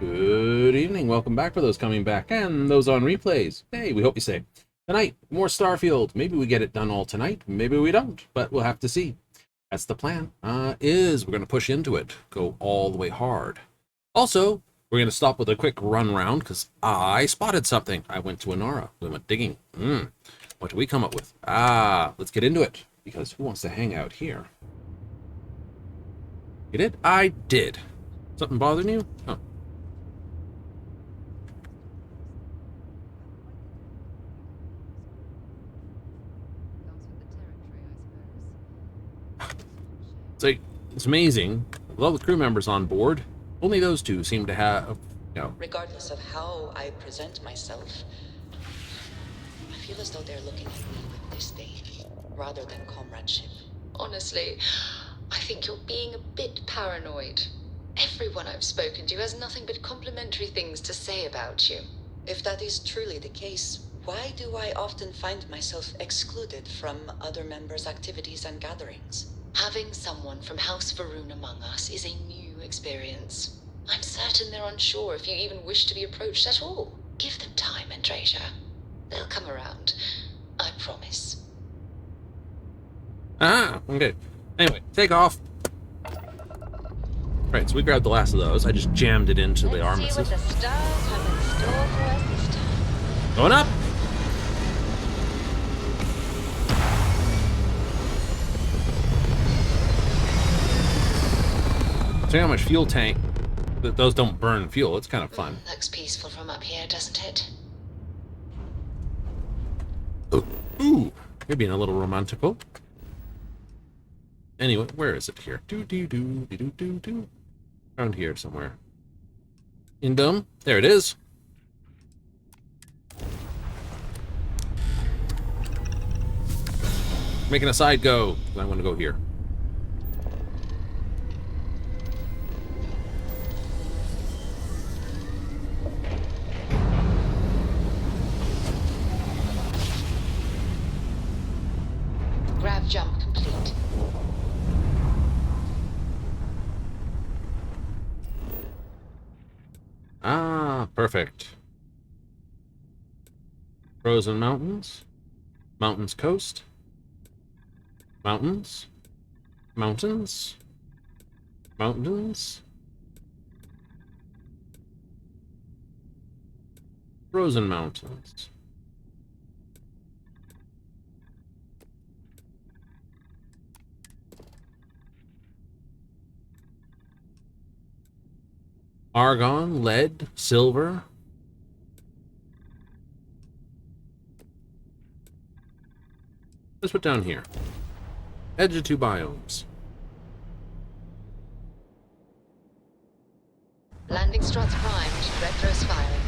Good evening. Welcome back for those coming back and those on replays. Hey, we hope you say. Tonight, more Starfield. Maybe we get it done all tonight. Maybe we don't, but we'll have to see. That's the plan. We're going to push into it. Go all the way hard. Also, we're going to stop with a quick run round because I spotted something. I went to Inara. We went digging. What do we come up with? Let's get into it. Because who wants to hang out here? You did? I did. Something bothering you? Oh. It's amazing. With all the crew members on board, only those two seem to have, Regardless of how I present myself, I feel as though they're looking at me with disdain, rather than comradeship. Honestly, I think you're being a bit paranoid. Everyone I've spoken to has nothing but complimentary things to say about you. If that is truly the case, why do I often find myself excluded from other members' activities and gatherings? Having someone from House Varun among us is a new experience. I'm certain they're unsure if you even wish to be approached at all. Give them time, Andrasia. They'll come around. I promise. Okay. Anyway, take off. Right, so we grabbed the last of those. I just jammed it into the armistice. Let's see what the stars have in store for us this time. Going up! See how much fuel tank that those don't burn fuel. It's kind of fun. Looks peaceful from up here, doesn't it? Ooh, you're being a little romantical. Anyway, where is it here? Around here somewhere. Indum, there it is. Making a side go. I'm going to go here. Grav jump complete. Perfect. Frozen mountains. Mountains coast. Mountains. Mountains. Mountains. Frozen mountains. Argon, lead, silver. Let's put down here. Edge of two biomes. Landing struts primed. Retros firing.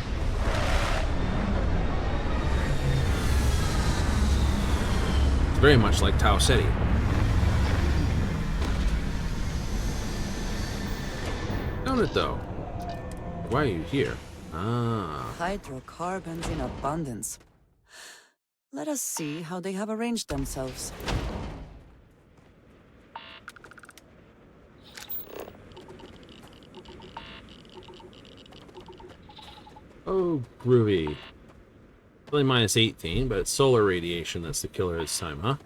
It's very much like Tau Ceti. Found it though. Why are you here? Hydrocarbons in abundance. Let us see how they have arranged themselves. Oh, groovy. Only minus 18, but it's solar radiation that's the killer this time, huh?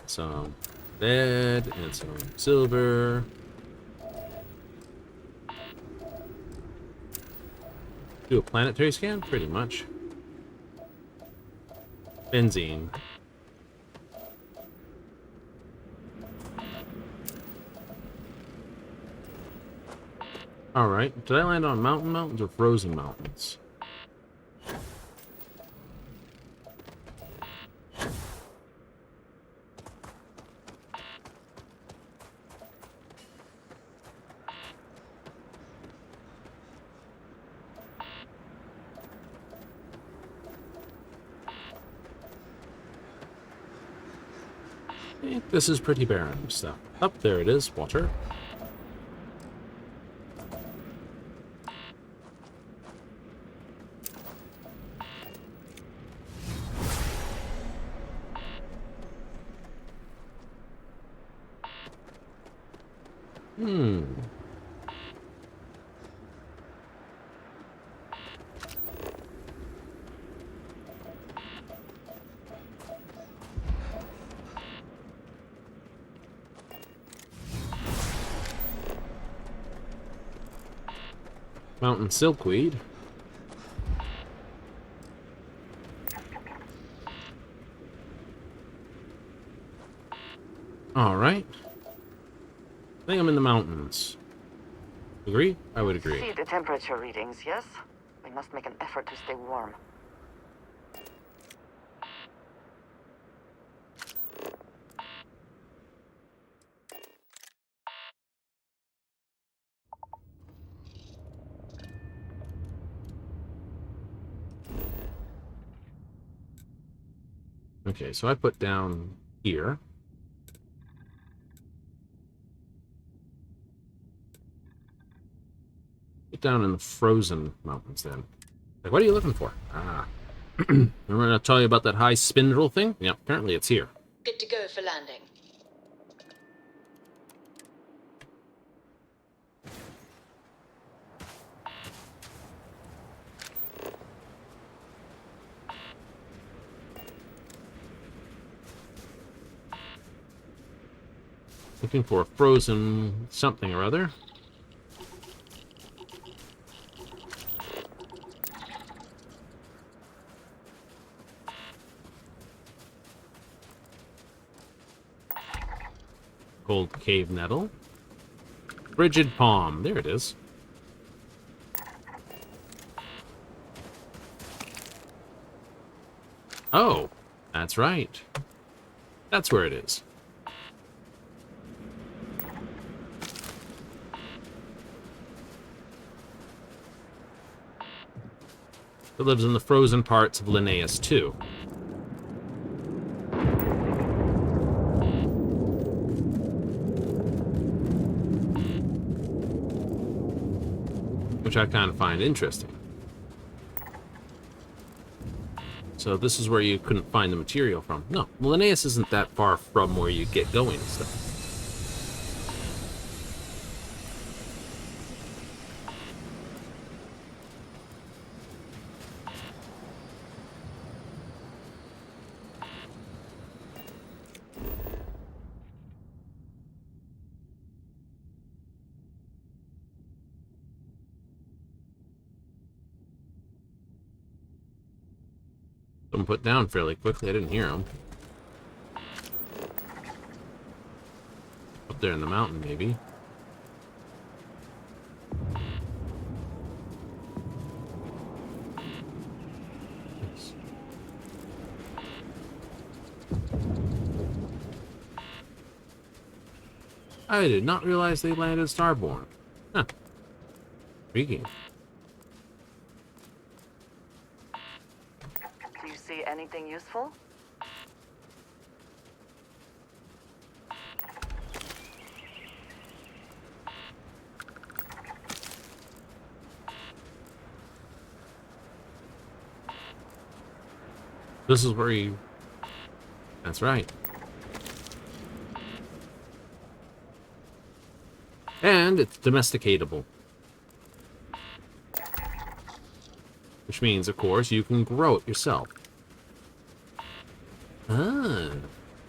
Some lead and some silver. Do a planetary scan? Pretty much. Benzene. Alright, did I land on mountains or frozen mountains? This is pretty barren stuff. Up there it is, water. Hmm. Mountain silkweed. All right. I think I'm in the mountains. Agree? I would agree. See the temperature readings, yes? We must make an effort to stay warm. Okay, so I put down here. Get down in the frozen mountains then. Like, what are you looking for? Ah. Remember I tell you about that high spindle thing? Yeah, apparently it's here. Good to go for landing. Looking for a frozen something or other. Gold cave nettle. Frigid palm. There it is. Oh, that's right. That's where it is. It lives in the frozen parts of Linnaeus too. Which I kind of find interesting. So this is where you couldn't find the material from. No, Linnaeus isn't that far from where you get going and stuff. Someone put down fairly quickly. I didn't hear him. Up there in the mountain, maybe. Yes. I did not realize they landed starborn. Huh. Intriguing. Do you see anything useful? This is where you... That's right. And it's domesticatable. Which means, of course, you can grow it yourself. Ah,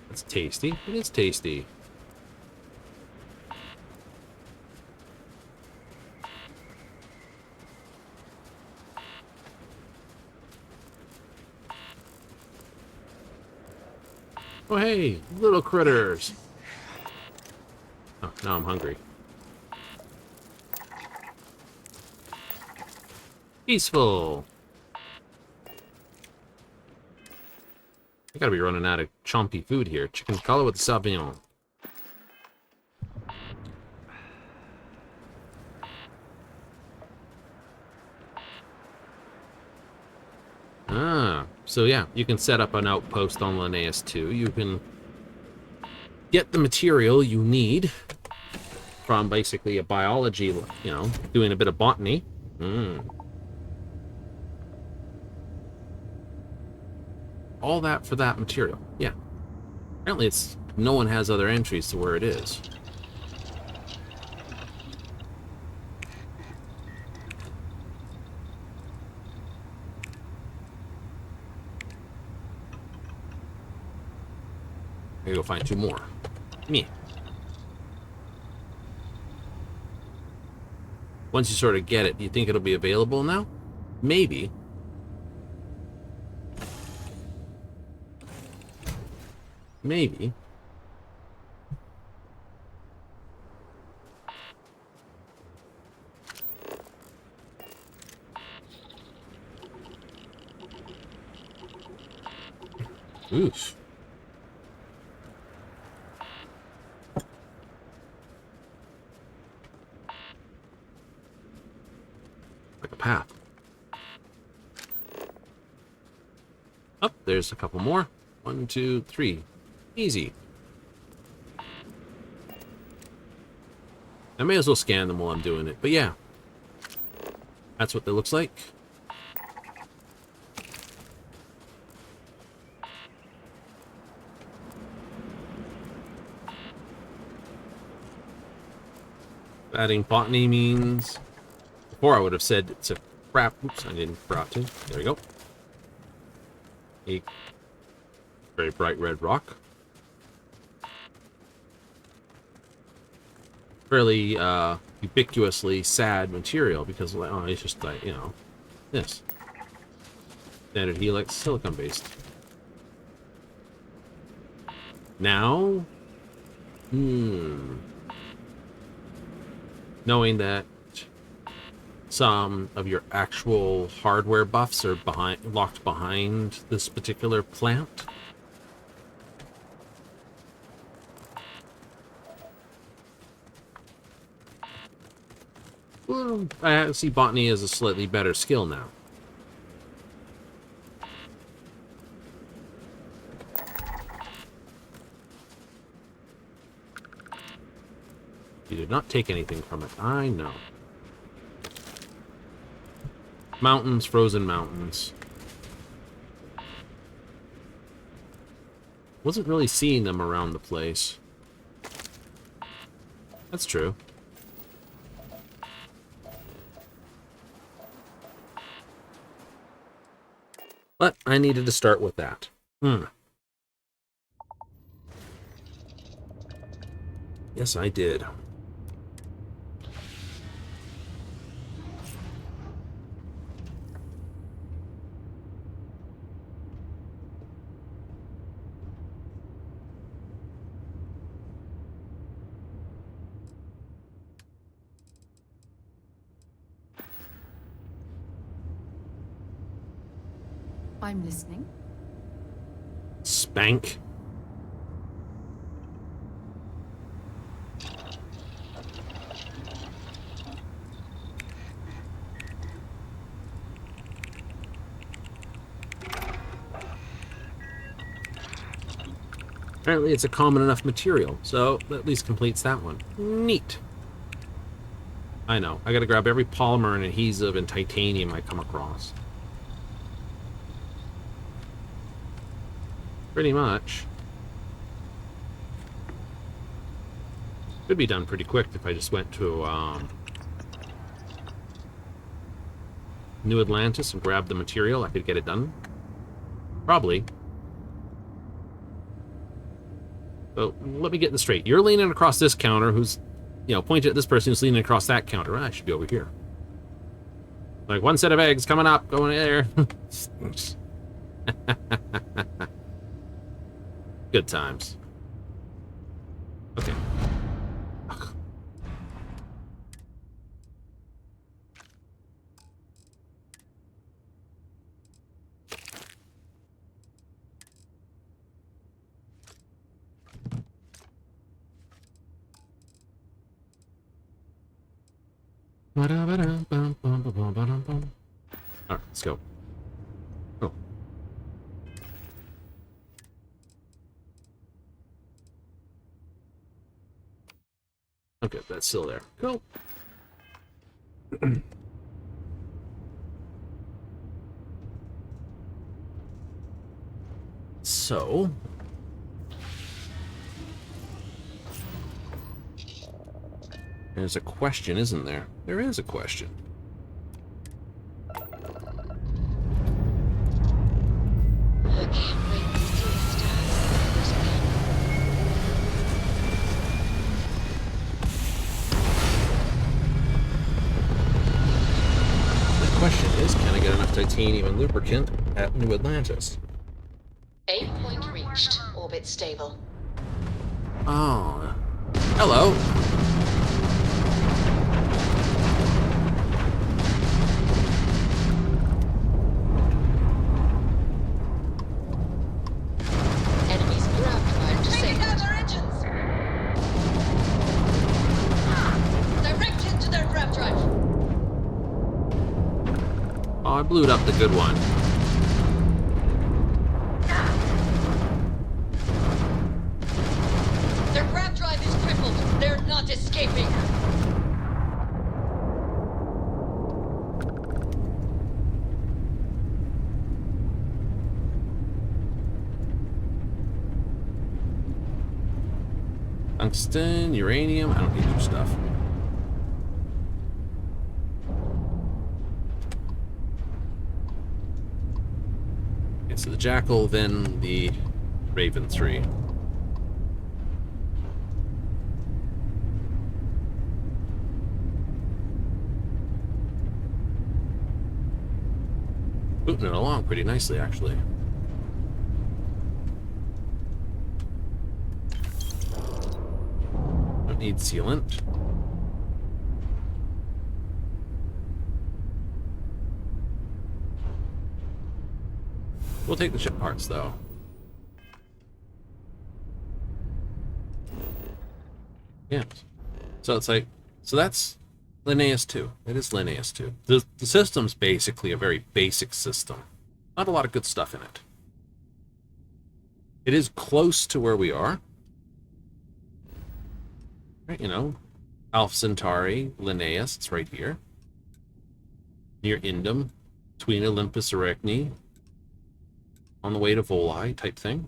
that's tasty. It is tasty. Oh, hey, little critters. Oh, now I'm hungry. Peaceful. I gotta be running out of chompy food here. Chicken collar with Sauvignon. Ah, so yeah, you can set up an outpost on Linnaeus too. You can get the material you need from basically a biology, you know, doing a bit of botany. All that for that material. Yeah. Apparently it's no one has other entries to where it is. gotta go find 2 more. Me. Once you sort of get it, do you think it'll be available now? Maybe. Maybe. Oof. Like a path. Oh, there's a couple more. 1, 2, 3. Easy. I may as well scan them while I'm doing it, but yeah. That's what that looks like. Adding botany means... Before I would have said it's a crap. Oops, I didn't forgot to. There we go. A very bright red rock. Fairly ubiquitously sad material because, oh, it's just like, you know, this. Standard Helix, silicon based. Now, knowing that some of your actual hardware buffs are locked behind this particular plant. Well, I see botany as a slightly better skill now. You did not take anything from it. I know. Mountains, frozen mountains. Wasn't really seeing them around the place. That's true. But I needed to start with that. Yes, I did. I'm listening. Spank. Apparently it's a common enough material, so that at least completes that one. Neat. I know. I gotta grab every polymer and adhesive and titanium I come across. Pretty much. Could be done pretty quick if I just went to New Atlantis and grabbed the material. I could get it done. Probably. So let me get this straight. You're leaning across this counter who's, you know, pointed at this person who's leaning across that counter. I should be over here. Like, 1 set of eggs coming up, going there. Good times. Okay. Ugh. Alright, let's go. Oh. Okay, that's still there. Cool. So... there's a question, isn't there? There is a question. I can't wait to see the stars. enough titanium and lubricant at New Atlantis. Aim point reached. Orbit stable. Oh. Hello. Enemy's grav drive disabled. Their engines! Direct hit to their grav drive. Oh, I blew up the good one. Their grav drive is crippled. They're not escaping. Tungsten, uranium. I don't need your stuff. Okay, so the Jackal, then the Raven 3. Booting it along pretty nicely, actually. Don't need sealant. We'll take the ship parts, though. Yeah. So it's like, so that's Linnaeus 2. It is Linnaeus 2. The system's basically a very basic system. Not a lot of good stuff in it. It is close to where we are. Right, you know, Alpha Centauri, Linnaeus, it's right here. Near Indum, between Olympus Arachne, on the way to Voli type thing.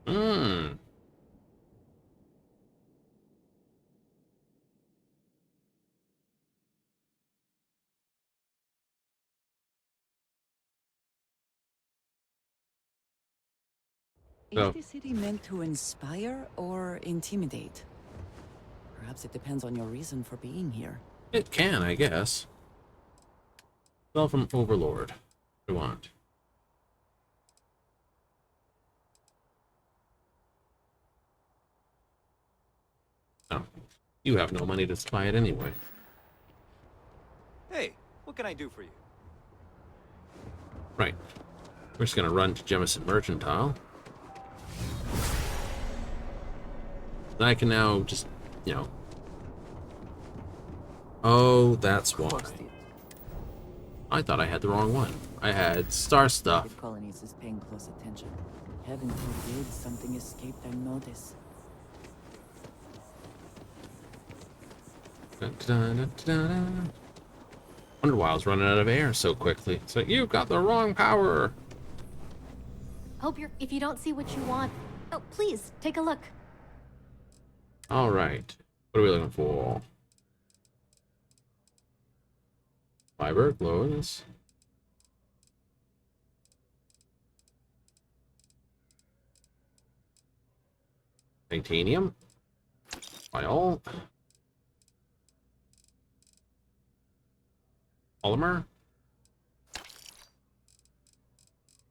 Hmm. So- Is the city meant to inspire or intimidate? Perhaps it depends on your reason for being here. It can, I guess. Spell from Overlord. What do you want? No. You have no money to buy it anyway. Hey, what can I do for you? Right. We're just gonna run to Jemison Mercantile. And I can now just, you know... Oh, that's why. I thought I had the wrong one. I had Star Stuff. The colonies is paying close attention. Heaven forbid something escaped their notice. Wonder why I was running out of air so quickly. It's like, you've got the wrong power. If you don't see what you want. Oh, please, take a look. All right. What are we looking for? Fiber, glows. Titanium. By all. Polymer.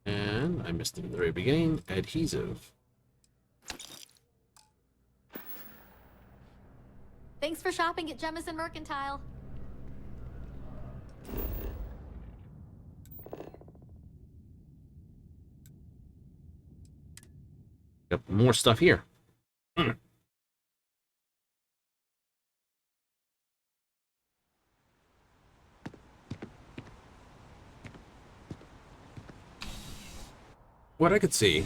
And I missed it at the very beginning. Adhesive. Thanks for shopping at Jemison Mercantile. Got more stuff here. What I could see,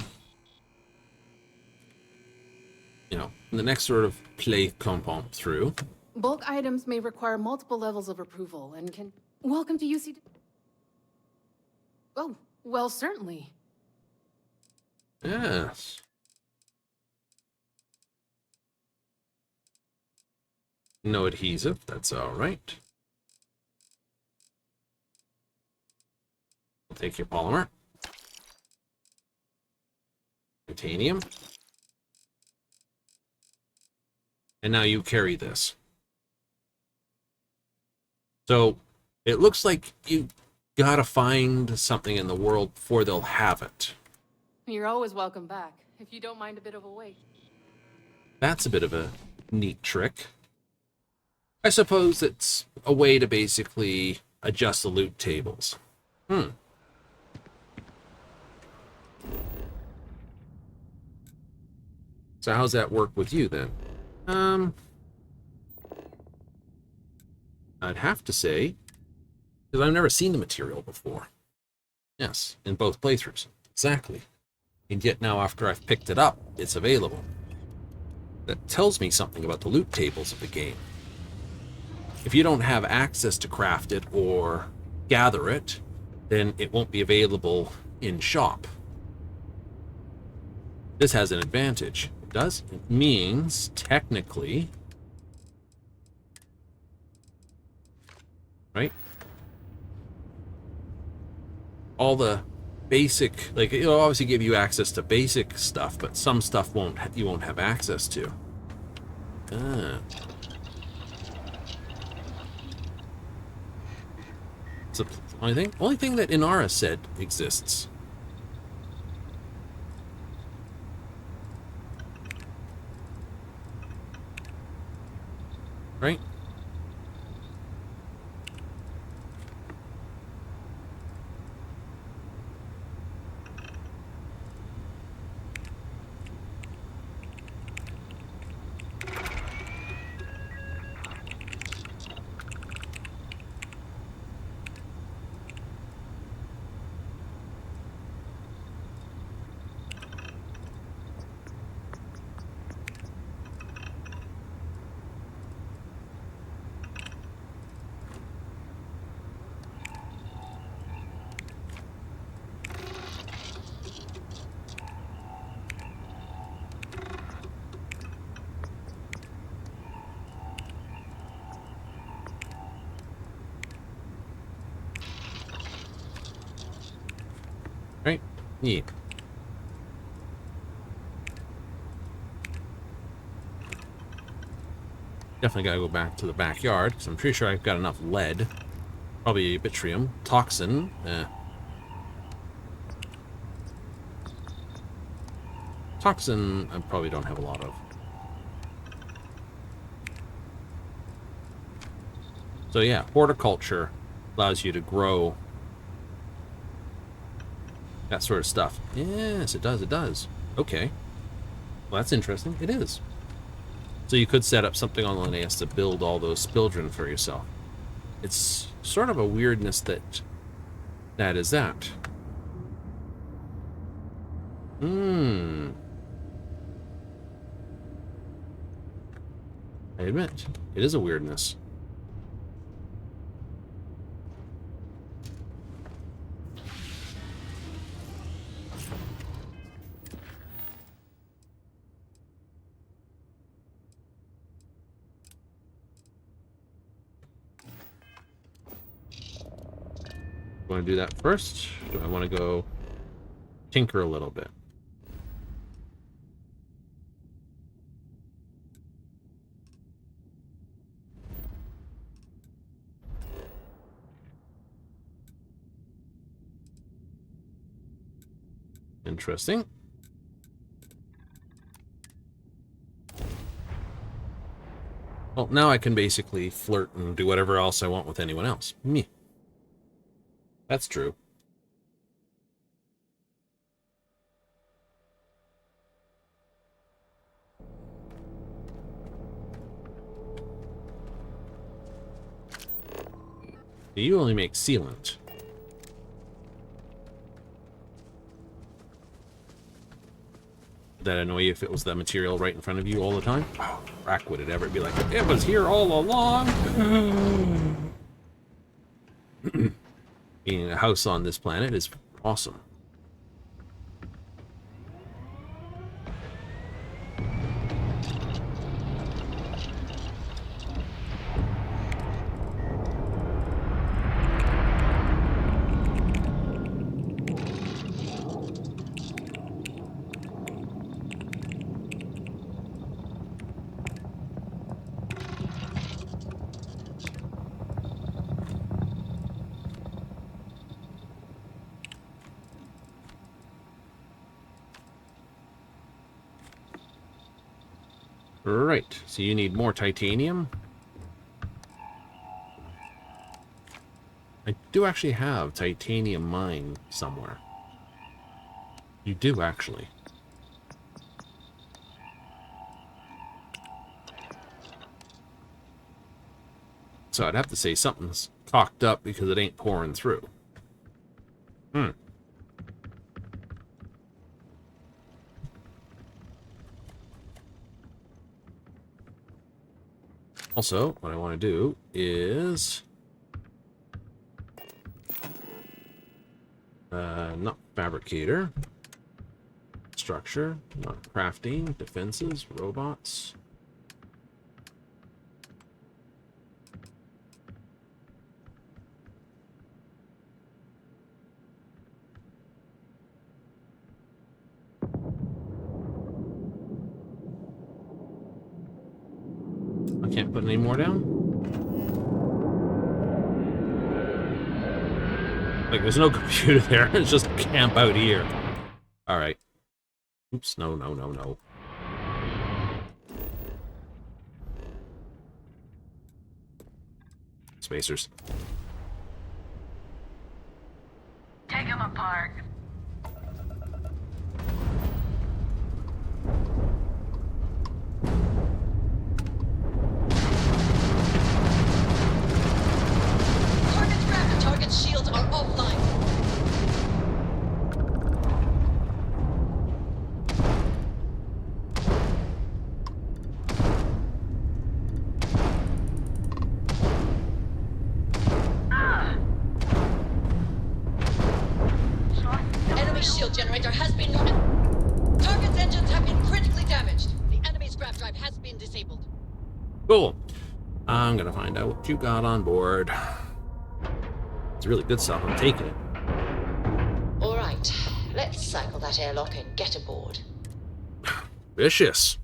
you know, the next sort of play compound through. Bulk items may require multiple levels of approval and can... Welcome to UC... Oh, well, certainly. Yes. No adhesive, that's all right. take your polymer. Titanium. And now you carry this. So it looks like you gotta find something in the world before they'll have it. You're always welcome back, if you don't mind a bit of a wait. That's a bit of a neat trick. I suppose it's a way to basically adjust the loot tables. So how's that work with you then? I'd have to say, because I've never seen the material before. Yes, in both playthroughs. Exactly. And yet now after I've picked it up, it's available. That tells me something about the loot tables of the game. If you don't have access to craft it or gather it, then it won't be available in shop. This has an advantage. It does. It means, technically, right? All the basic, like, it'll obviously give you access to basic stuff, but some stuff you won't have access to. It's the only thing that Inara said exists. Right? Right? Yeah. Definitely gotta go back to the backyard, because I'm pretty sure I've got enough lead. Probably yttrium. Toxin. Toxin, I probably don't have a lot of. So yeah, horticulture allows you to grow that sort of stuff. Yes, it does, it does. Okay. Well, that's interesting. It is. So you could set up something on Linnaeus to build all those Spildren for yourself. It's sort of a weirdness that is that. I admit, it is a weirdness. Want to do that first? Do I want to go tinker a little bit? Interesting. Well, now I can basically flirt and do whatever else I want with anyone else. Me. That's true. You only make sealant. Would that annoy you if it was the material right in front of you all the time? Oh, frack, would it ever be like, it was here all along? Being a house on this planet is awesome. Right, so you need more titanium. I do actually have titanium mine somewhere. You do, actually. So I'd have to say something's cocked up because it ain't pouring through. Also, what I want to do is... not fabricator. Structure, not crafting, defenses, robots. I can't put any more down? Like, there's no computer there. It's just camp out here. Alright. Oops, no, no, no, no. Spacers. Take him apart. Target's trapped. Target's shields are offline. Enemy shield generator has been... Target's engines have been critically damaged. The enemy's grab drive has been disabled. Cool. I'm gonna find out what you got on board. It's really good stuff. I'm taking it. All right, let's cycle that airlock and get aboard. Vicious.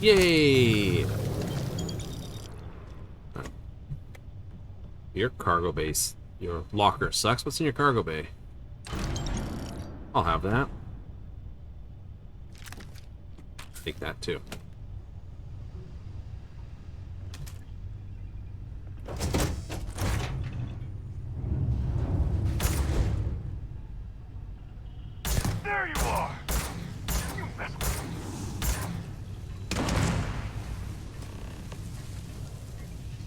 Yay! Your cargo base, your locker sucks. What's in your cargo bay? I'll have that. Take that too. There you are! You messed with me.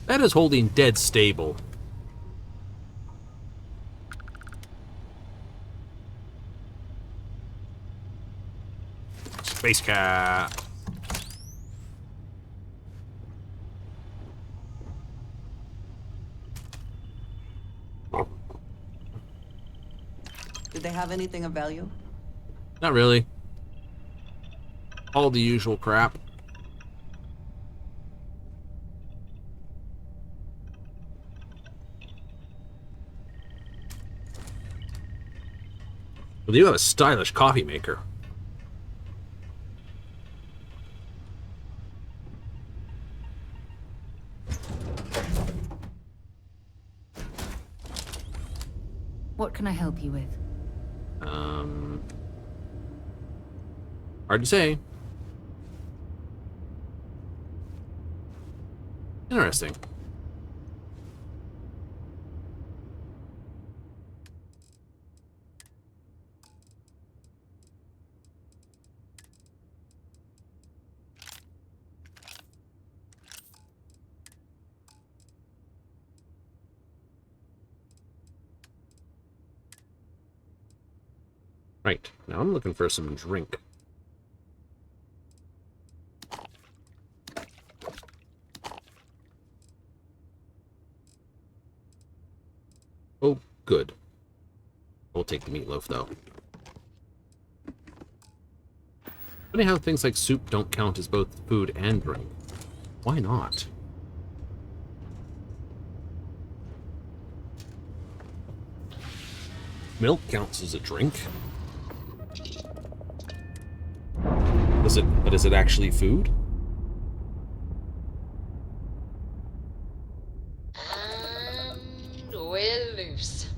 That is holding dead stable. Space cat. Did they have anything of value? Not really. All the usual crap. Well, you have a stylish coffee maker. What can I help you with? Hard to say. Interesting. Right, now I'm looking for some drink. Oh, good. We'll take the meatloaf, though. Funny how things like soup don't count as both food and drink. Why not? Milk counts as a drink. But is it actually food? And we're loose.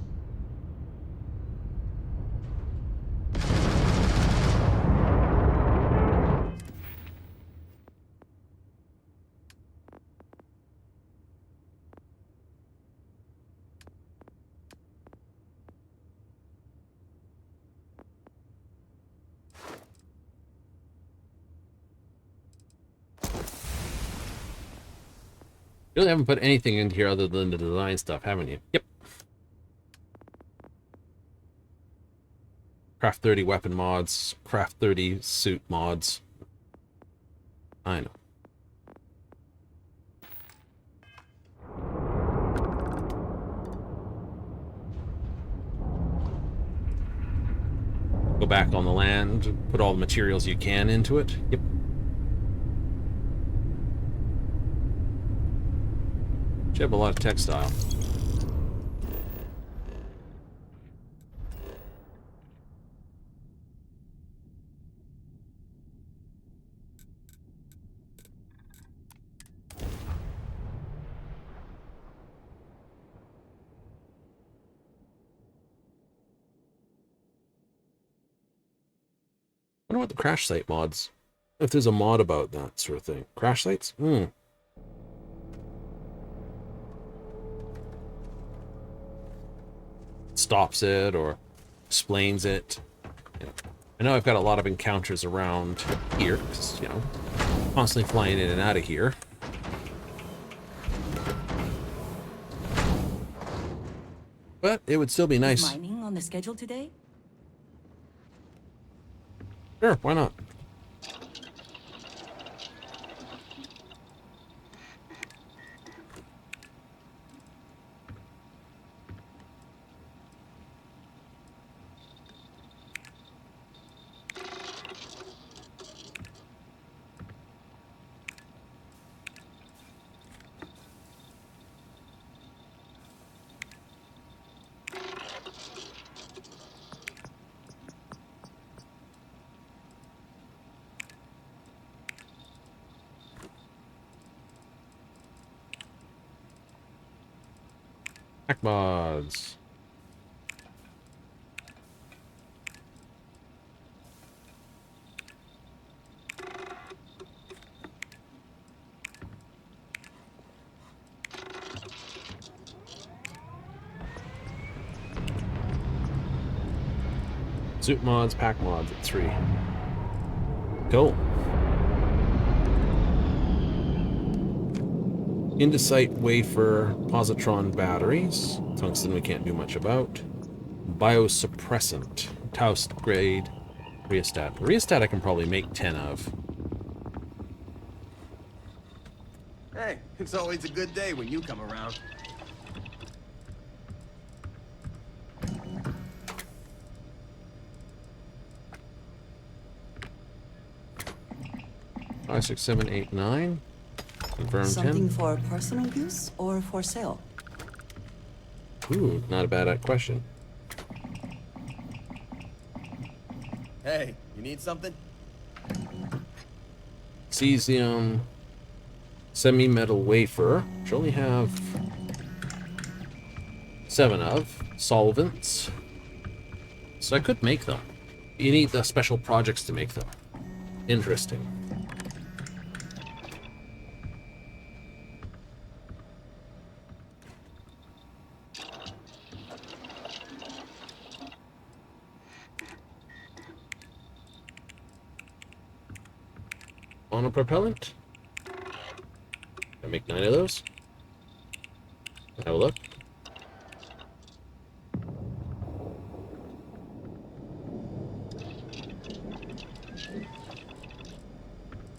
You really haven't put anything in here other than the design stuff, haven't you? Yep. Craft 30 weapon mods, Craft 30 suit mods. I know. Go back on the land, put all the materials you can into it. Yep. You have a lot of textile. I wonder what the crash site mods, if there's a mod about that sort of thing. Crash sites? Stops it or explains it. You know, I know I've got a lot of encounters around here because, you know, constantly flying in and out of here. But it would still be nice. Mining on the schedule today? Sure, why not? Hack mods. Suit mods, pack mods at 3. Cool. Indesite wafer positron batteries. Tungsten we can't do much about. Biosuppressant. Taust grade. Rheostat. Rheostat I can probably make 10 of. Hey, it's always a good day when you come around. Five, 6, 7, 8, 9. Confirm Something 10. for personal use or for sale? Ooh, not a bad question. Hey, you need something? Cesium semi-metal wafer, which I only have 7 of. Solvents. So I could make them. You need the special projects to make them. Interesting. Monopropellant. I make 9 of those. Have a look.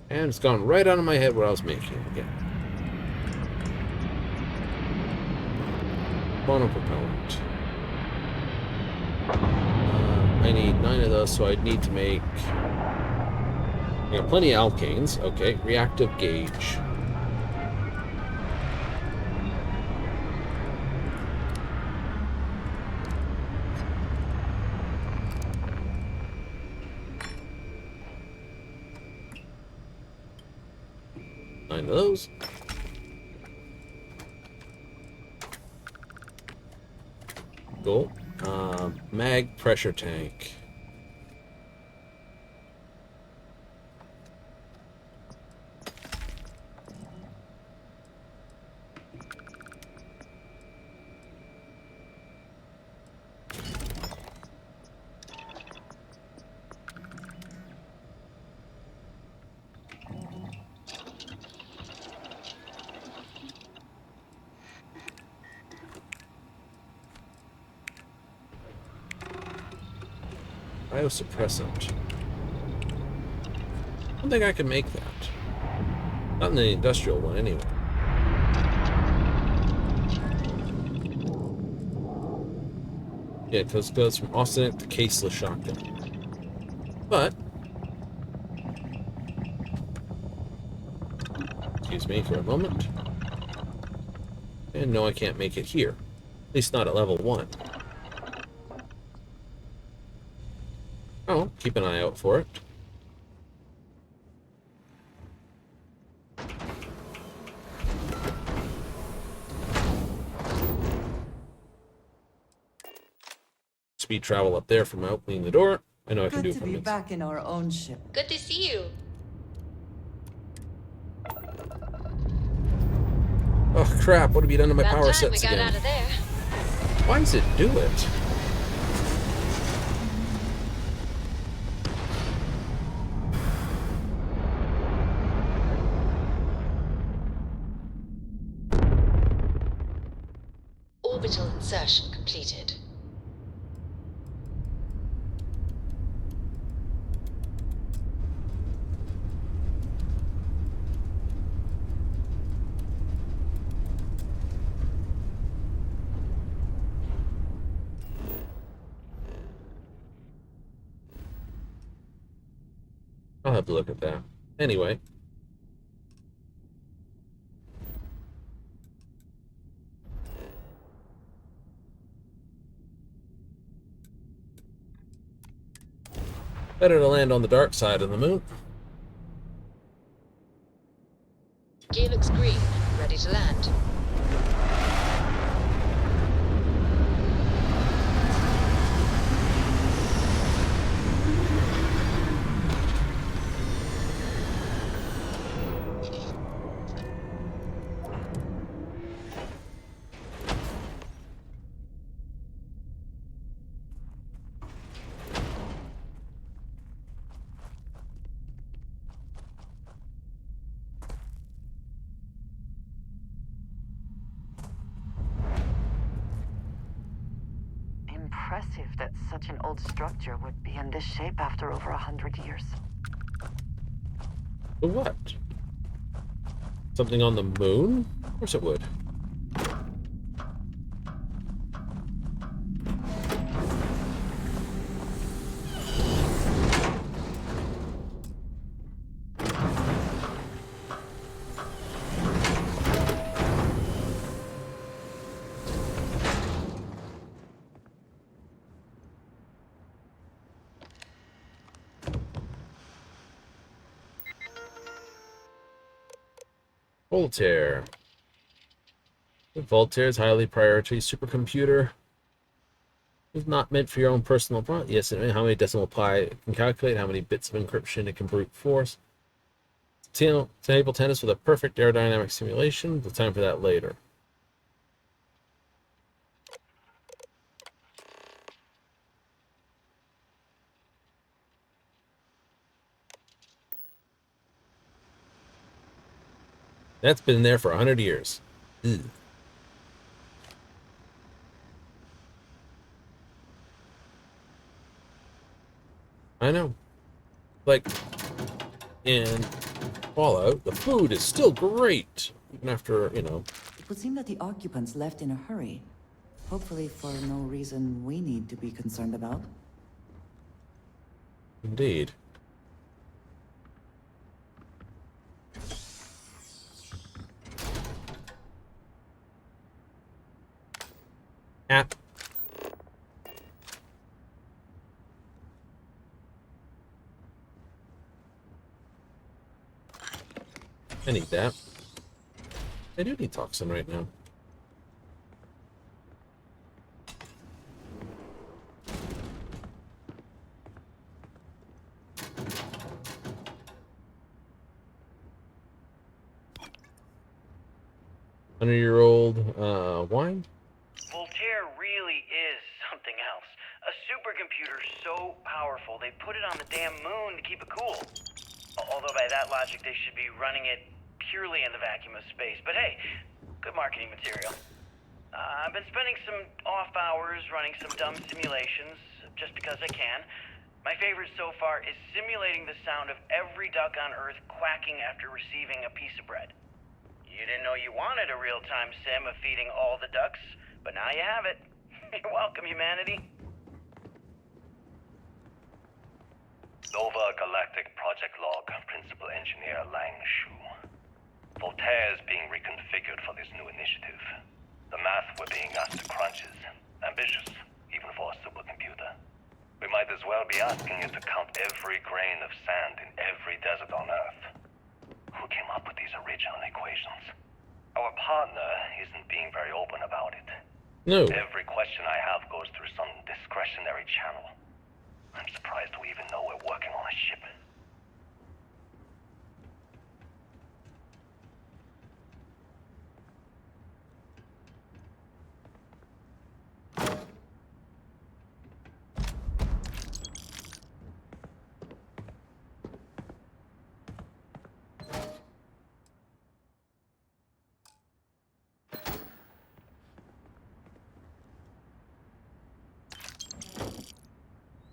And it's gone right out of my head what I was making again. Monopropellant. I need 9 of those, so I'd need to make... I got plenty of alkanes. Okay, reactive gauge. line of those. Cool. Mag pressure tank. Biosuppressant. I don't think I can make that. Not in the industrial one, anyway. Yeah, because it goes from austenitic to caseless shotgun. But, excuse me for a moment. And no, I can't make it here. At least not at level 1. Oh, keep an eye out for it. Speed travel up there from opening the door. I know I can do Good it to from be inside. back in our own ship. Good to see you. Oh crap, what have you done to my About power time we sets got again? out of there. Why does it do it? Orbital insertion completed. I'll have to look at that. Anyway. Better to land on the dark side of the moon. Gear looks green, ready to land. Impressive that such an old structure would be in this shape after over 100 years. But what? Something on the moon? Of course it would. Voltaire. Voltaire is highly priority supercomputer. It's not meant for your own personal problem. Yes, and how many decimal pi it can calculate, how many bits of encryption it can brute force. Table tennis with a perfect aerodynamic simulation. We'll time for that later. That's been there for 100 years. Ugh. I know. Like, in Fallout, the food is still great. Even after, you know. It would seem that the occupants left in a hurry. Hopefully for no reason we need to be concerned about. Indeed. App. I need that. I do need toxin right now. Hundred-year-old wine. Voltaire really is something else. A supercomputer so powerful they put it on the damn moon to keep it cool. Although by that logic they should be running it purely in the vacuum of space. But hey, good marketing material. I've been spending some off hours running some dumb simulations just because I can. My favorite so far is simulating the sound of every duck on Earth quacking after receiving a piece of bread. You didn't know you wanted a real-time sim of feeding all the ducks, but now you have it. You're welcome, humanity. Nova Galactic Project Log, Principal Engineer Lang Shu. Voltaire is being reconfigured for this new initiative. The math we're being asked to crunch is ambitious, even for a supercomputer. We might as well be asking it to count every grain of sand in every desert on Earth. Who came up with these original equations? Our partner isn't being very open about it. No. Every question I have goes through some discretionary channel. I'm surprised we even know we're working on a ship.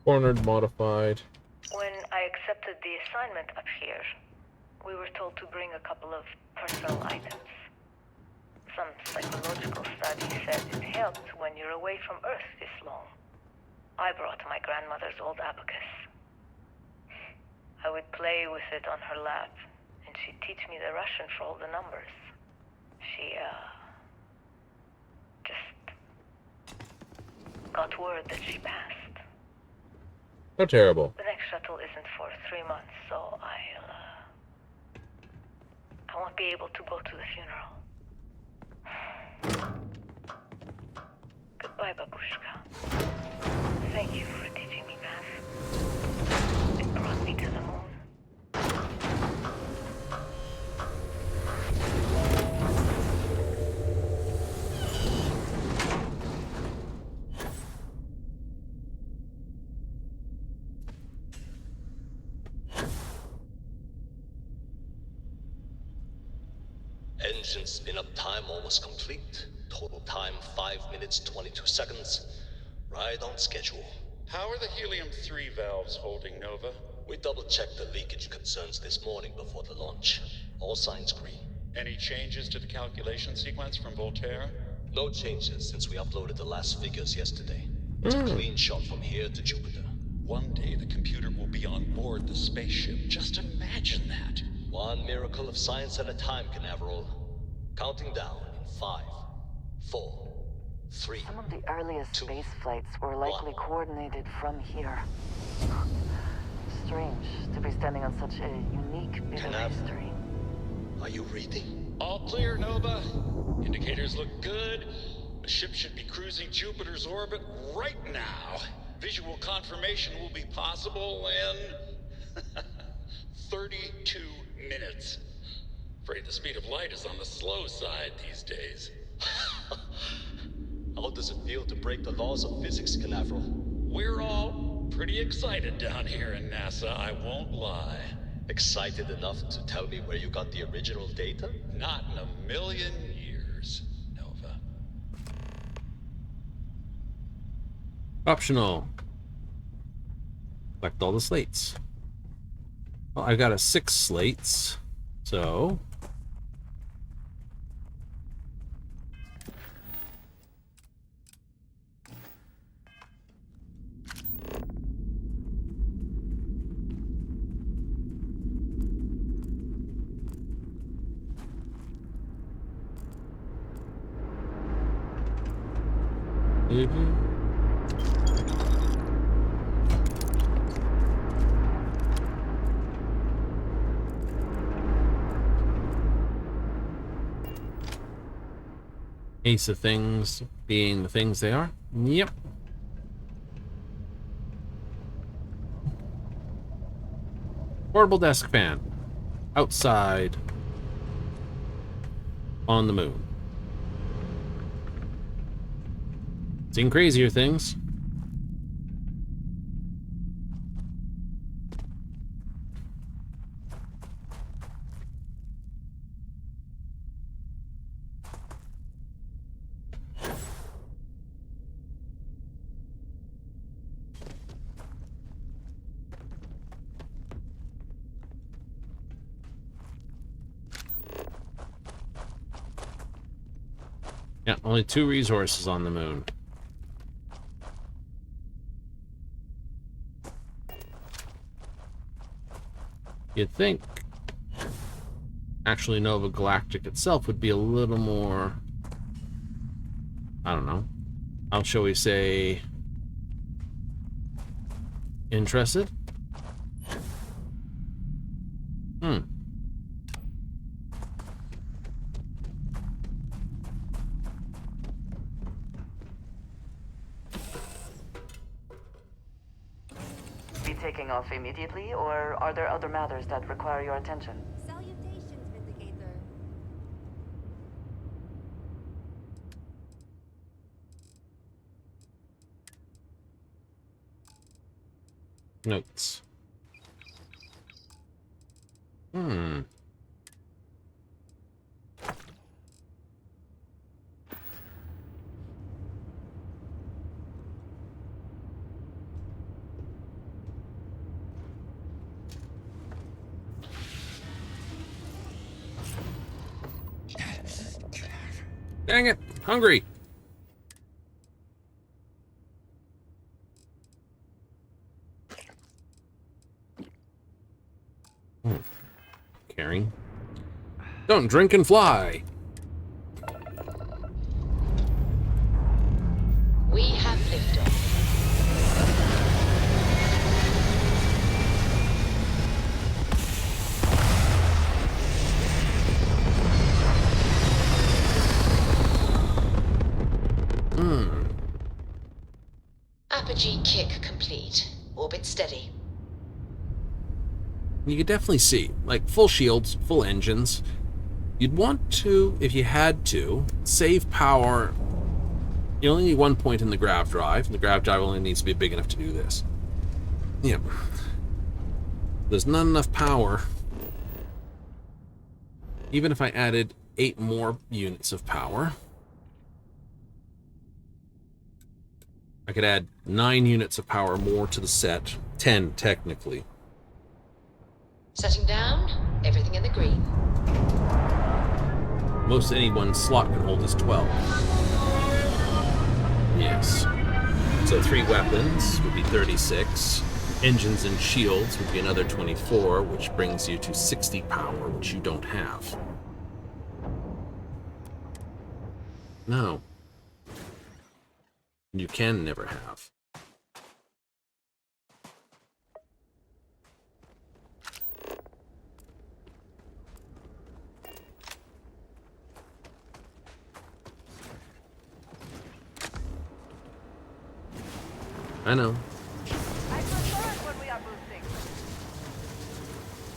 Cornered, modified. When I accepted the assignment up here, we were told to bring a couple of personal items. Some psychological study said it helped when you're away from Earth this long. I brought my grandmother's old abacus. I would play with it on her lap, and she'd teach me the Russian for all the numbers. She, just got word that she passed. How terrible. The next shuttle isn't for 3 months, so I won't be able to go to the funeral. Goodbye, Babushka. Thank you for teaching me math. It brought me to the moon. Engine spin-up time almost complete. Total time 5 minutes 22 seconds. Right on schedule. How are the helium-3 valves holding, Nova? We double-checked the leakage concerns this morning before the launch. All signs green. Any changes to the calculation sequence from Voltaire? No changes since we uploaded the last figures yesterday. It's a clean shot from here to Jupiter. One day the computer will be on board the spaceship. Just imagine that. One miracle of science at a time, Canaveral. Counting down in 5, 4, 3. Some of the earliest space flights were likely coordinated from here. Strange to be standing on such a unique bit of history. Are you reading? All clear, Nova. Indicators look good. The ship should be cruising Jupiter's orbit right now. Visual confirmation will be possible in 32 minutes. Afraid the speed of light is on the slow side these days. How does it feel to break the laws of physics, Canaveral? We're all pretty excited down here in NASA, I won't lie. Excited enough to tell me where you got the original data? Not in a million years, Nova. Optional. Collect all the slates. Well, I got 6 slates, so Ace of things being the things they are. Yep. Portable desk fan. Outside. On the moon. Seen crazier things. Yeah, only 2 resources on the moon. You'd think actually Nova Galactic itself would be a little more, I don't know, how shall we say, interested? Be taking off immediately, or are there other matters that require your attention? Salutations, Vindicator. Notes. Dang it! Hungry! Caring. Don't drink and fly! We have liftoff. Apogee kick complete. Orbit steady. You could definitely see, like, full shields, full engines. You'd want to, if you had to, save power. You only need 1 point in the grav drive, and the grav drive only needs to be big enough to do this. Yep. There's not enough power. Even if I added 8 more units of power, I could add 9 units of power more to the set. 10, technically. Setting down. Everything in the green. Most any one slot can hold is 12. Yes. So 3 weapons would be 36. Engines and shields would be another 24, which brings you to 60 power, which you don't have. No. You can never have. I know.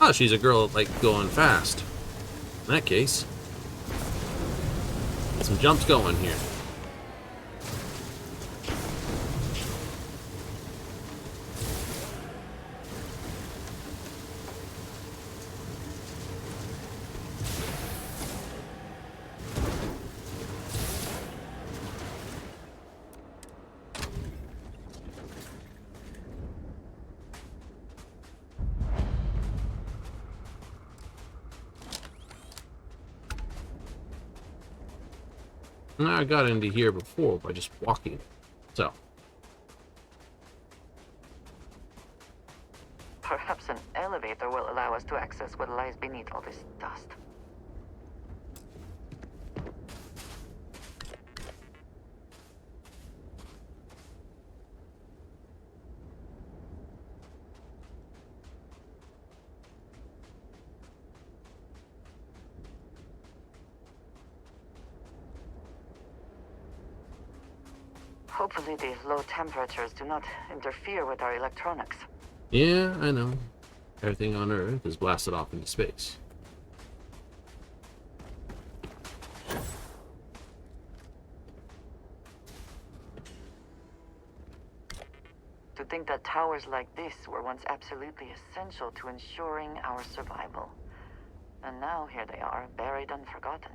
Oh, she's a girl like going fast. In that case, some jumps going here. Now I got into here before by just walking. So. Perhaps an elevator will allow us to access what lies beneath all this dust. Hopefully these low temperatures do not interfere with our electronics. Yeah, I know. Everything on Earth is blasted off into space. To think that towers like this were once absolutely essential to ensuring our survival. And now here they are, buried and forgotten.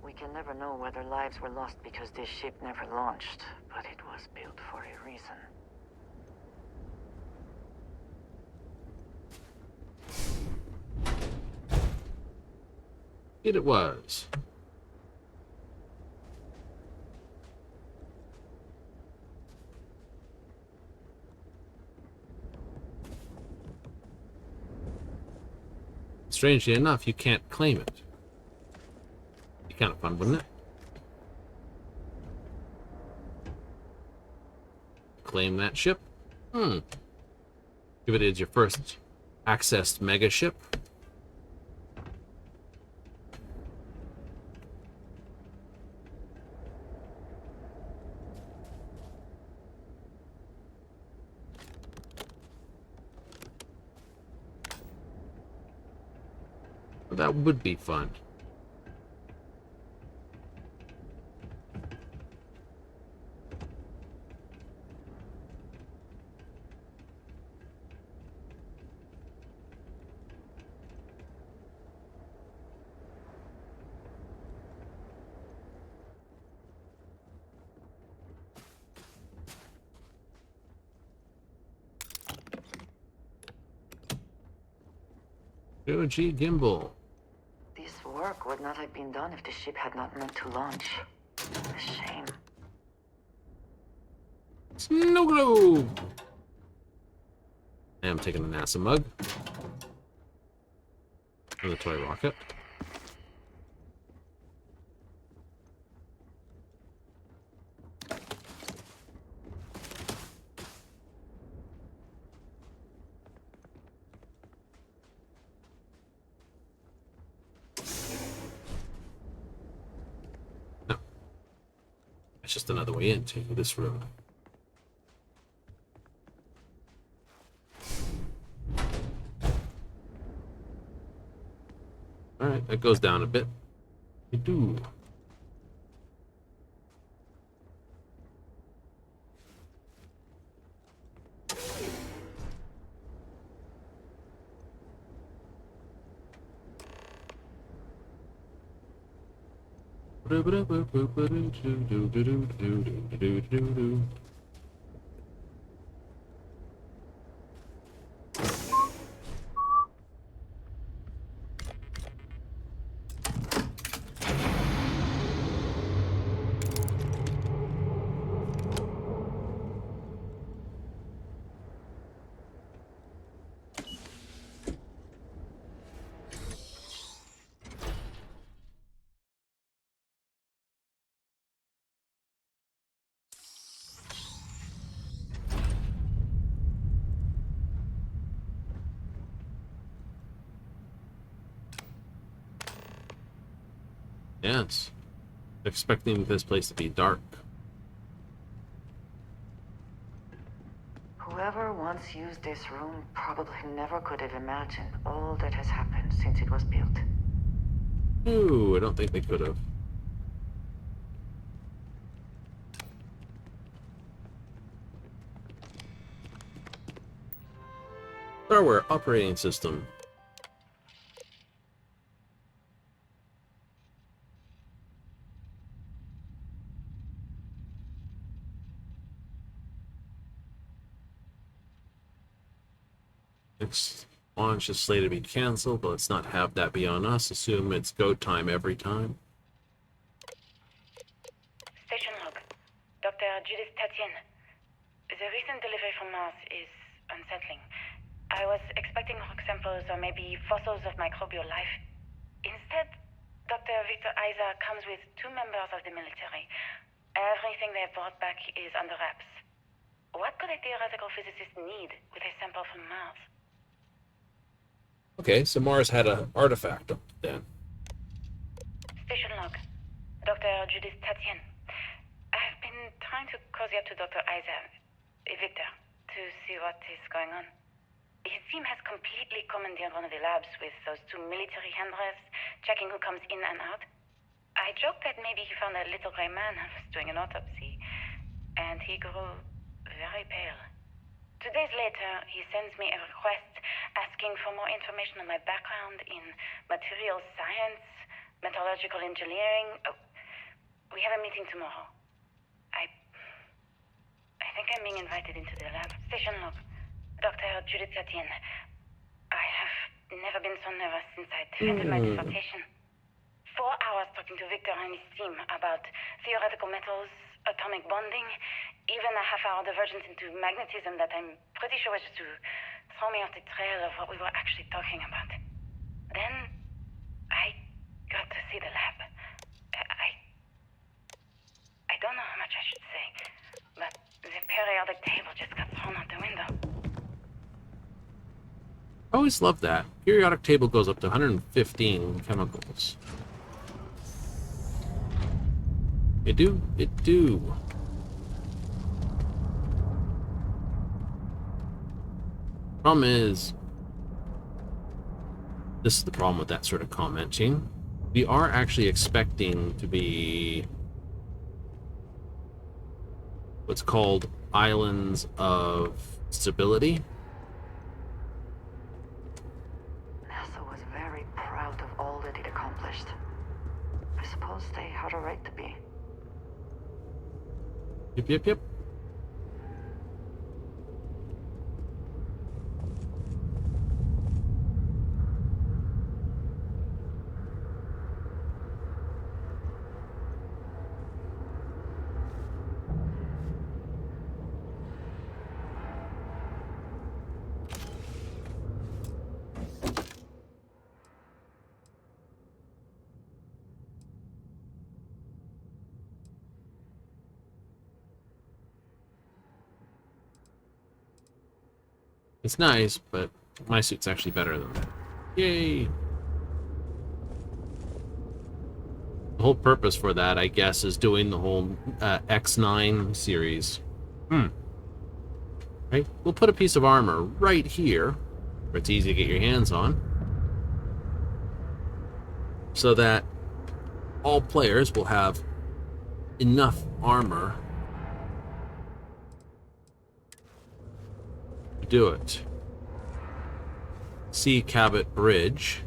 We can never know whether lives were lost because this ship never launched, but it was built for a reason. It was. Strangely enough, you can't claim it. Be kind of fun, wouldn't it? Claim that ship? If it is your first accessed mega ship. That would be fun. Yoji Gimbal. This work would not have been done if the ship had not meant to launch. A shame. Snow globe. I'm taking the NASA mug. And the toy rocket. No. It's just another way into this room. Alright, that goes down a bit. We do. Yes. Expecting this place to be dark. Whoever once used this room probably never could have imagined all that has happened since it was built. Ooh, I don't think they could have. Starware operating system. Next launch is slated to be canceled, but let's not have that be on us. Assume it's go time every time. Station log. Dr. Judith Tatienne. The recent delivery from Mars is unsettling. I was expecting rock samples or maybe fossils of microbial life. Instead, Dr. Victor Isa comes with 2 members of the military. Everything they brought back is under wraps. What could a theoretical physicist need with a sample from Mars? Okay, so Mars had an artifact then. Station log. Dr. Judith Tatian. I've been trying to cozy up to Dr. Victor, to see what is going on. His team has completely commandeered one of the labs with those 2 military handrails, checking who comes in and out. I joked that maybe he found a little gray man and was doing an autopsy, and he grew very pale. 2 days later, he sends me a request asking for more information on my background in material science, metallurgical engineering. Oh, we have a meeting tomorrow. I think I'm being invited into the lab. Station log. Dr. Judith Tatian. I have never been so nervous since I defended my dissertation. 4 hours talking to Victor and his team about theoretical metals, atomic bonding, even a half-hour divergence into magnetism that I'm pretty sure was to throw me off the trail of what we were actually talking about. Then, I got to see the lab. I don't know how much I should say, but the periodic table just got thrown out the window. I always love that. Periodic table goes up to 115 chemicals. It do. Problem is, this is the problem with that sort of commenting. We are actually expecting to be what's called islands of stability. NASA was very proud of all that it accomplished. I suppose they had a right to be. Yep. It's nice, but my suit's actually better than that. Yay! The whole purpose for that, I guess, is doing the whole X9 series. Right? We'll put a piece of armor right here, where it's easy to get your hands on, so that all players will have enough armor to do it. See Cabot Bridge.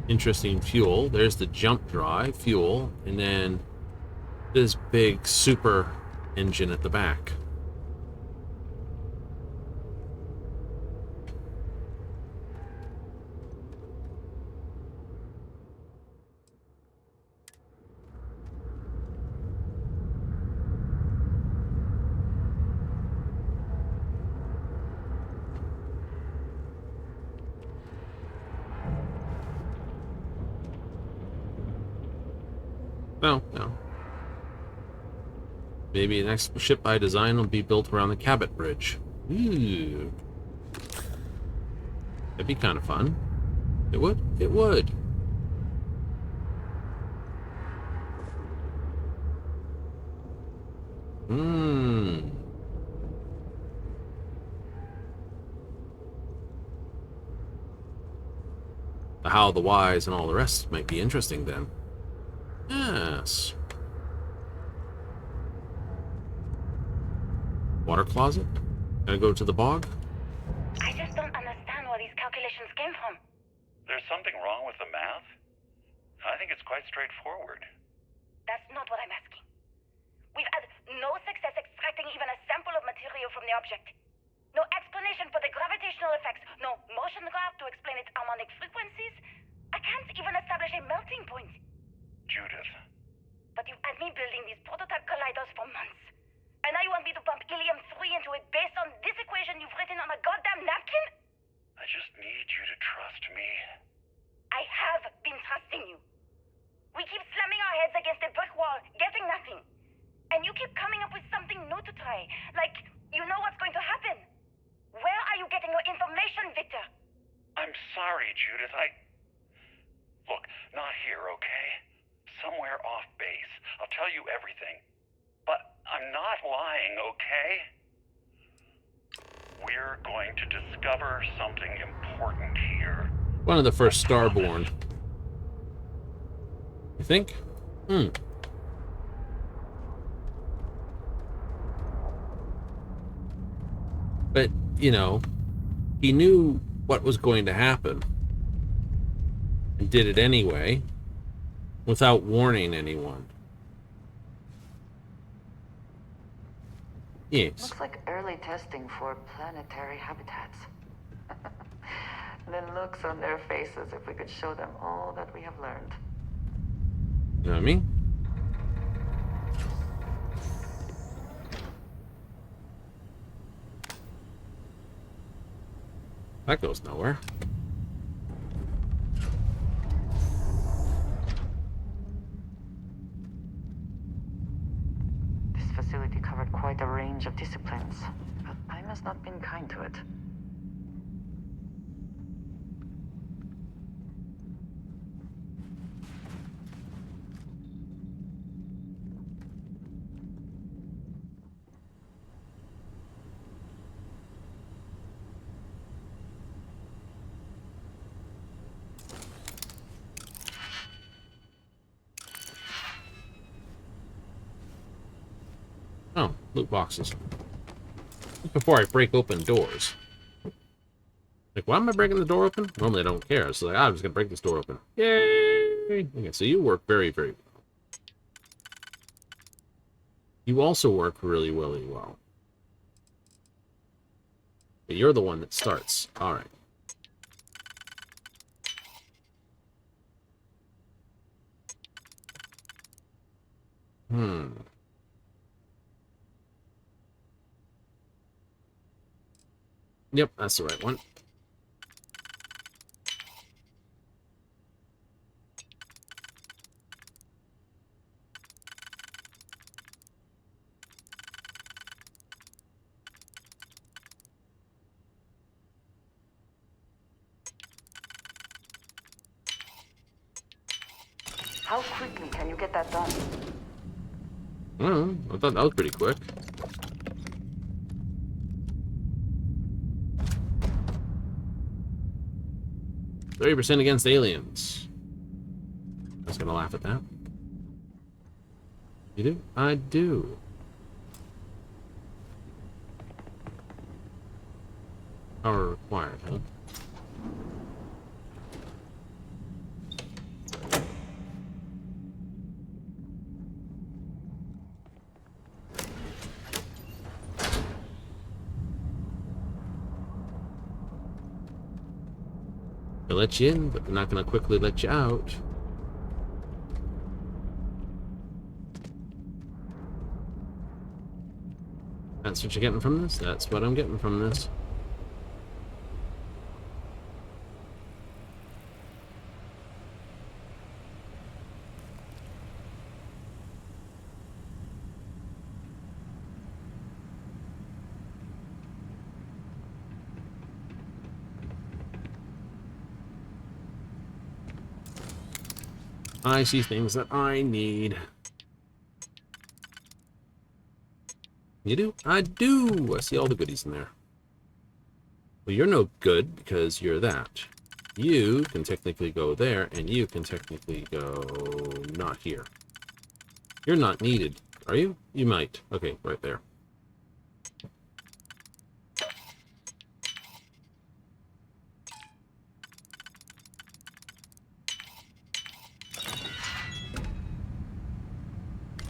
Interesting fuel. There's the jump drive fuel, and then this big super engine at the back. No. Maybe the next ship I design will be built around the Cabot Bridge. Ooh. That'd be kind of fun. It would? It would. The how, the whys, and all the rest might be interesting then. Yes. Water closet? Gonna go to the bog? I just don't understand where these calculations came from. There's something wrong with the math? I think it's quite straightforward. That's not what I'm asking. We've had no success extracting even a sample of material from the object. No explanation for the gravitational effects. No motion graph to explain its harmonic frequencies. I can't even establish a melting point. Judith. But you've had me building these prototype colliders for months. And now you want me to pump Helium-3 into it based on this equation you've written on a goddamn napkin? I just need you to trust me. I have been trusting you. We keep slamming our heads against a brick wall, getting nothing. And you keep coming up with something new to try. Like, you know what's going to happen. Where are you getting your information, Victor? sorry, Judith. Look, not here, okay? Somewhere off base. I'll tell you everything. But I'm not lying, okay? We're going to discover something important here. One of the first Starborn. You think? But, you know, he knew what was going to happen. And did it anyway. Without warning anyone. Yes. Looks like early testing for planetary habitats. The looks on their faces if we could show them all that we have learned. You know what I mean? That goes nowhere. This facility covered quite a range of disciplines, but time has not been kind to it. Oh, loot boxes. Before I break open doors. Like, why am I breaking the door open? Normally I don't care. So like, I'm just gonna break this door open. Yay! Okay, so you work very, very well. You also work really, really well. But you're the one that starts. Alright. Yep, that's the right one. How quickly can you get that done? I thought that was pretty quick. %30 against aliens. I was gonna laugh at that. You do? I do. Power required, huh? They'll let you in, but they're not going to quickly let you out. That's what you're getting from this? That's what I'm getting from this. I see things that I need. You do? I do! I see all the goodies in there. Well, you're no good because you're that. You can technically go there, and you can technically go not here. You're not needed, are you? You might. Okay, right there.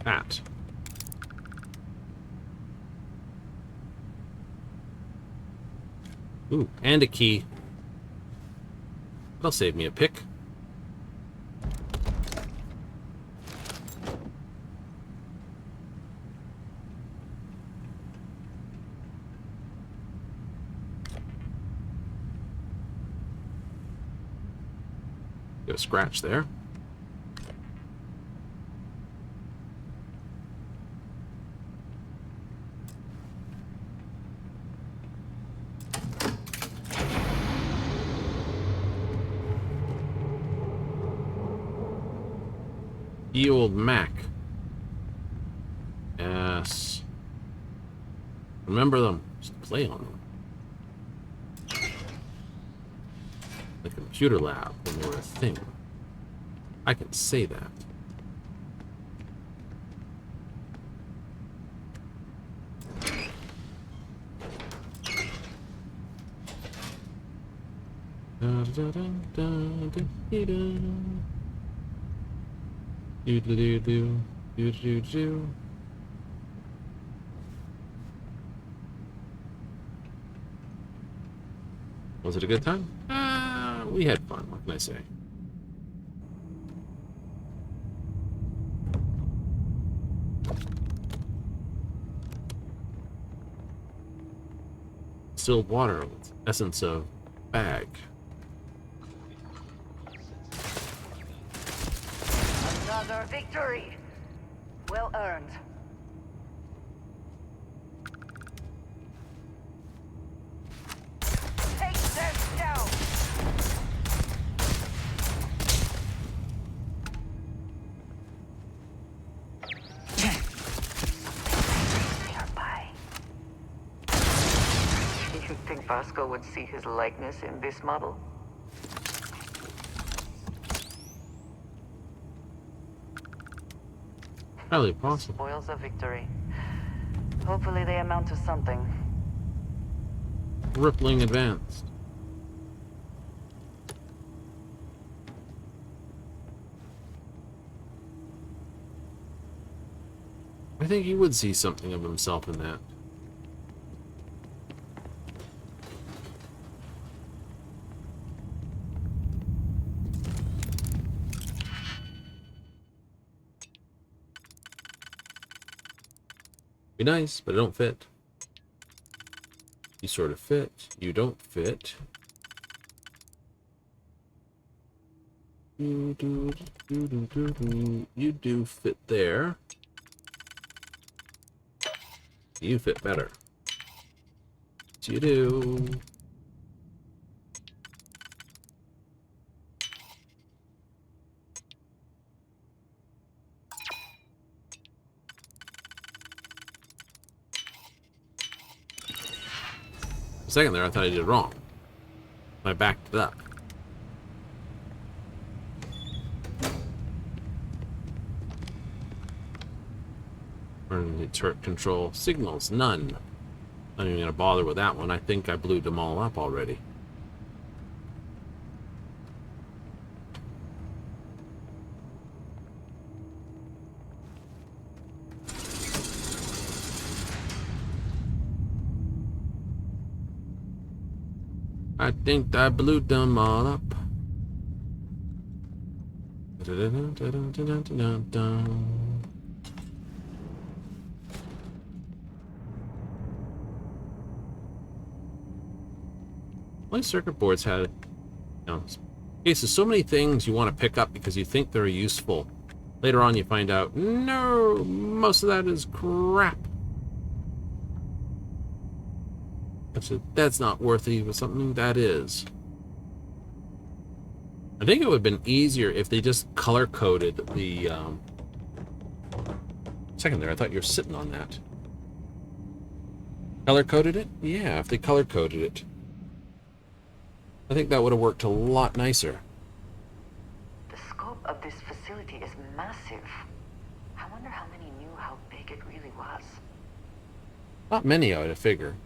Hat. Ooh, and a key. That'll save me a pick. Get a scratch there. Ye old Mac. Yes. Remember them. Just play on them. The computer lab when they were a thing. I can say that. Was it a good time? We had fun, what can I say? Distilled water with essence of bag. Another victory! Well earned. Take them down! Nearby. You think Vasco would see his likeness in this model? Highly possible. Spoils of victory. Hopefully they amount to something. Rippling advanced. I think he would see something of himself in that. Be nice, but it don't fit. You sort of fit. You don't fit. You do fit there. You fit better. Yes, you do. For a second there, I thought I did it wrong. I backed it up. Turn the turret control signals, none. Not even gonna bother with that one. I think I blew them all up already. I think I blew them all up. My circuit boards had, cases so many things you want to pick up because you think they're useful. Later on you find out, no, most of that is crap. That's not worthy of something that is. I think it would have been easier if they just color-coded the, Second there, I thought you were sitting on that. Color-coded it? Yeah, if they color-coded it. I think that would have worked a lot nicer. The scope of this facility is massive. I wonder how many knew how big it really was. Not many, I would have figured.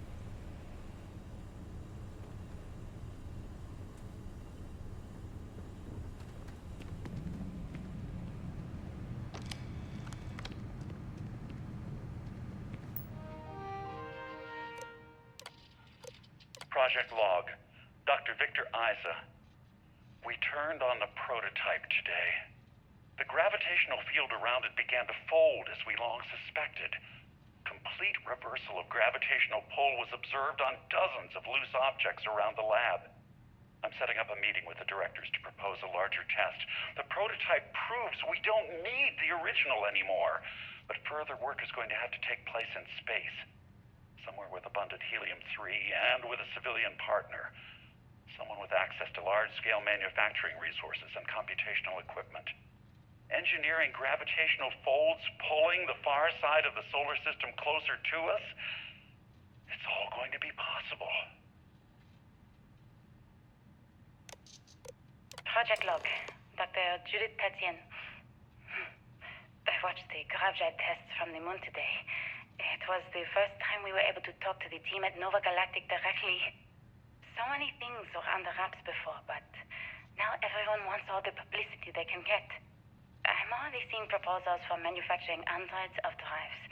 Project Log. Dr. Victor Isa. We turned on the prototype today. The gravitational field around it began to fold as we long suspected. Complete reversal of gravitational pull was observed on dozens of loose objects around the lab. I'm setting up a meeting with the directors to propose a larger test. The prototype proves we don't need the original anymore, but further work is going to have to take place in space. Somewhere with abundant helium-3 and with a civilian partner. Someone with access to large-scale manufacturing resources and computational equipment. Engineering gravitational folds pulling the far side of the solar system closer to us? It's all going to be possible. Project log. Dr. Judith Tatien. I watched the gravjet tests from the moon today. It was the first time we were able to talk to the team at Nova Galactic directly. So many things were under wraps before, but now everyone wants all the publicity they can get. I'm already seeing proposals for manufacturing androids of drives,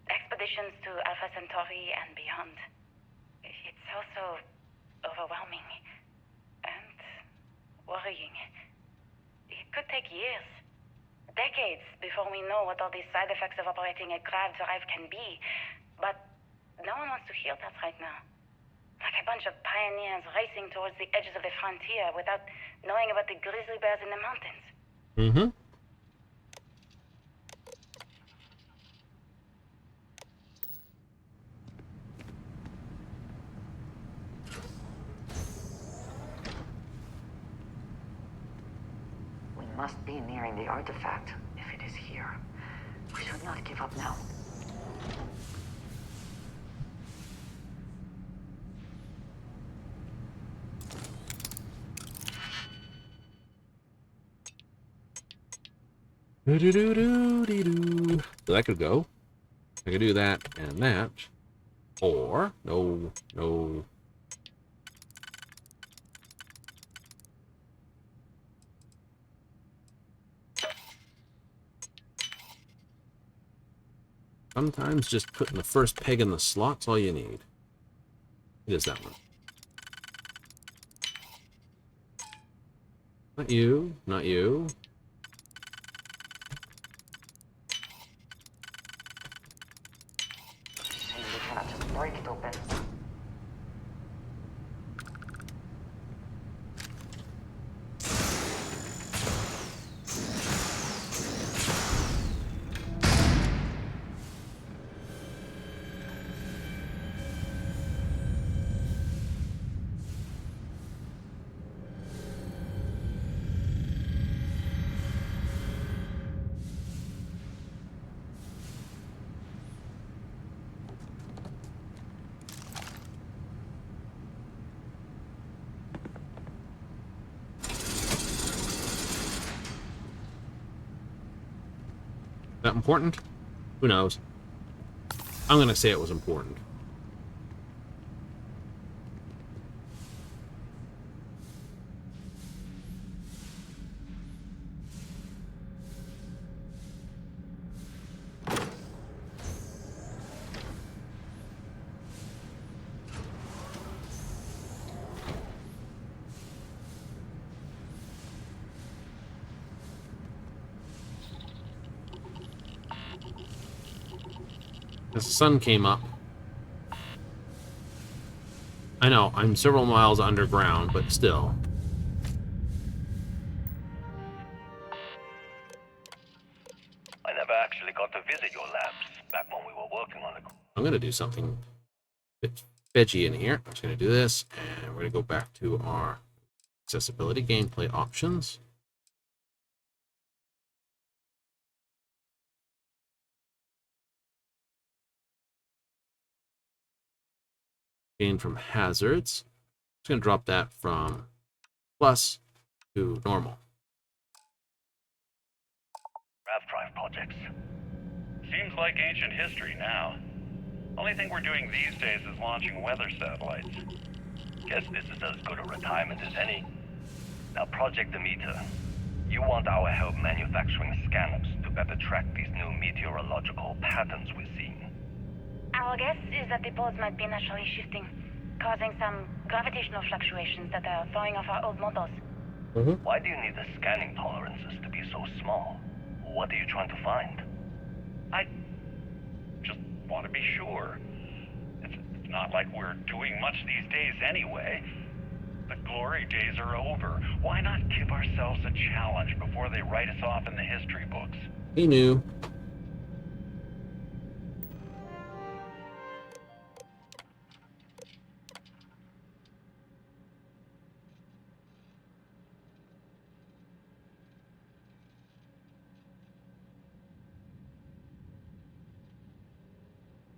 expeditions to Alpha Centauri and beyond. It's also overwhelming and worrying. It could take years, decades, before we know what all these side effects of operating a grav drive can be. But no one wants to hear that right now. Like a bunch of pioneers racing towards the edges of the frontier without knowing about the grizzly bears in the mountains. Mm-hmm. We must be nearing the artifact, if it is here. We should not give up now. Do-do-do-do-de-do. So that could go. I could do that and that. Or, no. Sometimes just putting the first peg in the slot's all you need. It is that one. Not you, not you. Shame we cannot just break it open. That important? Who knows? I'm gonna say it was important. As the sun came up. I know, I'm several miles underground, but still. I never actually got to visit your labs back when we were working on it. I'm gonna do something a bit veggie in here. I'm just gonna do this, and we're gonna go back to our accessibility gameplay options. Gain from hazards. Just gonna drop that from plus to normal. Grav drive projects. Seems like ancient history now. Only thing we're doing these days is launching weather satellites. Guess this is as good a retirement as any. Now, Project Demeter, you want our help manufacturing scanners to better track these new meteorological patterns we're seeing. Our guess is that the poles might be naturally shifting, causing some gravitational fluctuations that are throwing off our old models. Why do you need the scanning tolerances to be so small? What are you trying to find? I just want to be sure. It's not like we're doing much these days anyway. The glory days are over. Why not give ourselves a challenge before they write us off in the history books? He knew.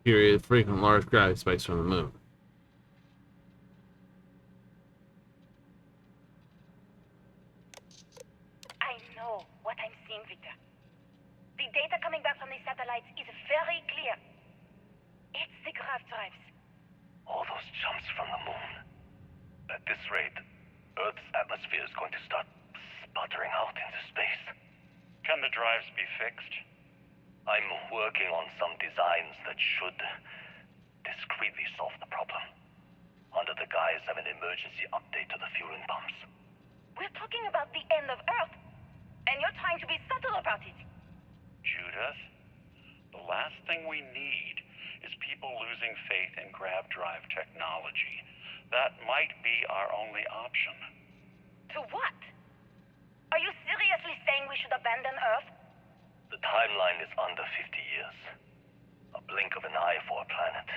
Period. Frequent large gravity spikes from the moon. I know what I'm seeing, Victor. The data coming back from the satellites is very clear. It's the grav drives. All those jumps from the moon. At this rate, Earth's atmosphere is going to start sputtering out into space. Can the drives be fixed? I'm working on some designs that should discreetly solve the problem, under the guise of an emergency update to the fueling pumps. We're talking about the end of Earth, and you're trying to be subtle about it. Judith, the last thing we need is people losing faith in grav drive technology. That might be our only option. To what? Are you seriously saying we should abandon Earth? The timeline is under 50 years. A blink of an eye for a planet,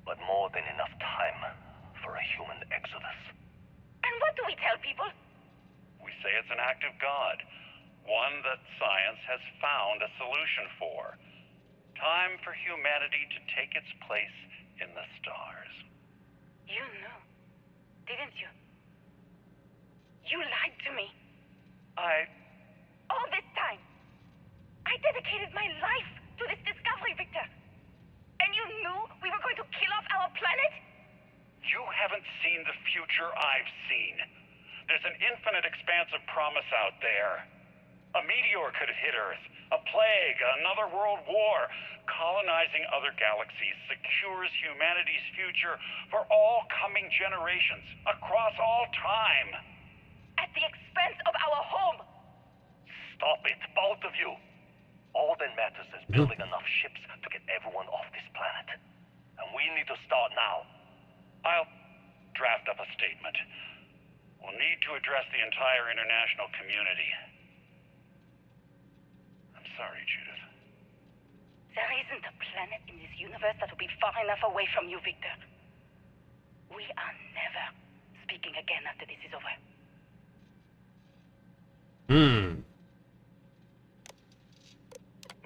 but more than enough time for a human exodus. And what do we tell people? We say it's an act of God, one that science has found a solution for. Time for humanity to take its place in the stars. You knew, didn't you? You lied to me. All this time, I dedicated my life to this discovery, Victor. And you knew we were going to kill off our planet? You haven't seen the future I've seen. There's an infinite expanse of promise out there. A meteor could hit Earth, a plague, another world war. Colonizing other galaxies secures humanity's future for all coming generations, across all time. At the expense of our home. Stop it, both of you. All that matters is building enough ships to get everyone off this planet. And we need to start now. I'll draft up a statement. We'll need to address the entire international community. I'm sorry, Judith. There isn't a planet in this universe that will be far enough away from you, Victor. We are never speaking again after this is over.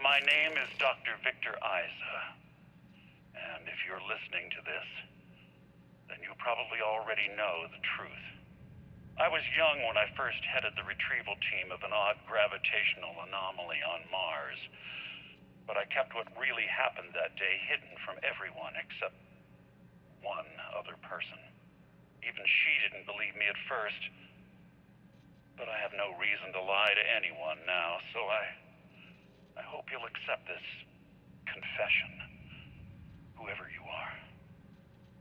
My name is Dr. Victor Isa. And if you're listening to this, then you probably already know the truth. I was young when I first headed the retrieval team of an odd gravitational anomaly on Mars. But I kept what really happened that day hidden from everyone except one other person. Even she didn't believe me at first. But I have no reason to lie to anyone now, so I hope you'll accept this confession, whoever you are.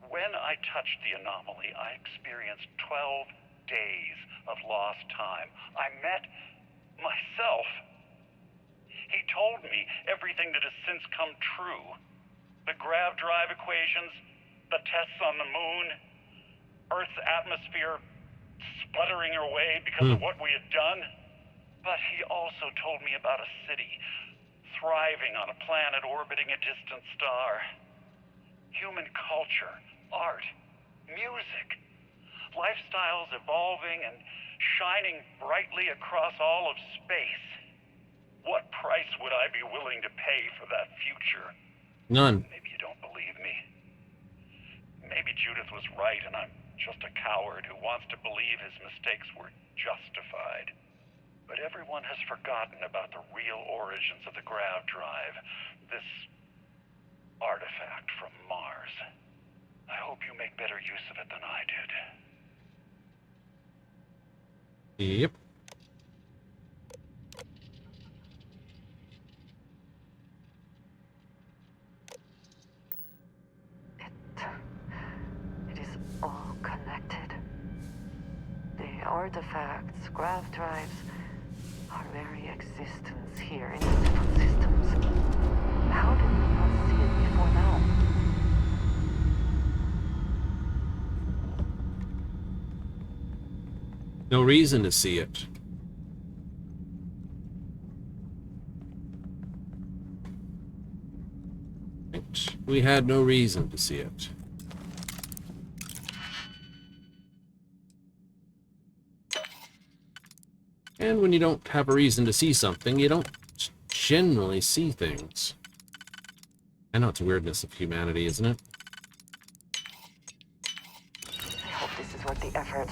When I touched the anomaly, I experienced 12 days of lost time. I met myself. He told me everything that has since come true. The grav drive equations, the tests on the moon, Earth's atmosphere sputtering away because of what we had done. But he also told me about a city thriving on a planet orbiting a distant star. Human culture, art, music, lifestyles evolving and shining brightly across all of space. What price would I be willing to pay for that future? None. Maybe you don't believe me. Maybe Judith was right and I'm just a coward who wants to believe his mistakes were justified. But everyone has forgotten about the real origins of the grav drive, this artifact from Mars. I hope you make better use of it than I did. Yep. It is all connected. The artifacts, grav drives, our very existence here in the different systems. How did we not see it before now? No reason to see it. We had no reason to see it. And when you don't have a reason to see something, you don't generally see things. I know it's a weirdness of humanity, isn't it? I hope this is worth the effort.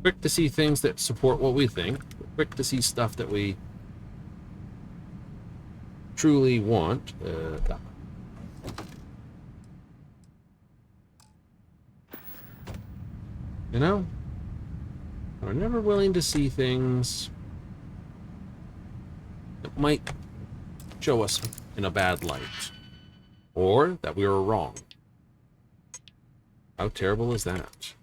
Quick to see things that support what we think. Quick to see stuff that we truly want. You know? We're never willing to see things that might show us in a bad light. Or that we were wrong. How terrible is that?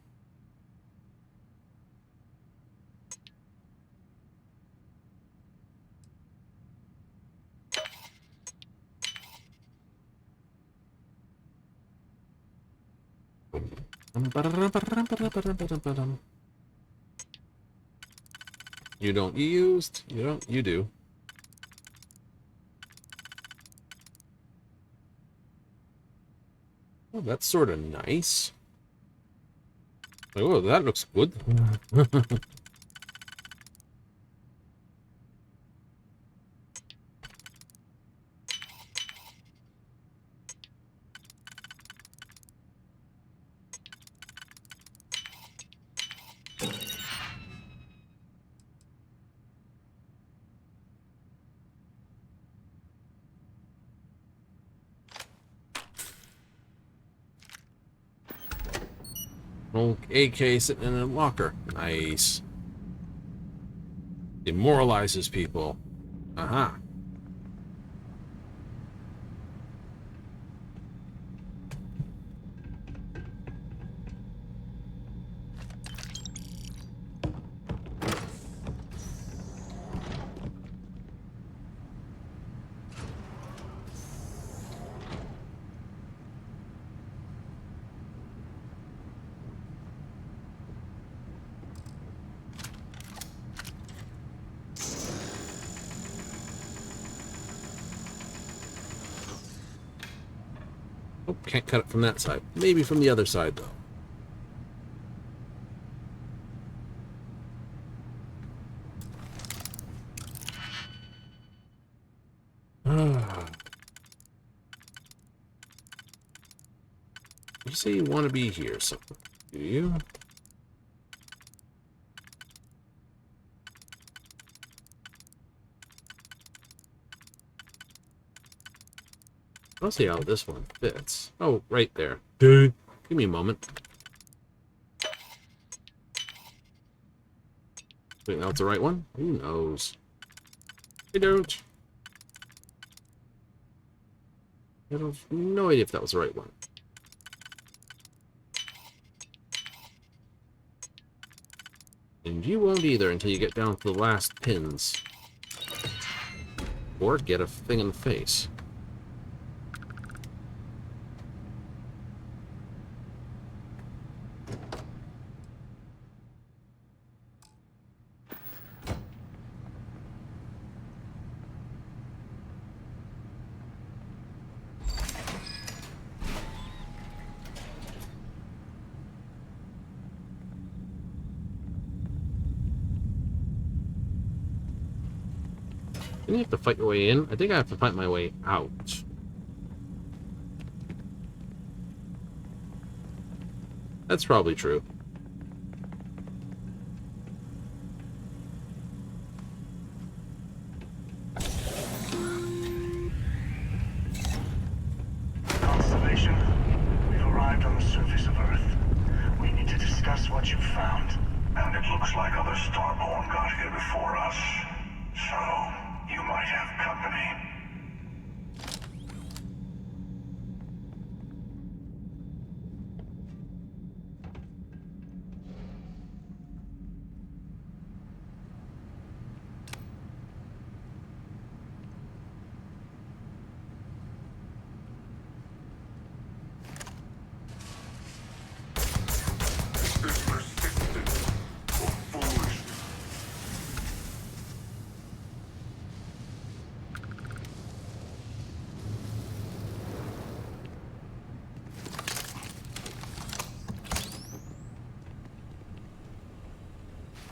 You don't, you used. You don't, you do. Oh, that's sort of nice. Oh, that looks good. Old AK sitting in a locker. Nice. Demoralizes people. Aha. Oh, can't cut it from that side. Maybe from the other side, though. You say you want to be here, so do you? I'll see how this one fits. Oh, right there. Dude. Give me a moment. Think that's the right one? Who knows? I don't. I have no idea if that was the right one. And you won't either until you get down to the last pins. Or get a thing in the face. Didn't you have to fight your way in? I think I have to fight my way out. That's probably true. Constellation, we've arrived on the surface of Earth. We need to discuss what you found. And it looks like other Starborn got here before us. So, you might have company.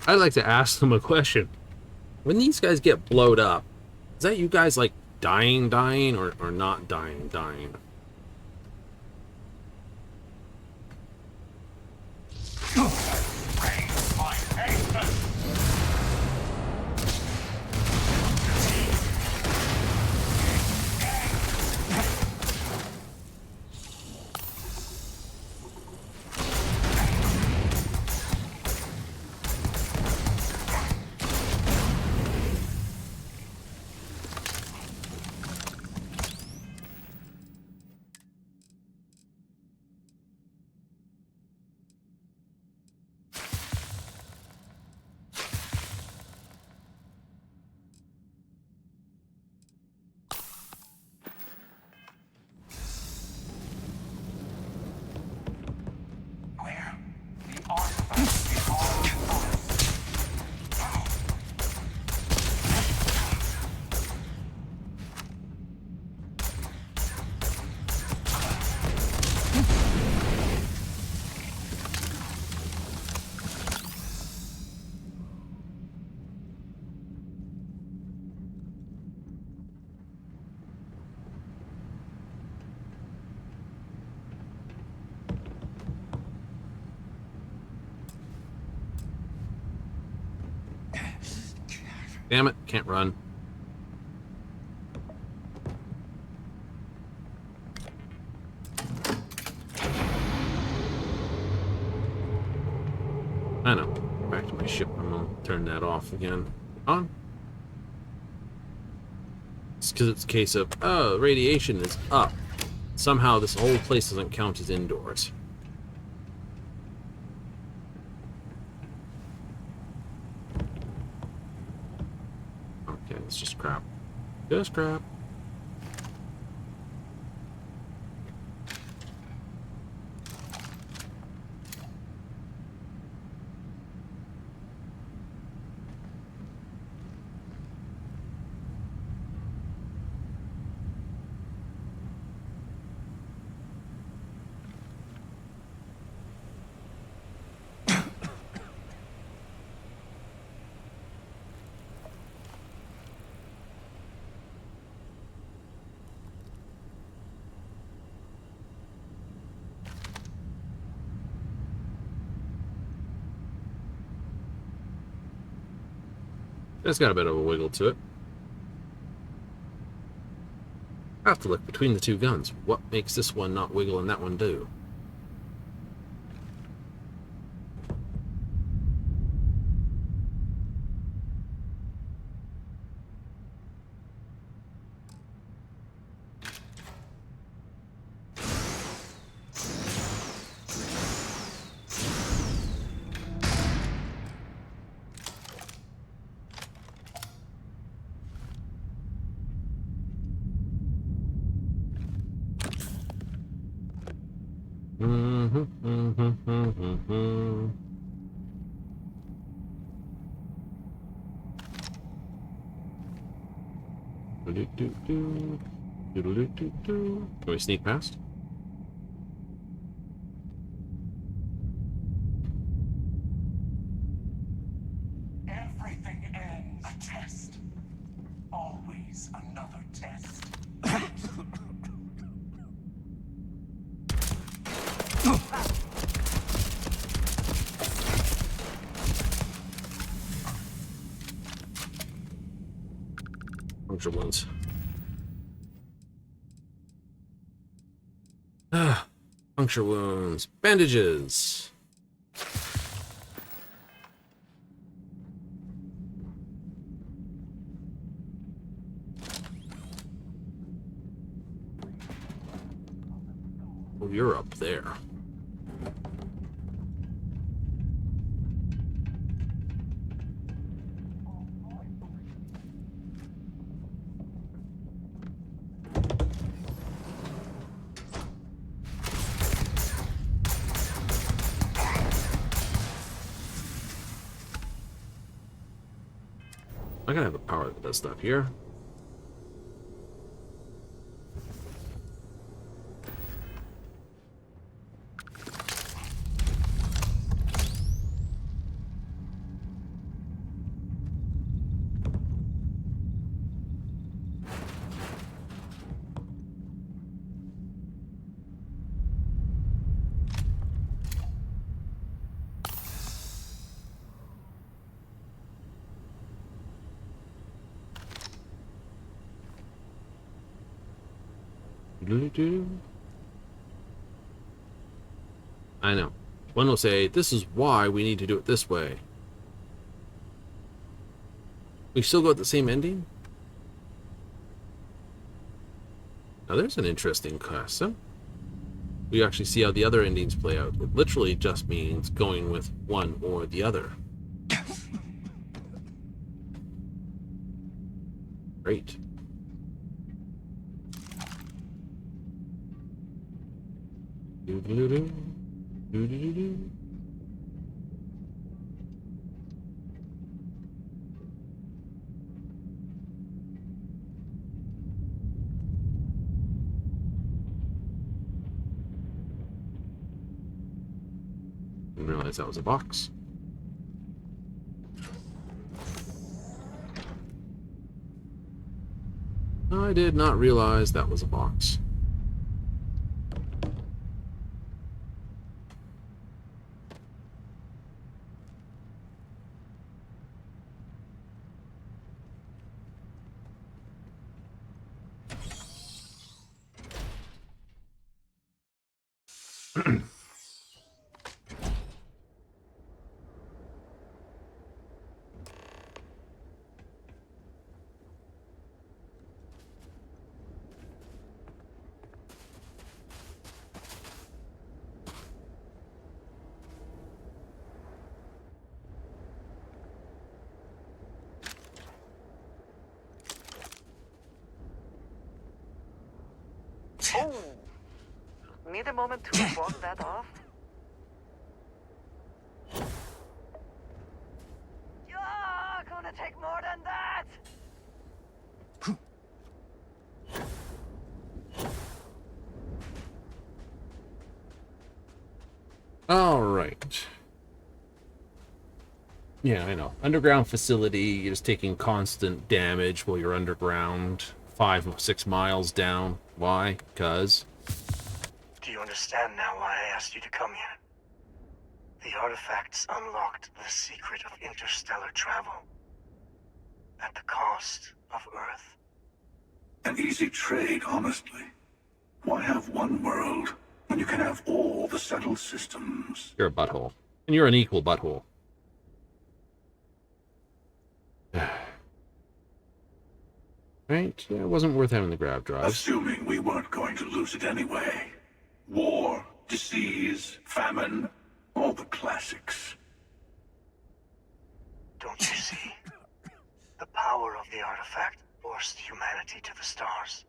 I'd like to ask them a question. When these guys get blowed up, is that you guys, like, dying, or not dying? Damn it, can't run. I know. Back to my ship. I'm gonna turn that off again. On. It's because it's a case of, oh, radiation is up. Somehow this whole place doesn't count as indoors. Okay, it's just crap. Just crap. It's got a bit of a wiggle to it. I have to look between the two guns. What makes this one not wiggle and that one do? Can we sneak past? Everything ends a test. Always another test. Puncture wounds. Puncture wounds. Bandages. Oh, you're up there. I gotta have the power that does stuff here. I know. One will say, this is why we need to do it this way. We still got the same ending? Now there's an interesting custom. We actually see how the other endings play out. It literally just means going with one or the other. Great. Doo-doo-doo. Doo-doo-doo-doo. Didn't realize that was a box. I did not realize that was a box. Oh! Need a moment to walk that off? Yeah, gonna take more than that! All right. Yeah, I know. Underground facility, you're just taking constant damage while you're underground. 5 or 6 miles down. Why? Because... Do you understand now why I asked you to come here? The artifacts unlocked the secret of interstellar travel. At the cost of Earth. An easy trade, honestly. Why have one world when you can have all the settled systems? You're a butthole. And you're an equal butthole. Right? Yeah, it wasn't worth having the grab drive. Assuming we weren't going to lose it anyway. War, disease, famine, all the classics. Don't you see? The power of the artifact forced humanity to the stars.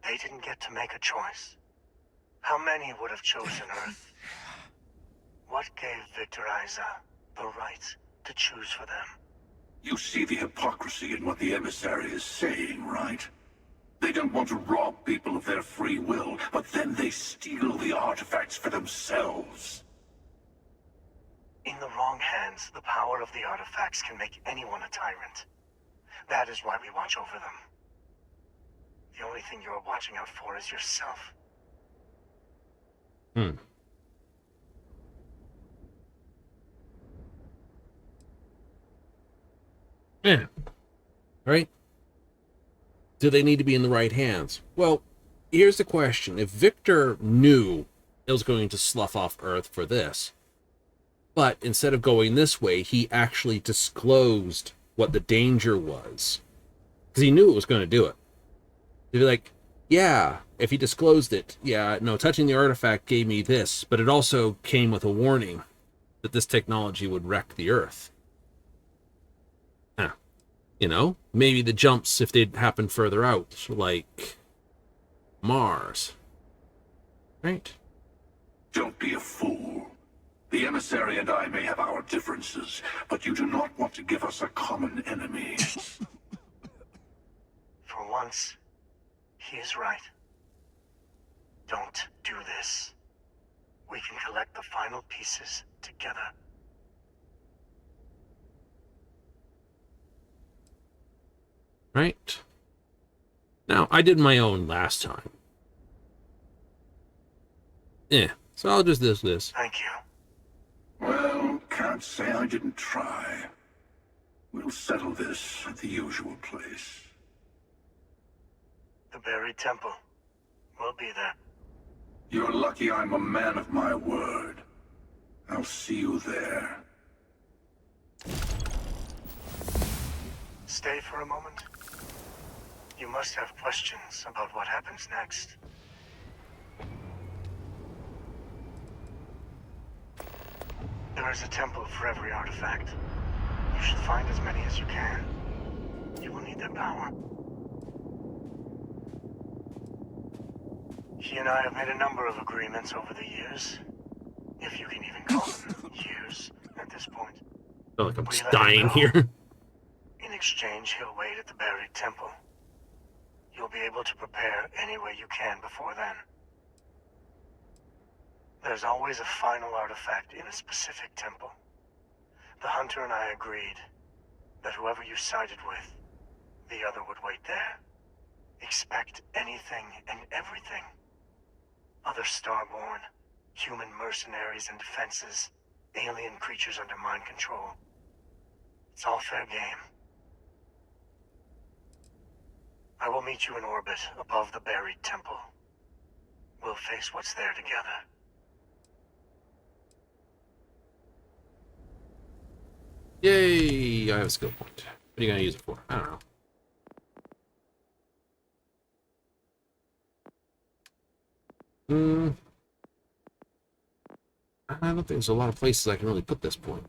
They didn't get to make a choice. How many would have chosen Earth? What gave Victor Isa the right to choose for them? You see the hypocrisy in what the emissary is saying, right? They don't want to rob people of their free will, but then they steal the artifacts for themselves. In the wrong hands, the power of the artifacts can make anyone a tyrant. That is why we watch over them. The only thing you're watching out for is yourself. Yeah. Right? Do they need to be in the right hands? Well, here's the question. If Victor knew it was going to slough off Earth for this, but instead of going this way, he actually disclosed what the danger was, because he knew it was going to do it. He'd be like, yeah, if he disclosed it, yeah, no, touching the artifact gave me this, but it also came with a warning that this technology would wreck the Earth. You know, maybe the jumps, if they'd happened further out, like Mars. Right? Don't be a fool. The emissary and I may have our differences, but you do not want to give us a common enemy. For once, he is right. Don't do this. We can collect the final pieces together. Right? Now, I did my own last time. So I'll just do this. Thank you. Well, can't say I didn't try. We'll settle this at the usual place. The buried temple. We'll be there. You're lucky I'm a man of my word. I'll see you there. Stay for a moment. You must have questions about what happens next. There is a temple for every artifact. You should find as many as you can. You will need their power. He and I have made a number of agreements over the years. If you can even call them years at this point. I feel like I'm We just let him dying go. here. In exchange, he'll wait at the buried temple. You'll be able to prepare any way you can before then. There's always a final artifact in a specific temple. The hunter and I agreed that whoever you sided with, the other would wait there. Expect anything and everything. Other Starborn, human mercenaries and defenses, alien creatures under mind control. It's all fair game. I will meet you in orbit above the buried temple. We'll face what's there together. Yay! I have a skill point. What are you gonna use it for? I don't know. I don't think there's a lot of places I can really put this point.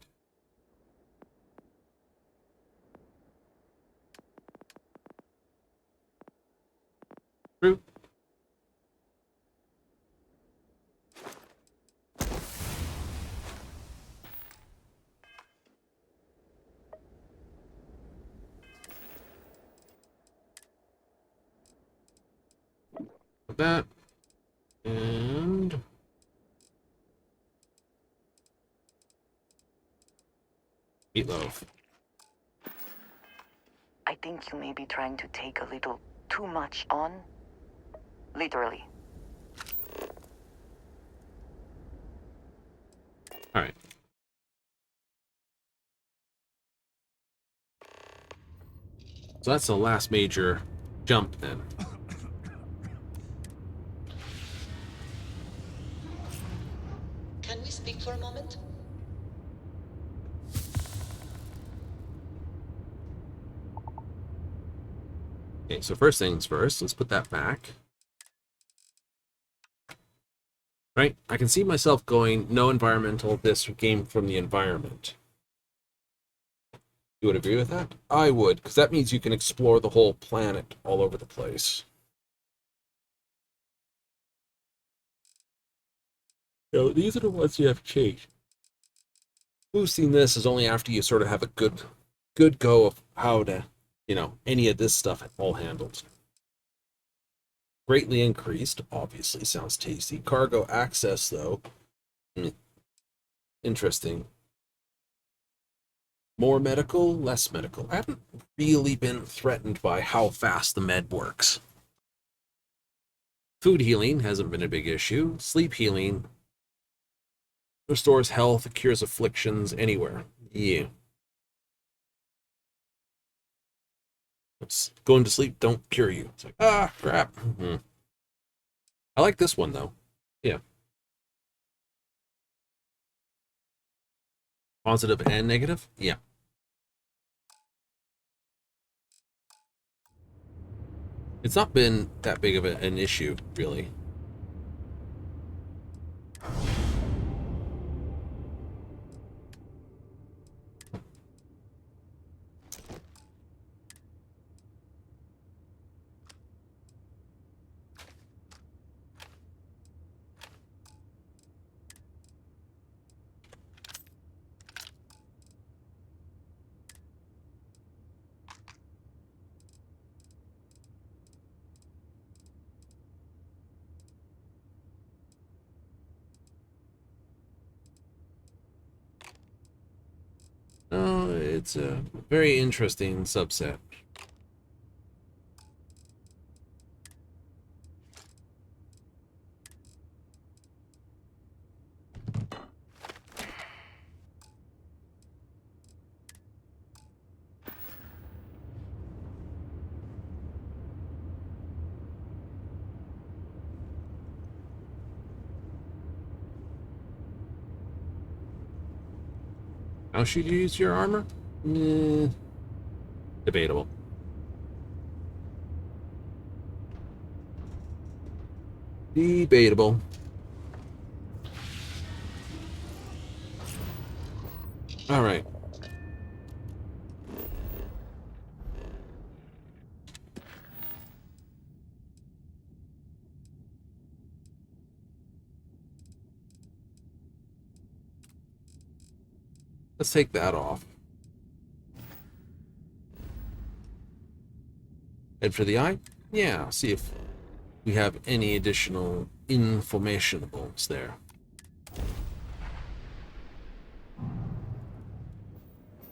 True. Like that. And meatloaf. I think you may be trying to take a little too much on. Literally. All right. So that's the last major jump then. Can we speak for a moment? Okay, so first things first, let's put that back. Right? I can see myself going, no environmental, this game from the environment. You would agree with that? I would, because that means you can explore the whole planet all over the place. So these are the ones you have changed. Boosting this is only after you sort of have a good go of how to, any of this stuff all handled. Greatly increased, obviously sounds tasty. Cargo access, though, interesting. More medical, less medical. I haven't really been threatened by how fast the med works. Food healing hasn't been a big issue. Sleep healing restores health, cures afflictions anywhere. Yeah. It's going to sleep don't cure you. It's like, crap. Mm-hmm. I like this one, though. Yeah. Positive and negative? Yeah. It's not been that big of an issue, really. It's a very interesting subset. How should you use your armor? Debatable. Debatable. All right. Let's take that off. And for the eye, yeah, see if we have any additional informationables there.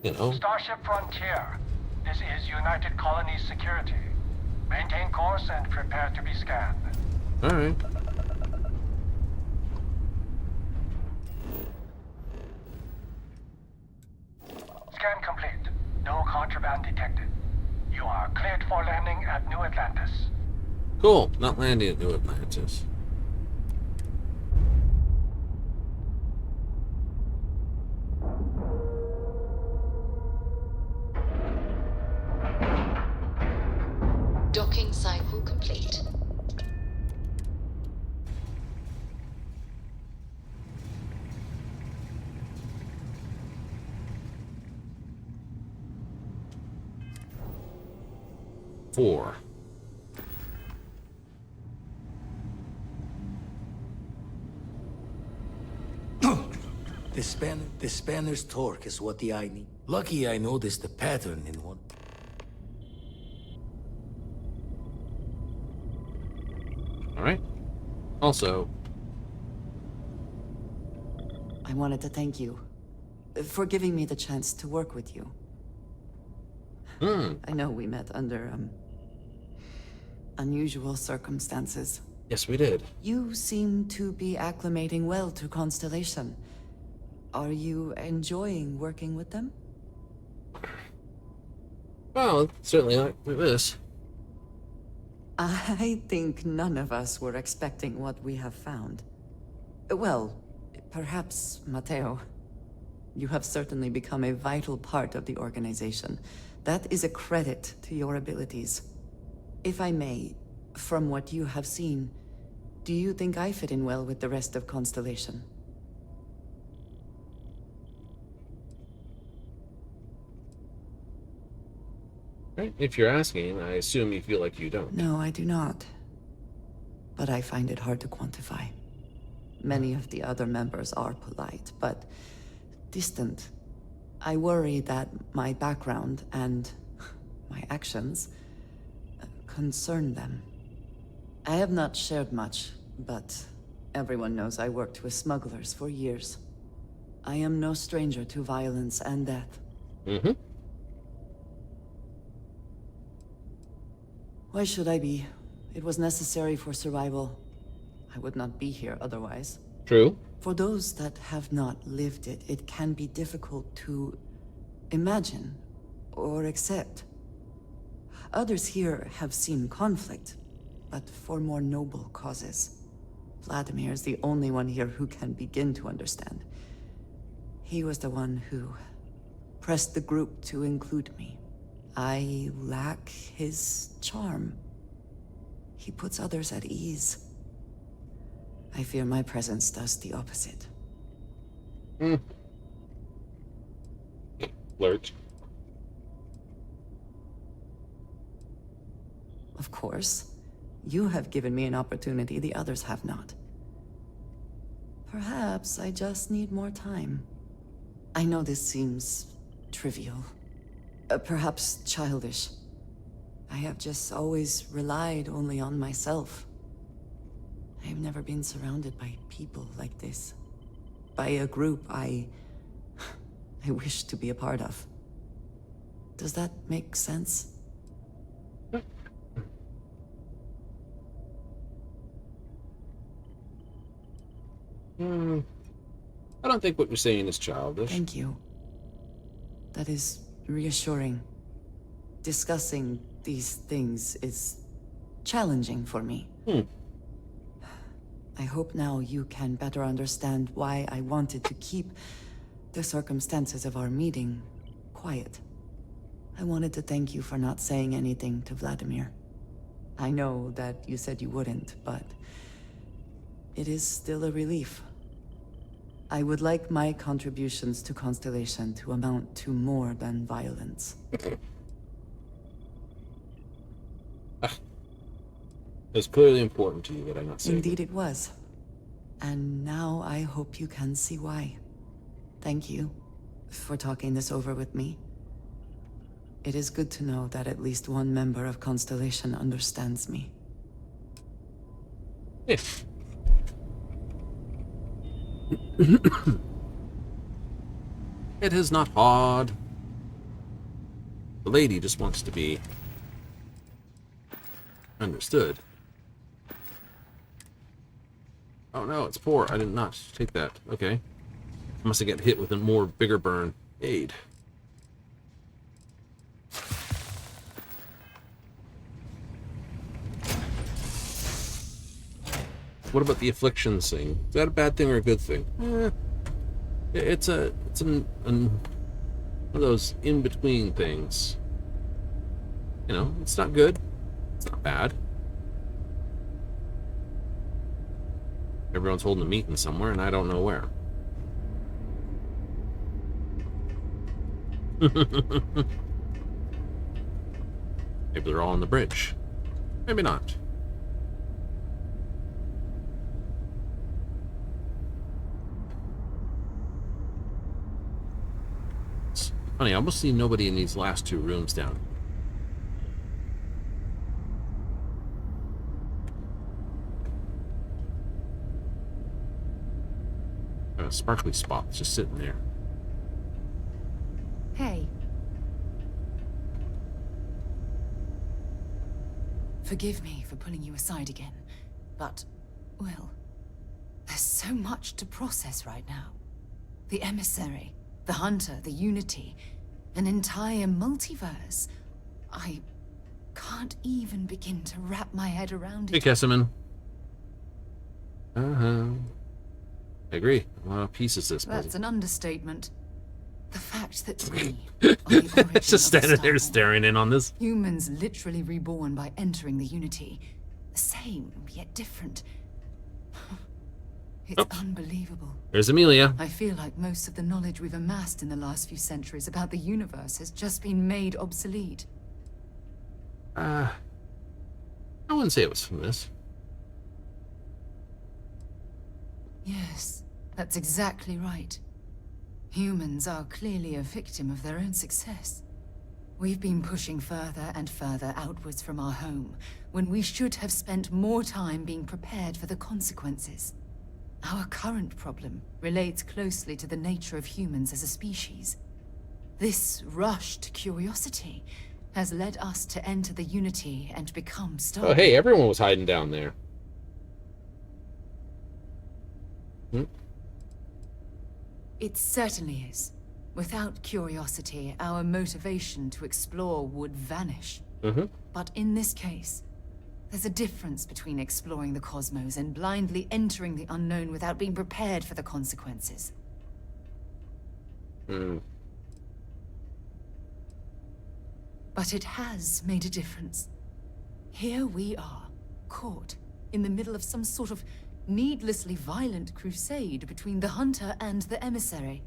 You know. Starship Frontier. This is United Colonies Security. Maintain course and prepare to be scanned. All right. Scan complete. No contraband detected. You are cleared for landing at New Atlantis. Cool. Not landing at New Atlantis. Docking cycle complete. Four. The spanner's torque is what the eye need. Lucky I noticed the pattern in one. All right. Also, I wanted to thank you for giving me the chance to work with you. I know we met under, unusual circumstances. yes, we did. You seem to be acclimating well to Constellation. Are you enjoying working with them? Well, certainly not with this. I think none of us were expecting what we have found. Well, perhaps Mateo. You have certainly become a vital part of the organization. That is a credit to your abilities. If I may, from what you have seen, do you think I fit in well with the rest of Constellation? Right? If you're asking, I assume you feel like you don't. No, I do not. But I find it hard to quantify. Many of the other members are polite, but distant. I worry that my background and my actions concern them. I have not shared much, but everyone knows I worked with smugglers for years. I am no stranger to violence and death. Mm-hmm. Why should I be? It was necessary for survival. I would not be here otherwise. True. For those that have not lived it, it can be difficult to imagine or accept. Others here have seen conflict, but for more noble causes. Vladimir is the only one here who can begin to understand. He was the one who pressed the group to include me. I lack his charm. He puts others at ease. I fear my presence does the opposite. Flirt. Of course. You have given me an opportunity the others have not. Perhaps I just need more time. I know this seems trivial. Perhaps childish. I have just always relied only on myself. I have never been surrounded by people like this. By a group I wish to be a part of. Does that make sense? I don't think what you're saying is childish. Thank you. That is reassuring. Discussing these things is challenging for me. I hope now you can better understand why I wanted to keep the circumstances of our meeting quiet. I wanted to thank you for not saying anything to Vladimir. I know that you said you wouldn't, but it is still a relief. I would like my contributions to Constellation to amount to more than violence. It's clearly important to you that I not say. Indeed it was. And now I hope you can see why. Thank you for talking this over with me. It is good to know that at least one member of Constellation understands me. If. It is not hard. The lady just wants to be understood. Oh no, it's poor. I did not take that. Okay. I must have get hit with a more bigger burn. Aid. What about the afflictions thing? Is that a bad thing or a good thing? It's one of those in-between things. You know, it's not good. It's not bad. Everyone's holding a meeting somewhere, and I don't know where. Maybe they're all on the bridge. Maybe not. It's funny, I almost see nobody in these last two rooms down. A sparkly spot just sitting there. Hey. Forgive me for pulling you aside again, but, well, there's so much to process right now. The Emissary, the Hunter, the Unity, an entire multiverse. I can't even begin to wrap my head around it. Hey, Kesselman. I agree. A lot of pieces this puzzle. That's an understatement. The fact that we are the origin It's just of the standing there Starborn. staring in on this. Humans literally reborn by entering the Unity. The same, yet different. It's unbelievable. There's Amelia. I feel like most of the knowledge we've amassed in the last few centuries about the universe has just been made obsolete. I wouldn't say it was from this. Yes, that's exactly right. Humans are clearly a victim of their own success. We've been pushing further and further outwards from our home, when we should have spent more time being prepared for the consequences. Our current problem relates closely to the nature of humans as a species. This rushed curiosity has led us to enter the Unity and become Starborn. Oh, hey, everyone was hiding down there. It certainly is. Without curiosity, our motivation to explore would vanish. But in this case, there's a difference between exploring the cosmos and blindly entering the unknown without being prepared for the consequences. But it has made a difference. Here we are, caught in the middle of some sort of needlessly violent crusade between the Hunter and the Emissary.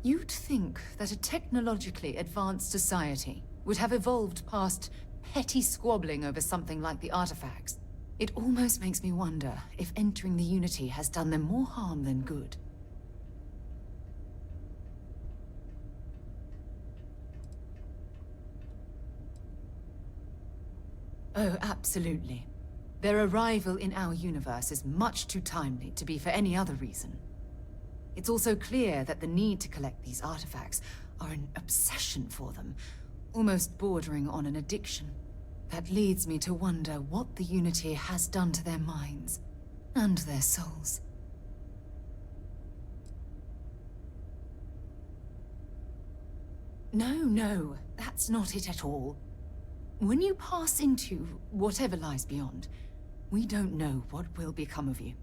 You'd think that a technologically advanced society would have evolved past petty squabbling over something like the artifacts. It almost makes me wonder if entering the Unity has done them more harm than good. Oh, absolutely. Their arrival in our universe is much too timely to be for any other reason. It's also clear that the need to collect these artifacts are an obsession for them, almost bordering on an addiction. That leads me to wonder what the Unity has done to their minds and their souls. No, that's not it at all. When you pass into whatever lies beyond, we don't know what will become of you.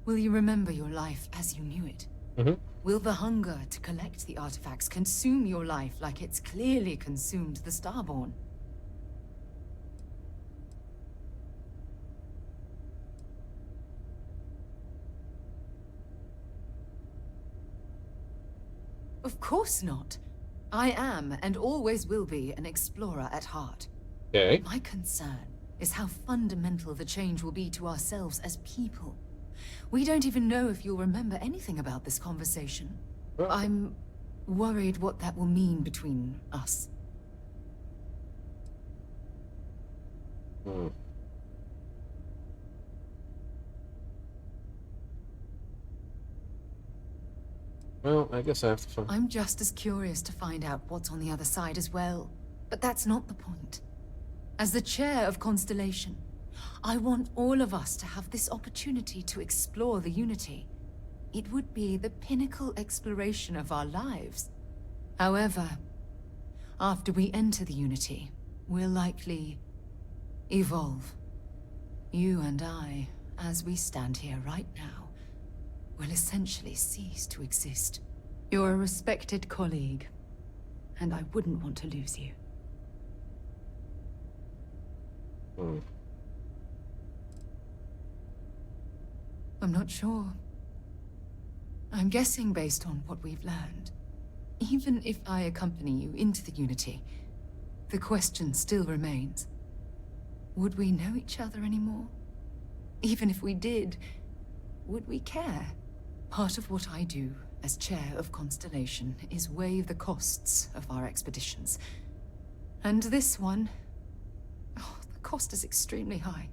Will you remember your life as you knew it? Will the hunger to collect the artifacts consume your life like it's clearly consumed the Starborn? Of course not. I am, and always will be, an explorer at heart. Okay. My concern is how fundamental the change will be to ourselves as people. We don't even know if you'll remember anything about this conversation. I'm worried what that will mean between us. Well, I guess I have to find... I'm just as curious to find out what's on the other side as well. But that's not the point. As the chair of Constellation, I want all of us to have this opportunity to explore the Unity. It would be the pinnacle exploration of our lives. However, after we enter the Unity, we'll likely evolve. You and I, as we stand here right now, will essentially cease to exist. You're a respected colleague, and I wouldn't want to lose you. I'm not sure. I'm guessing based on what we've learned. Even if I accompany you into the Unity, the question still remains. Would we know each other anymore? Even if we did, would we care? Part of what I do as chair of Constellation is weigh the costs of our expeditions. And this one, the cost is extremely high.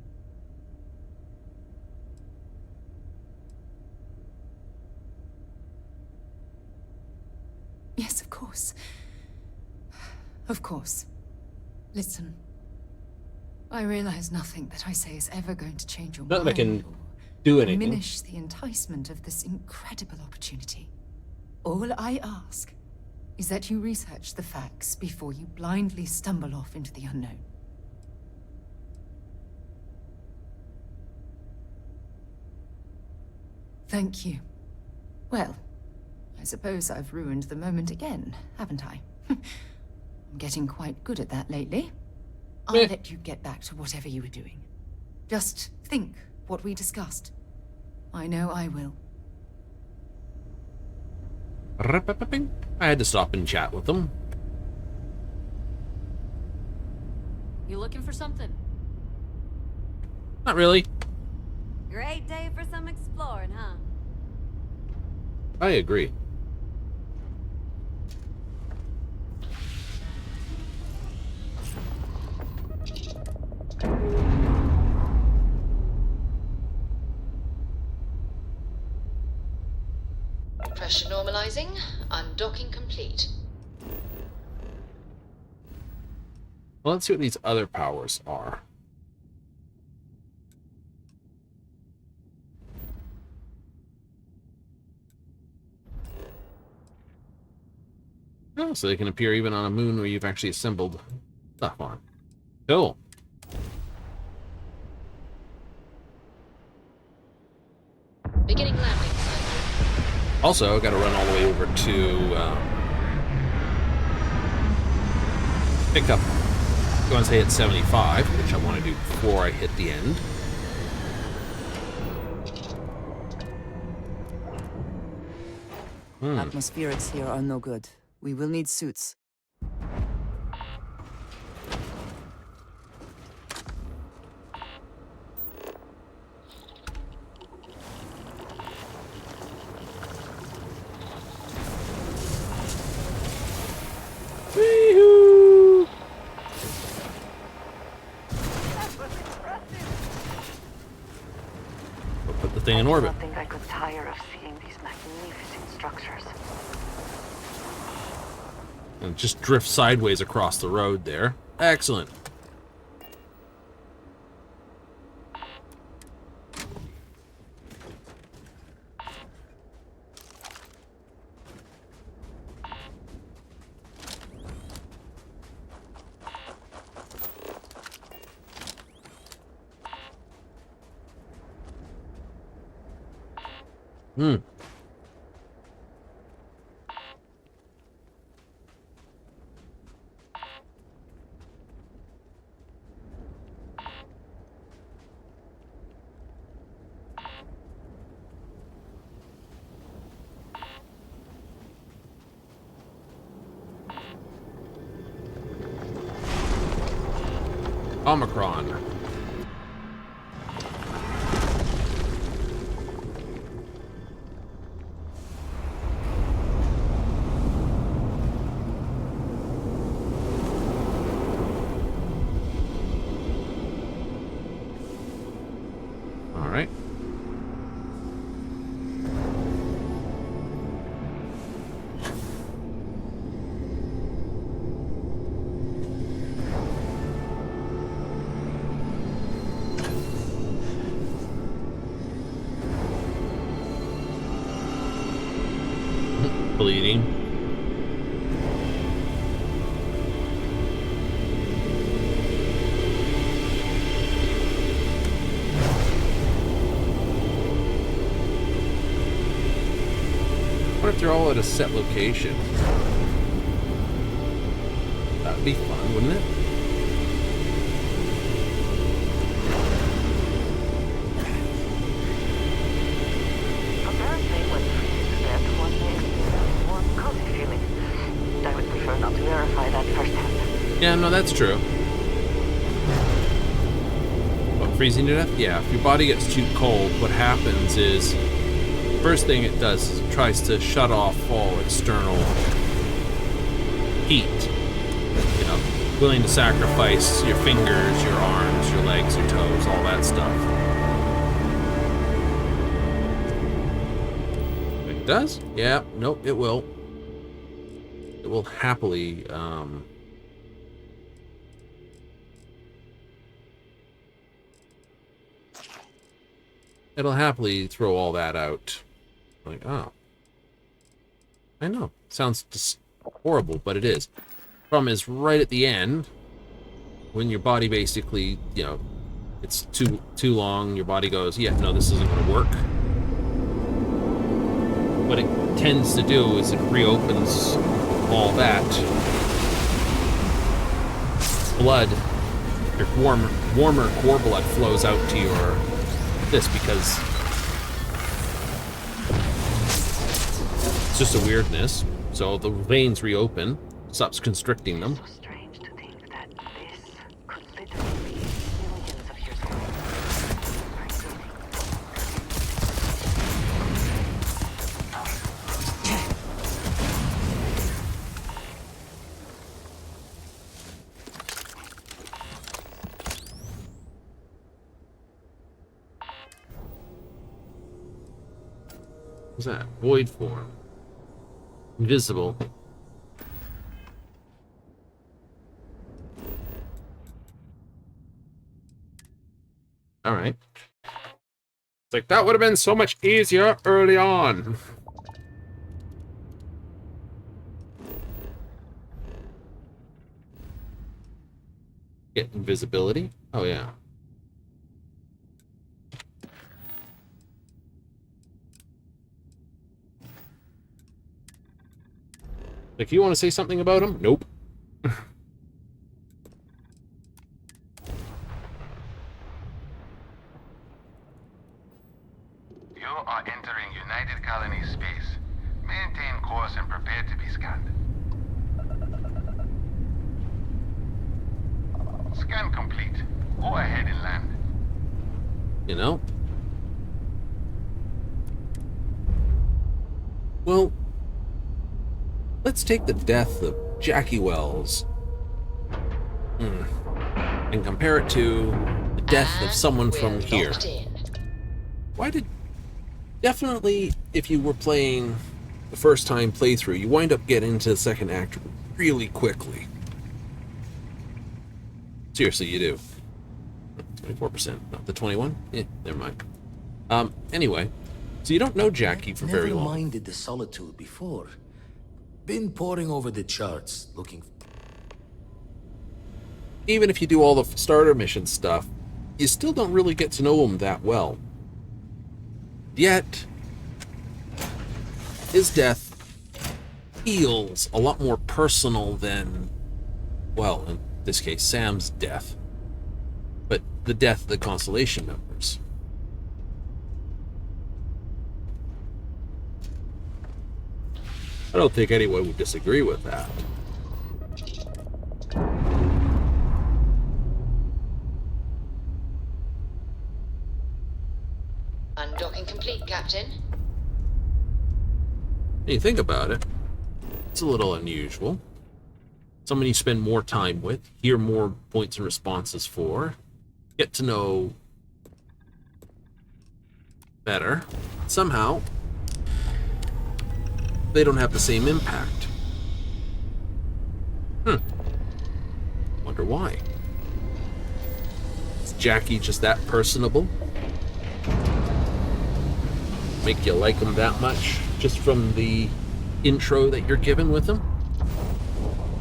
Yes, of course. Of course. Listen. I realize nothing that I say is ever going to change your Not mind. that I can do anything. Diminish the enticement of this incredible opportunity. All I ask is that you research the facts before you blindly stumble off into the unknown. Thank you. Well, I suppose I've ruined the moment again, haven't I? I'm getting quite good at that lately. I'll let you get back to whatever you were doing. Just think what we discussed. I know I will. I had to stop and chat with them. You looking for something? Not really. Great day for some exploring, huh? I agree. Pressure normalizing. Undocking complete. Well, let's see what these other powers are. Oh, so they can appear even on a moon where you've actually assembled stuff on. Cool. Beginning landing. Also, got to run all the way over to pick up. I'm going to say it's 75, which I want to do before I hit the end. Atmospherics here are no good. We will need suits. Wee-hoo! We'll put the thing in orbit. I think I could tire of seeing these magnificent structures. And just drift sideways across the road there. Excellent. Omicron. All right. Bleeding. What if they're all at a set location? That'd be fun, wouldn't it? Apparently, when freezing to death, one may experience a warm, cozy feeling. I would prefer not to verify that firsthand. Yeah, no, that's true. What, freezing to death? Yeah, if your body gets too cold, what happens is, first thing it does is it tries to shut off all external heat. You know, willing to sacrifice your fingers, your arms, your legs, your toes, all that stuff. It does? Yeah, nope, it will. It will happily, it'll happily throw all that out. Like, oh. I know. Sounds just horrible, but it is. Problem is, right at the end, when your body basically, you know, it's too long, your body goes, yeah, no, this isn't going to work. What it tends to do is it reopens all that blood, your warmer core blood flows out to your this because it's just a weirdness. So the veins reopen, stops constricting them. So strange to think that this could literally be millions of years old. What's that? Void form. Invisible. Alright. It's like, that would have been so much easier early on. Get invisibility? Oh, yeah. Like, you want to say something about him? Nope. You are entering United Colony space. Maintain course and prepare to be scanned. Scan complete. Go ahead and land. You know? Well, let's take the death of Jackie Wells and compare it to the death of someone from here. Why did... Definitely, if you were playing the first time playthrough, you wind up getting into the second act really quickly. Seriously, you do. 24%, not the 21? Eh, never mind. Anyway, so you don't know Jackie for very long. Never minded the solitude before. Been poring over the charts, looking... Even if you do all the starter mission stuff, you still don't really get to know him that well. Yet, his death feels a lot more personal than, well, in this case, Sam's death. But the death of the Constellation members. I don't think anyone would disagree with that. Captain. When you think about it, it's a little unusual. Someone you spend more time with, hear more points and responses for, get to know better. Somehow, they don't have the same impact. Wonder why. Is Jackie just that personable? Make you like him that much just from the intro that you're given with him?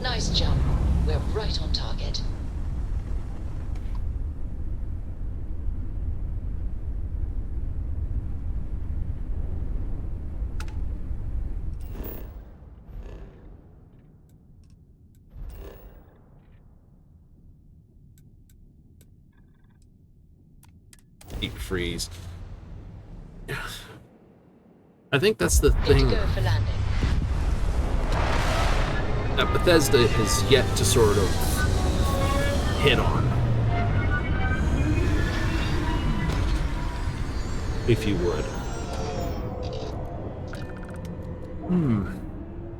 Nice jump. We're right on target. Deep freeze. I think that's the thing that Bethesda has yet to sort of hit on, if you would.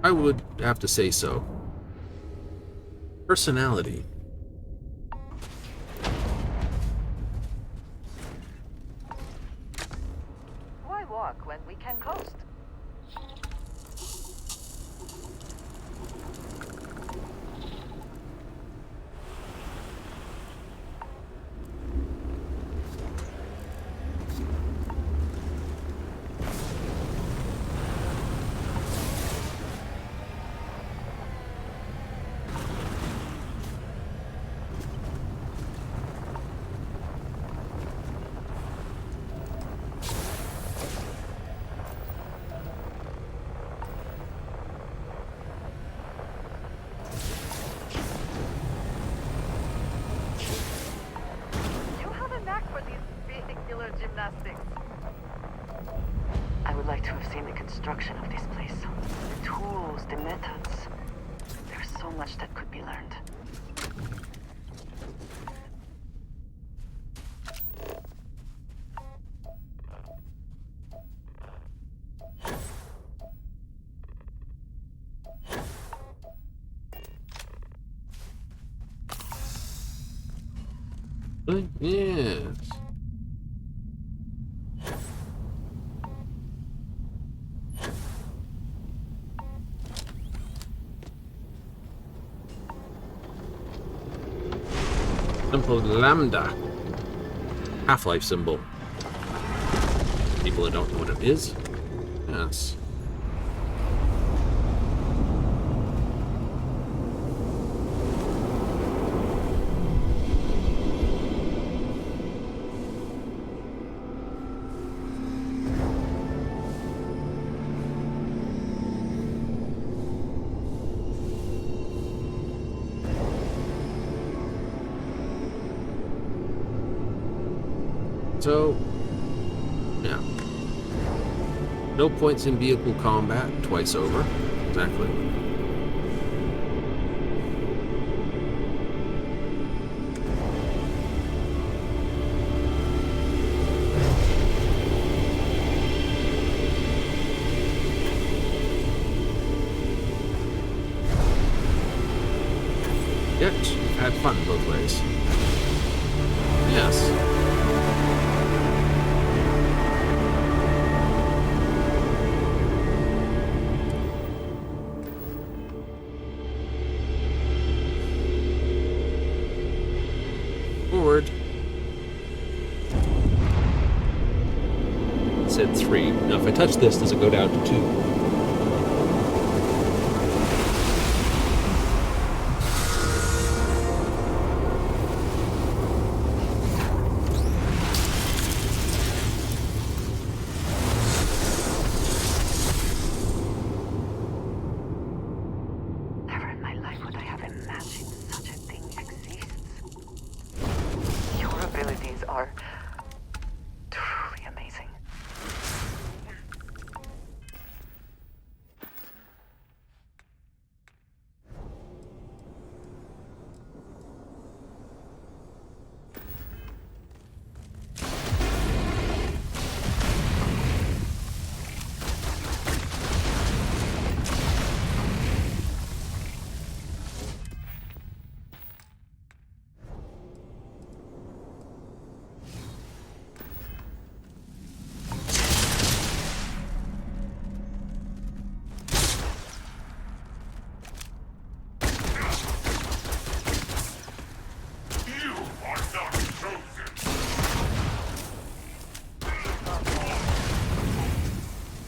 I would have to say so. Personality. Why walk when we can coast? I would like to have seen the construction of this place. The tools, the methods. There's so much that could be learned. Yes. Temple of Lambda. Half-life symbol. People that don't know what it is. Yes. So, yeah. No points in vehicle combat, twice over. Exactly. Yet, you've had fun both ways. Yes. Forward. It said 3. Now if I touch this, does it go down to 2?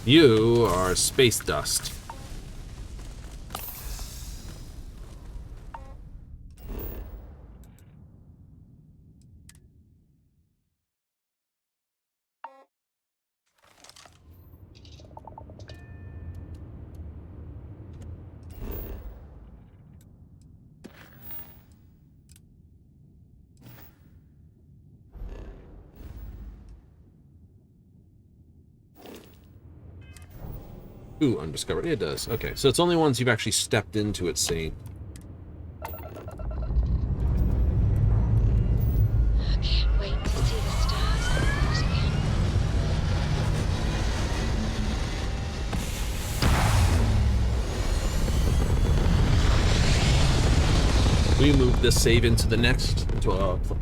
You are space dust. Ooh, undiscovered. It does. Okay, so it's only ones you've actually stepped into it seeing. I can't wait to see the stars up close again. We move this save into the next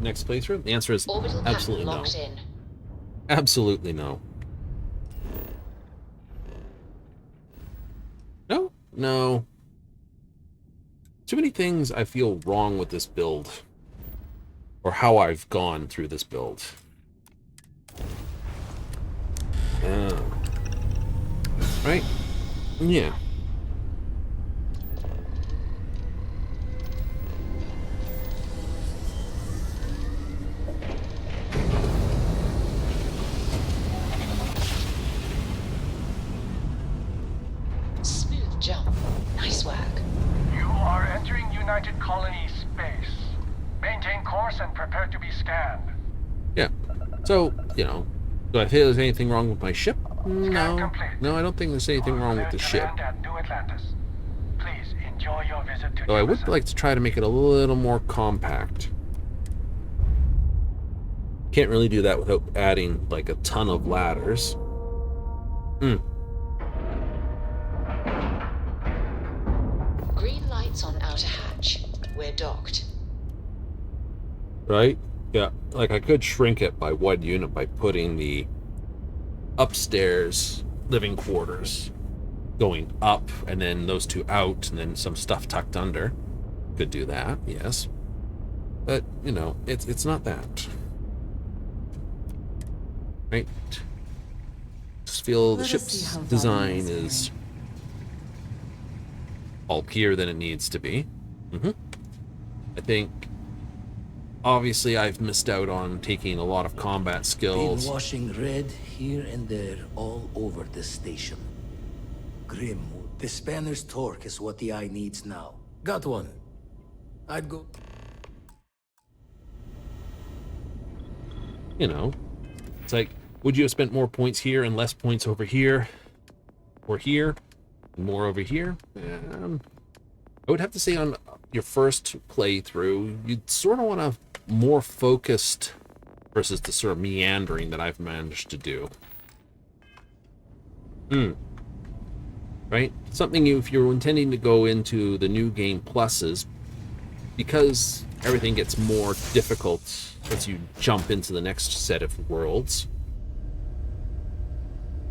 next playthrough. The answer is Orbital absolutely pattern no. locked in. Absolutely no. No, no. Too many things I feel wrong with this build, or how I've gone through this build. Right? Yeah. Smooth jump. Nice work. You are entering United Colony space. Maintain course and prepare to be scanned. Yeah. So, you know, do I feel there's anything wrong with my ship? No. No, I don't think there's anything wrong with the ship. Land at New Atlantis. Please enjoy your visit to Though I would like to try to make it a little more compact. Can't really do that without adding, like, a ton of ladders. Green lights on outer hatch. We're docked. Right? Yeah, like I could shrink it by one unit by putting the upstairs living quarters going up and then those two out and then some stuff tucked under. Could do that, yes. But, you know, it's not that. Right? Just feel the ship's design is bulkier than it needs to be. I think obviously I've missed out on taking a lot of combat skills. Been washing red here and there all over the station. Grim, the spanner's torque is what the eye needs now. Got one. I'd go... You know, it's like, would you have spent more points here and less points over here? Or here? And more over here? I would have to say on your first playthrough, you'd sort of want a more focused versus the sort of meandering that I've managed to do. Right? Something if you're intending to go into the new game pluses, because everything gets more difficult as you jump into the next set of worlds,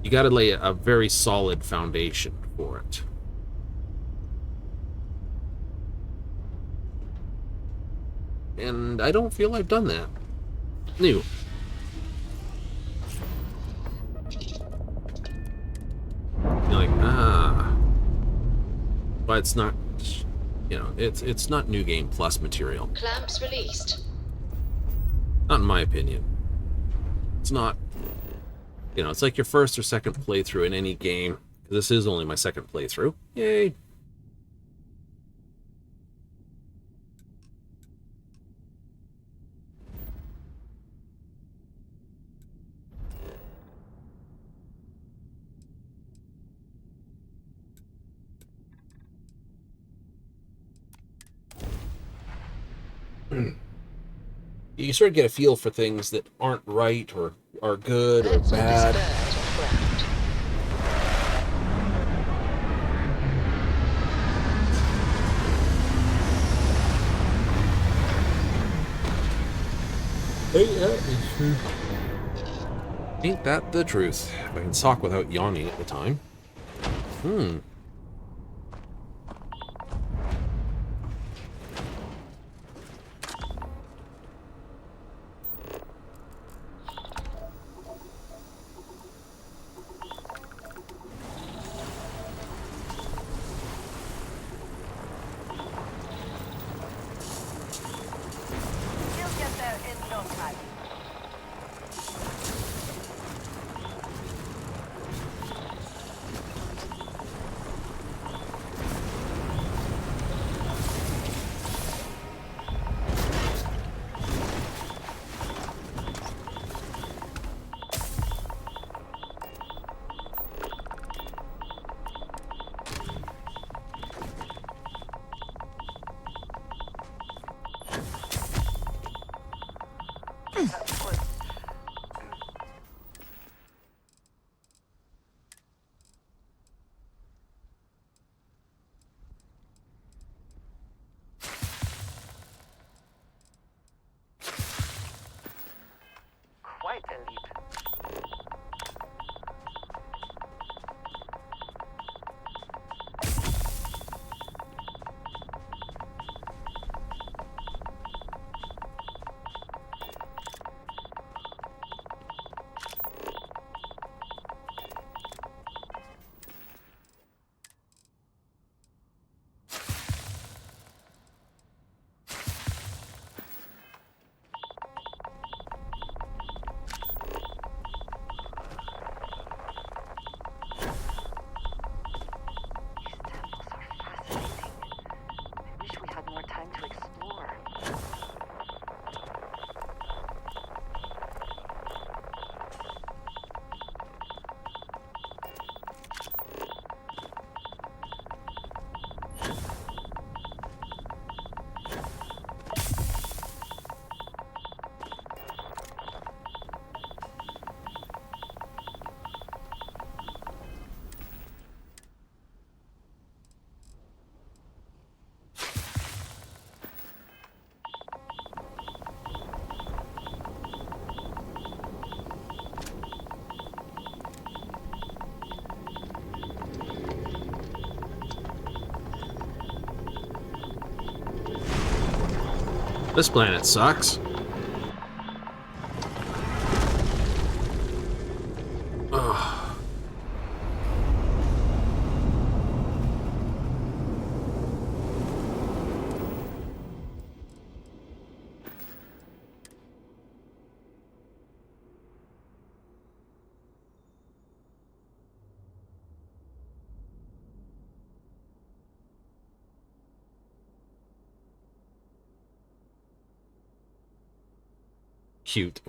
you got to lay a very solid foundation for it. And I don't feel I've done that. New. You're like, but it's not, you know, it's not New Game Plus material. Clamps released. Not in my opinion. It's not, you know, it's like your first or second playthrough in any game. This is only my second playthrough. Yay. You sort of get a feel for things that aren't right or are good or bad. Ain't that the truth? If I can talk without yawning at the time. That's good. Quite a leap. More time to explore. This planet sucks. Ugh.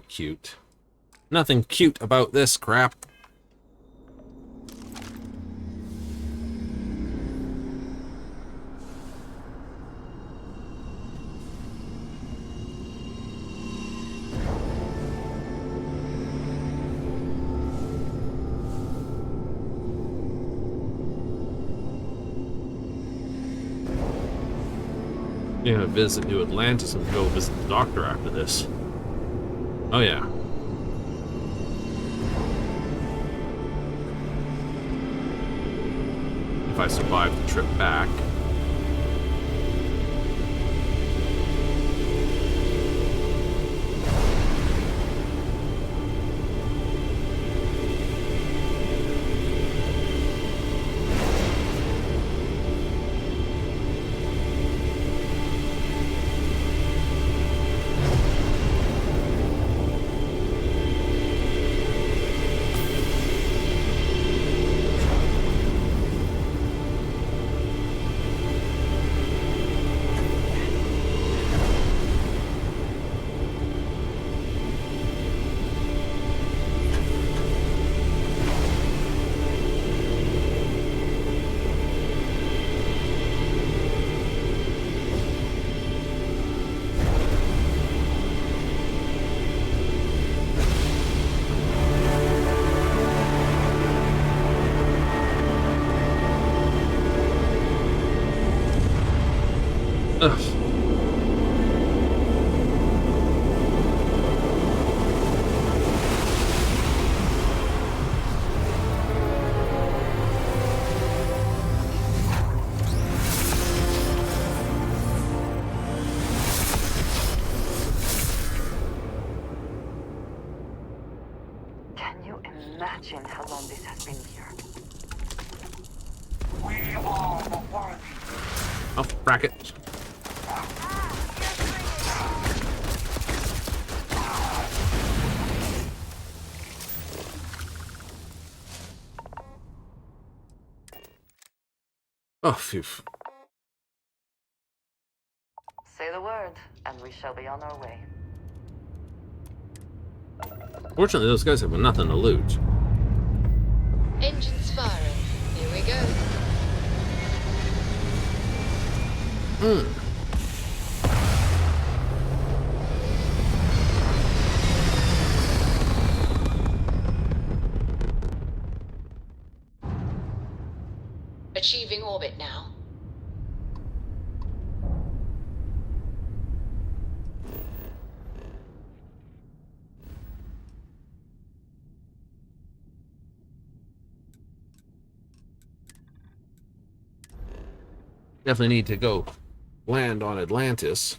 Cute. Nothing cute about this crap. Yeah, visit New Atlantis and go visit the doctor after this. Oh yeah. If I survive the trip back. Ugh. Can you imagine how long this has been here? We are the worthy. Oh, bracket. Oh, phew. Say the word, and we shall be on our way. Fortunately, those guys have nothing to loot. Engines firing. Here we go. achieving orbit now. Definitely need to go land on Atlantis.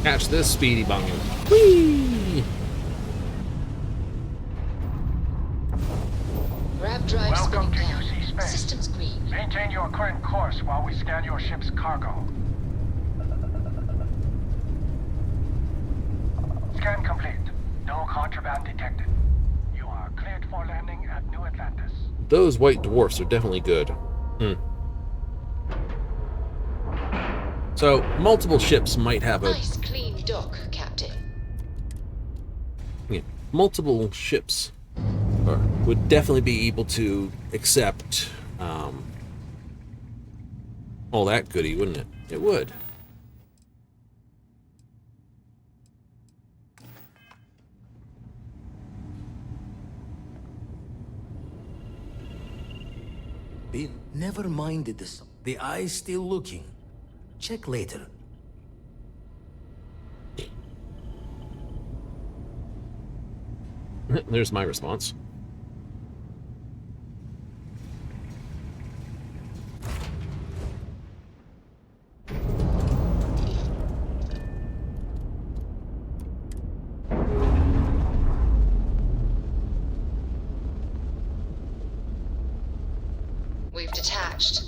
Catch this speedy bungin. Whee! Grav drive Welcome spinning to down. UC Space. Systems green. Maintain your current course while we scan your ship's cargo. Scan complete. No contraband detected. You are cleared for landing at New Atlantis. Those white dwarfs are definitely good. So, multiple ships might have a... Nice clean dock, Captain. Yeah, multiple ships would definitely be able to accept all that goodie, wouldn't it? It would. Bill, never minded this. The eye's still looking. Check later. There's my response. We've detached.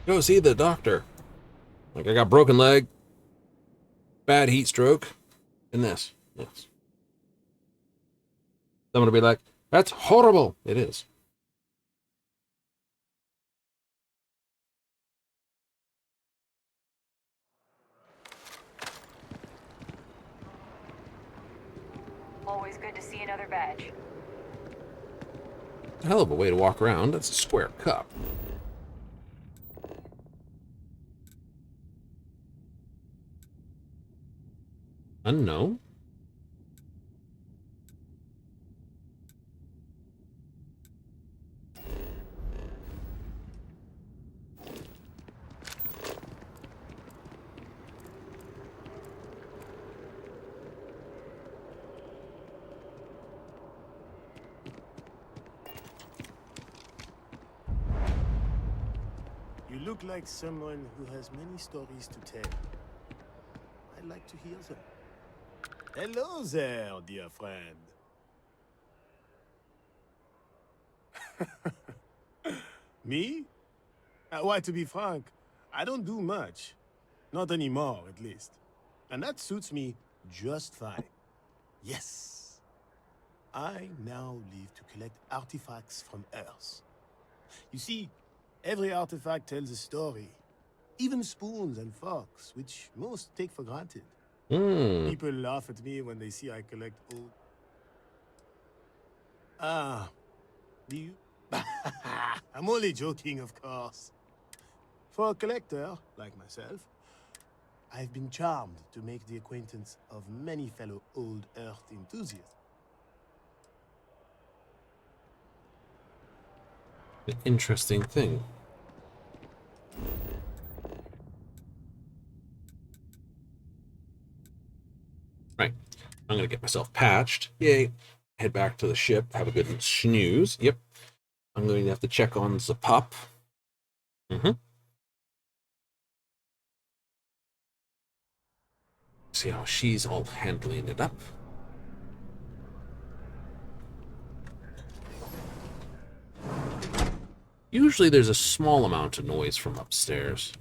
Go see the doctor. Like, I got broken leg, bad heat stroke, and this. Yes. Someone will be like, that's horrible. It is. Always good to see another badge. Hell of a way to walk around. That's a square cup. Unknown? You look like someone who has many stories to tell. I'd like to hear them. Hello there, dear friend. Me? Why, to be frank, I don't do much. Not anymore, at least. And that suits me just fine. Yes. I now live to collect artifacts from Earth. You see, every artifact tells a story. Even spoons and forks, which most take for granted. People laugh at me when they see I collect old... Do you? I'm only joking, of course. For a collector, like myself, I've been charmed to make the acquaintance of many fellow old Earth enthusiasts. An interesting thing. Right. I'm going to get myself patched. Yay. Head back to the ship. Have a good snooze. Yep. I'm going to have to check on the pup. See how she's all handling it up. Usually there's a small amount of noise from upstairs.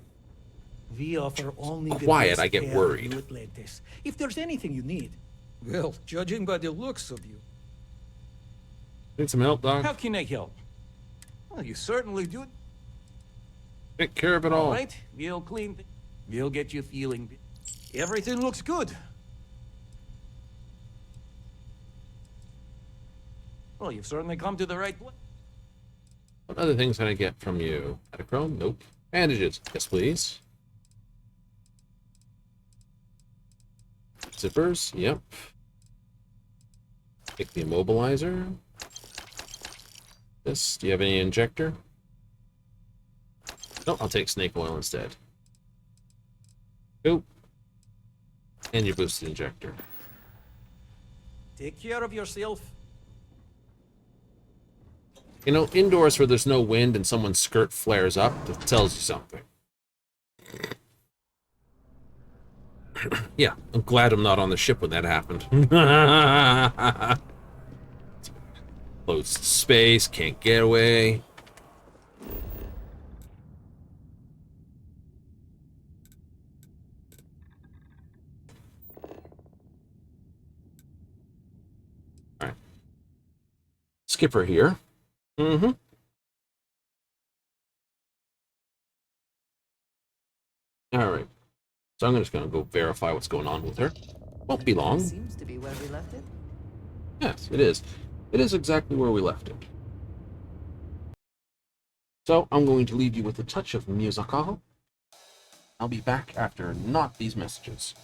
We offer only Quiet, the I get best care worried. to Atlantis. If there's anything you need. Well, judging by the looks of you. Need some help, Doc? How can I help? Well, you certainly do. Take care of it all. All right, we'll clean. We'll get you feeling. Everything looks good. Well, you've certainly come to the right place. What other things can I get from you? Adachrome? Nope. Bandages. Yes, please. Zippers? Yep. Take the immobilizer. This. Do you have any injector? No, I'll take snake oil instead. Go. And your boosted injector. Take care of yourself. You know, indoors where there's no wind and someone's skirt flares up, that tells you something. Yeah, I'm glad I'm not on the ship when that happened. Closed space, can't get away. Alright. Skipper here. Mm-hmm. Alright. So I'm just going to go verify what's going on with her. Won't be long. Seems to be where we left it. Yes, it is. It is exactly where we left it. So I'm going to leave you with a touch of musical. I'll be back after not these messages.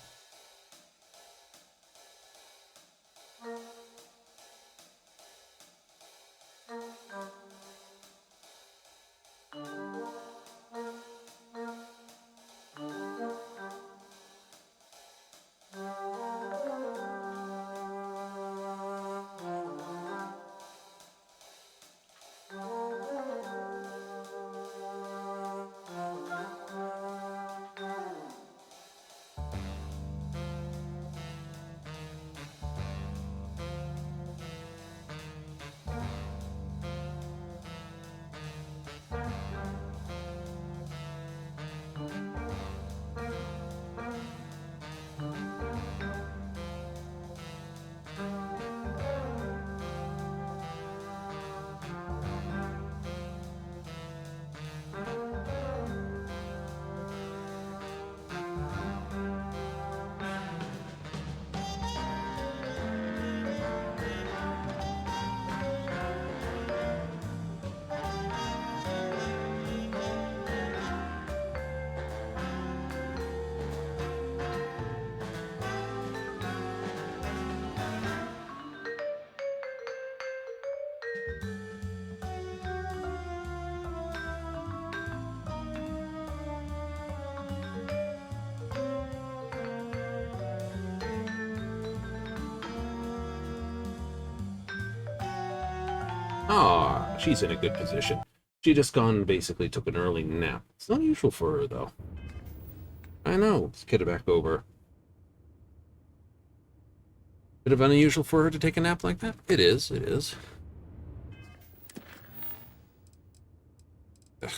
Ah, she's in a good position. She just gone and basically took an early nap. It's not usual for her, though. I know. Let's get her back over. Bit of unusual for her to take a nap like that? It is, it is. Ugh.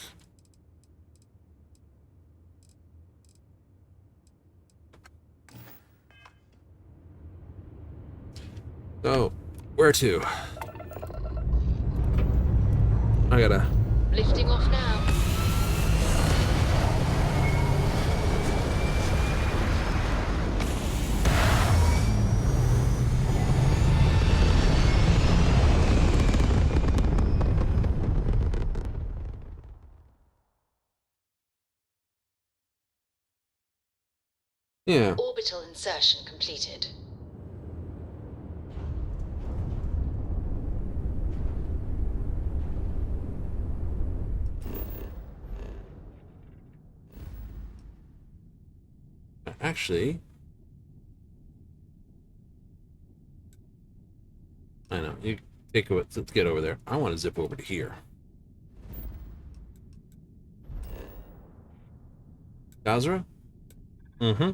So, where to? I gotta... Lifting off now. Yeah. Orbital insertion completed. Actually... I know. You take a... Let's get over there. I want to zip over to here. Gazra? Mm-hmm.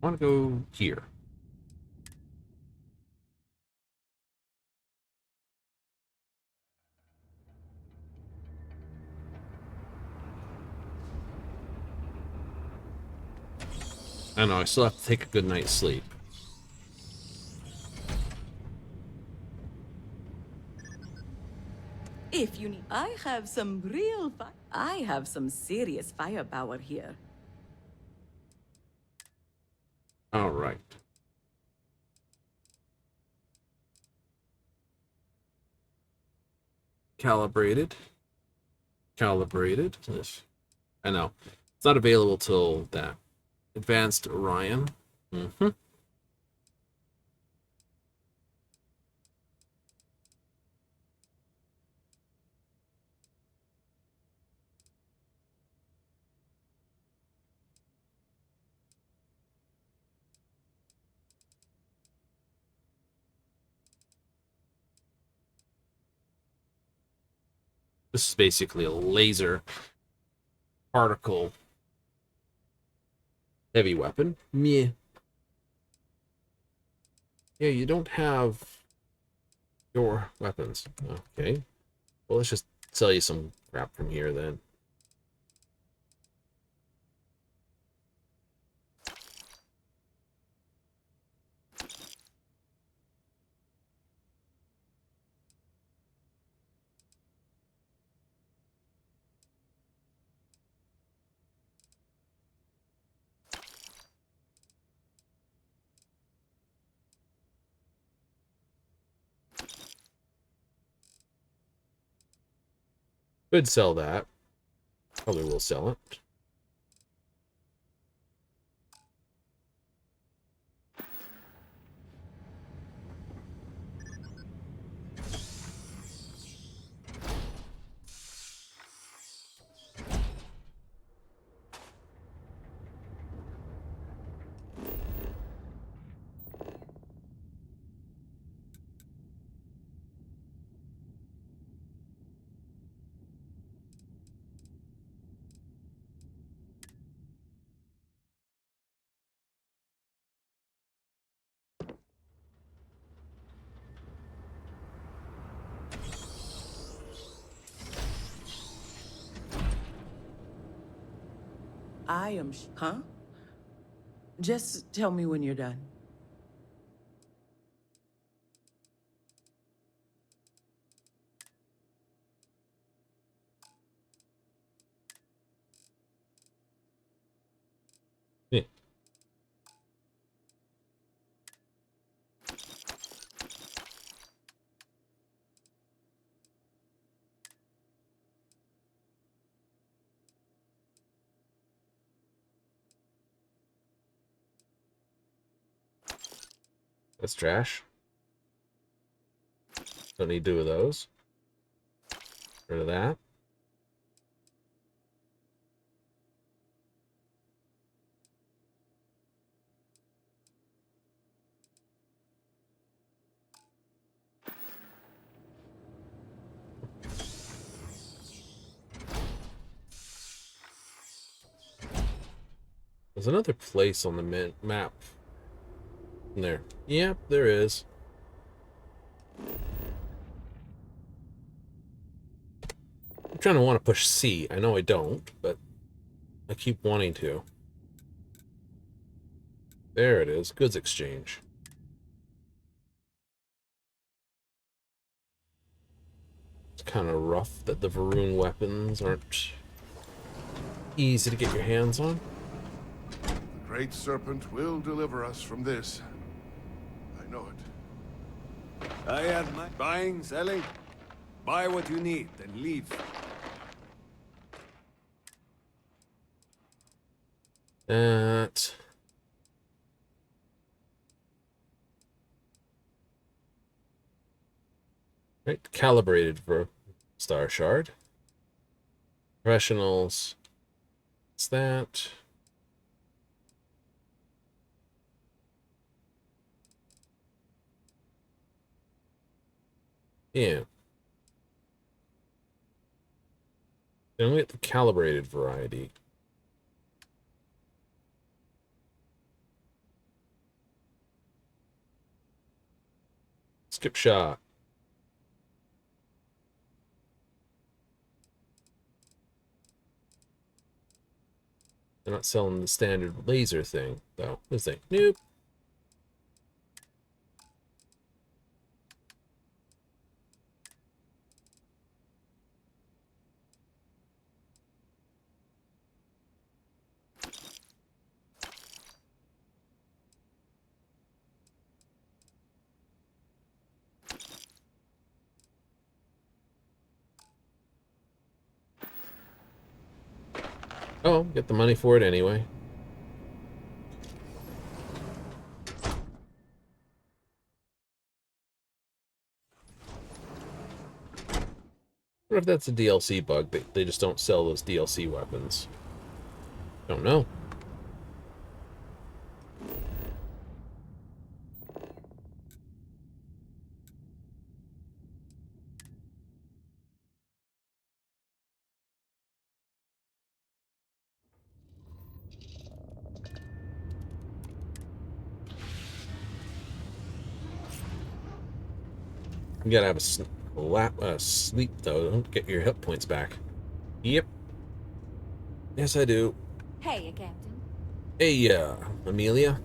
I want to go here. I know, I still have to take a good night's sleep. If you need, I have some serious firepower here. All right. Calibrated. Calibrated. I know. It's not available till that. Advanced Orion. Mm-hmm. This is basically a laser particle heavy weapon. Meh. Yeah, you don't have your weapons. Okay. Well, let's just sell you some crap from here then. Could sell that. Probably will sell it. Huh? Just tell me when you're done. Yeah. That's trash. Don't need two of those. Rid of that. There's another place on the map. There. Yep, there is. I'm trying to want to push C. I know I don't, but I keep wanting to. There it is. Goods exchange. It's kind of rough that the Varun weapons aren't easy to get your hands on. The Great Serpent will deliver us from this. I know it. I have my buying, selling. Buy what you need, then leave. That. Right, calibrated for Star Shard. Professionals. What's that? Yeah. Then we get the calibrated variety. Skip shot. They're not selling the standard laser thing, though, is they? Nope. Oh, get the money for it anyway. What if that's a DLC bug? They just don't sell those DLC weapons. Don't know. You gotta have a sleep, though. Don't get your hit points back. Yep. Yes, I do. Hey, Captain. Hey, Amelia.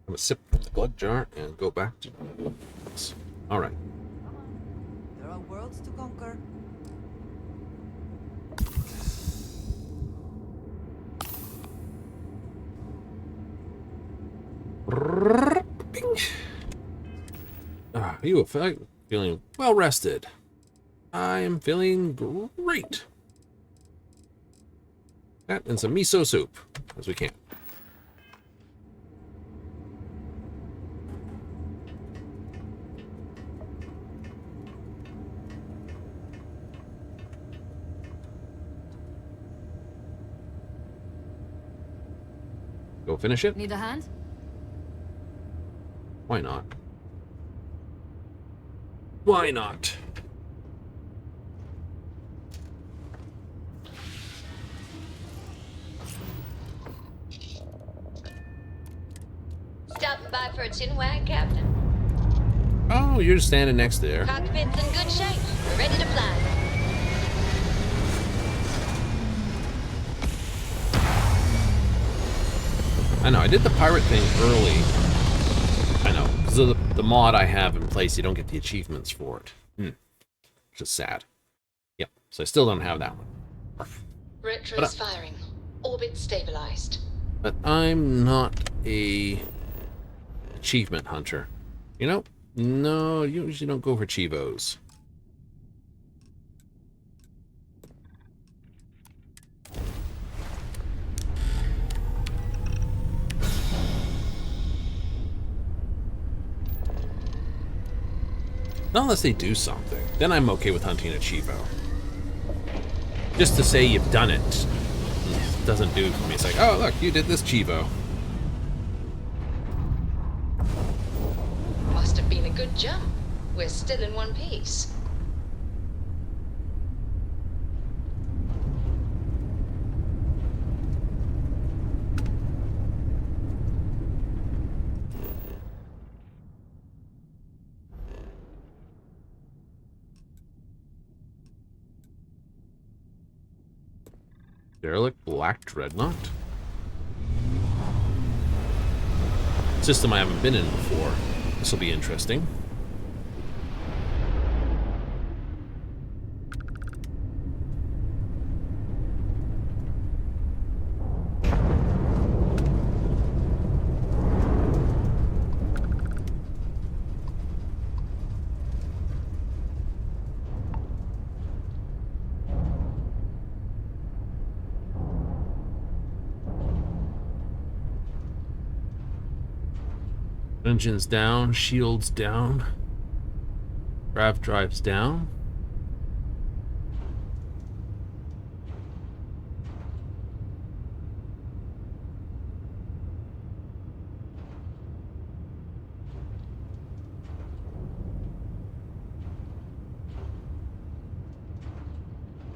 I'm gonna sip from the glug jar and go back to this. All right. There are worlds to conquer. Bing. You are feeling well rested. I am feeling great. That and some miso soup, as we can. Go finish it? Need a hand? Why not? Why not? Stopping by for a tin wag, Captain? Oh, you're just standing next there. Cockpit's in good shape. We're ready to fly. I know, I did the pirate thing early. I know, because of the mod I have in place, you don't get the achievements for it. Which is sad. Yep, so I still don't have that one. Retro's firing. Orbit stabilized. But I'm not a achievement hunter. You know? No, you usually don't go for Chivos. Not unless they do something. Then I'm okay with hunting a Chivo. Just to say you've done it doesn't do for me. It's like, oh, look, you did this Chivo. Must have been a good jump. We're still in one piece. Derelict Black Dreadnought? System I haven't been in before. This will be interesting. Engines down, shields down. Grav drives down.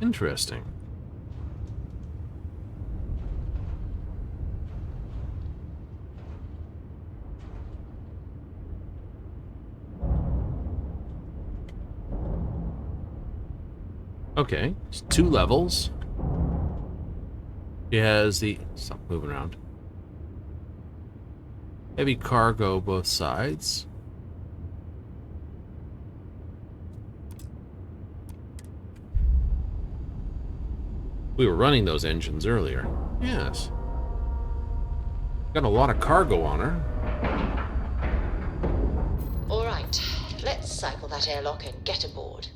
Interesting. Okay, it's 2 levels. She has the... Stop moving around. Heavy cargo both sides. We were running those engines earlier. Yes. Got a lot of cargo on her. All right, let's cycle that airlock and get aboard.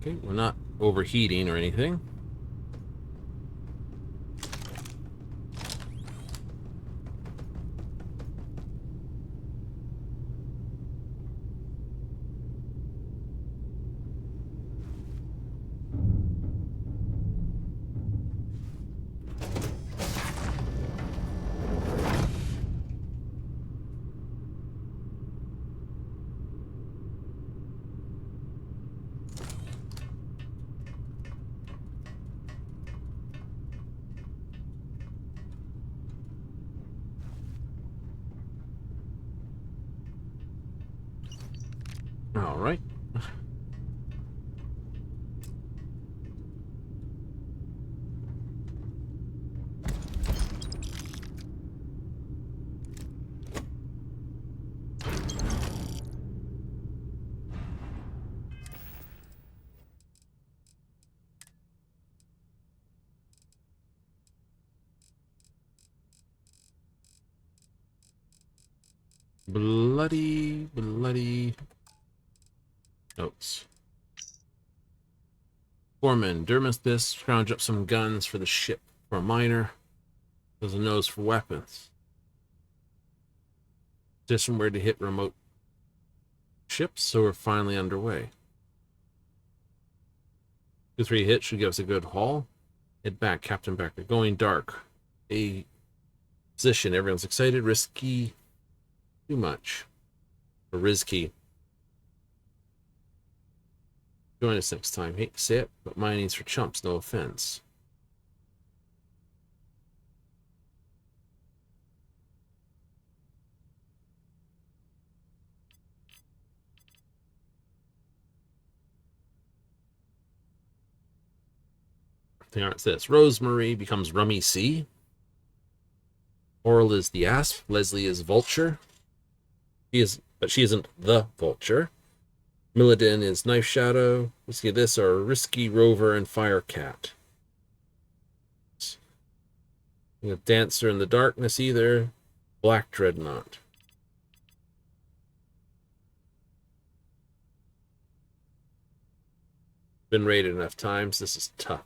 Okay, we're not overheating or anything. All right. Bloody notes. Foreman, Dermis scrounge up some guns for the ship for a miner. There's a nose for weapons. Just somewhere to hit remote ships, so we're finally underway. 2-3 hits should give us a good haul. Head back, Captain Becker. Going dark. A position. Everyone's excited. Risky. Too much. Or risky. Join us next time. Hate to say it, but mining's for chumps, no offense. It's this. Rosemary becomes Rummy C. Oral is the Asp. Leslie is Vulture. But she isn't the Vulture. Milladin is Knife Shadow. Let's see, this are Risky Rover and Firecat. We have Dancer in the Darkness either. Black Dreadnought. Been raided enough times. This is tough.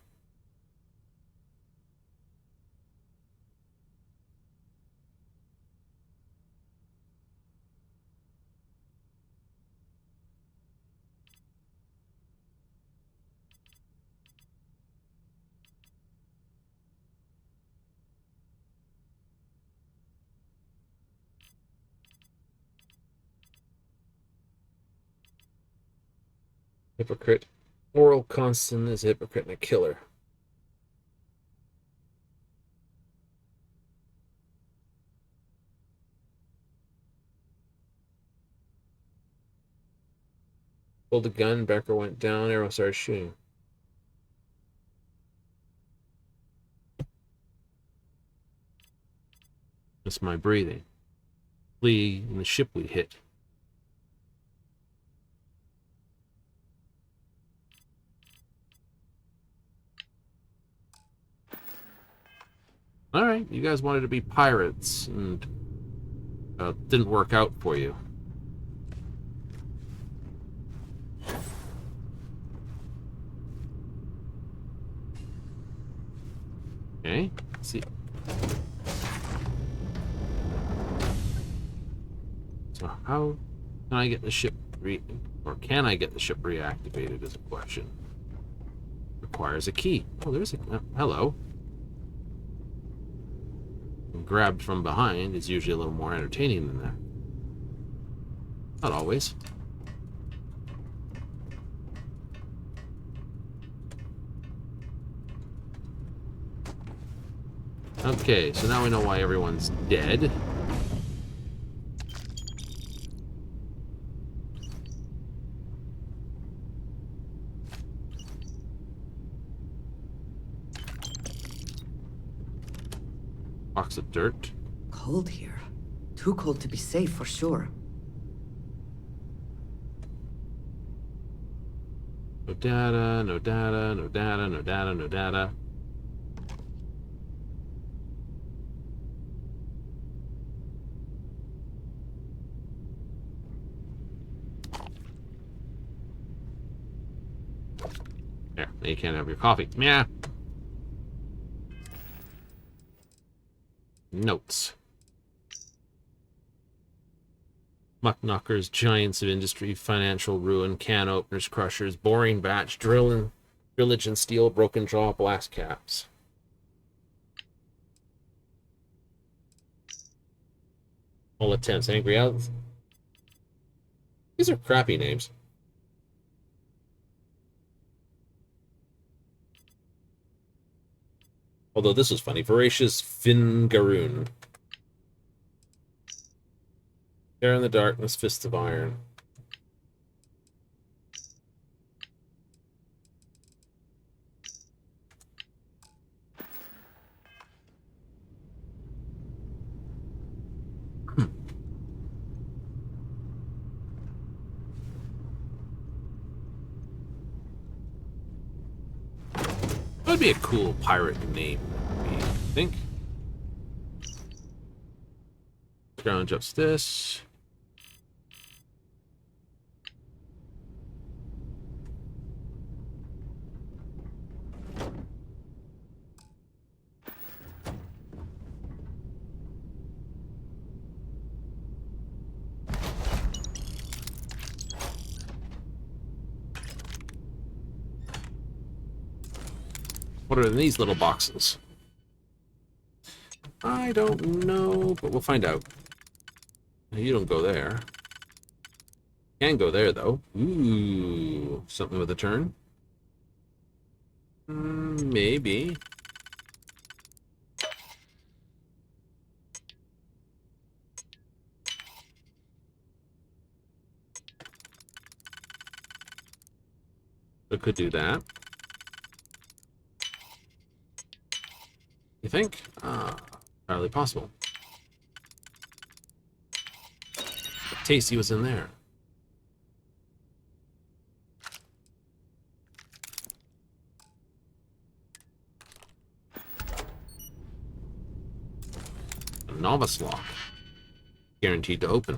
Hypocrite. Oral Constant is a hypocrite and a killer. Pulled the gun, Becker went down, arrow started shooting. That's my breathing. Flee in the ship we hit. Alright, you guys wanted to be pirates, and didn't work out for you. Okay, let's see. How can I get the ship can I get the ship reactivated is a question. Requires a key. Oh, there's a hello. Grabbed from behind is usually a little more entertaining than that. Not always. Okay, so now we know why everyone's dead. Box of dirt. Cold here. Too cold to be safe for sure. No data, no data, no data, no data, no data. There, now you can't have your coffee. Yeah. Notes. Muck knockers, giants of industry, financial ruin, can openers, crushers, boring batch, drillage and steel, broken jaw, blast caps. All attempts, angry out. These are crappy names. Although this was funny. Voracious Fingaroon. There in the darkness, fists of iron. That would be a cool pirate name, I think. Scrounge up this. What are in these little boxes? I don't know, but we'll find out. You don't go there. Can go there, though. Ooh, something with a turn? Maybe. It could do that. You think? Entirely possible. But Tasty was in there. A novice lock. Guaranteed to open.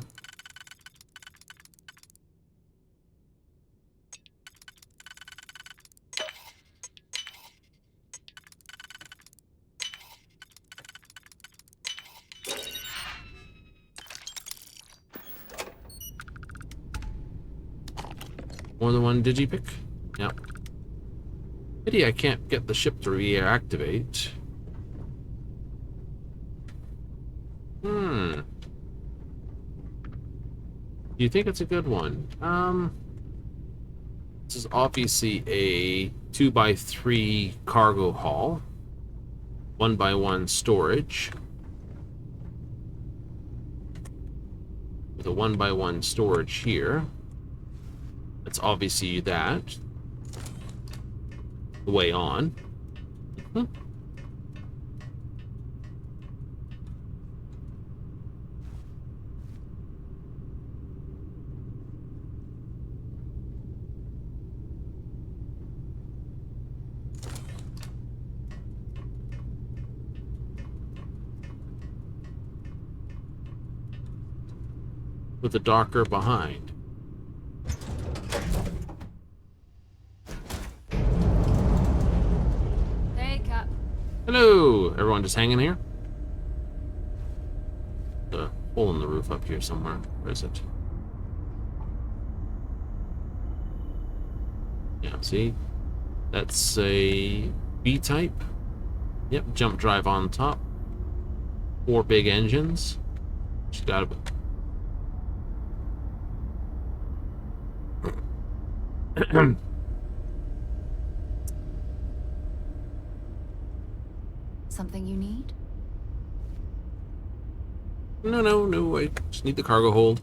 More than one digipick? Yep. Pity I can't get the ship to reactivate. Do you think it's a good one? This is obviously a 2x3 cargo haul. 1x1 storage. With a 1x1 storage here. That's obviously that. The way on. With the docker behind. Hello! Everyone just hanging here? The hole in the roof up here somewhere. Where is it? Yeah, see? That's a B-type. Yep, jump drive on top. 4 big engines. She's got a... Something you need? No, I just need the cargo hold.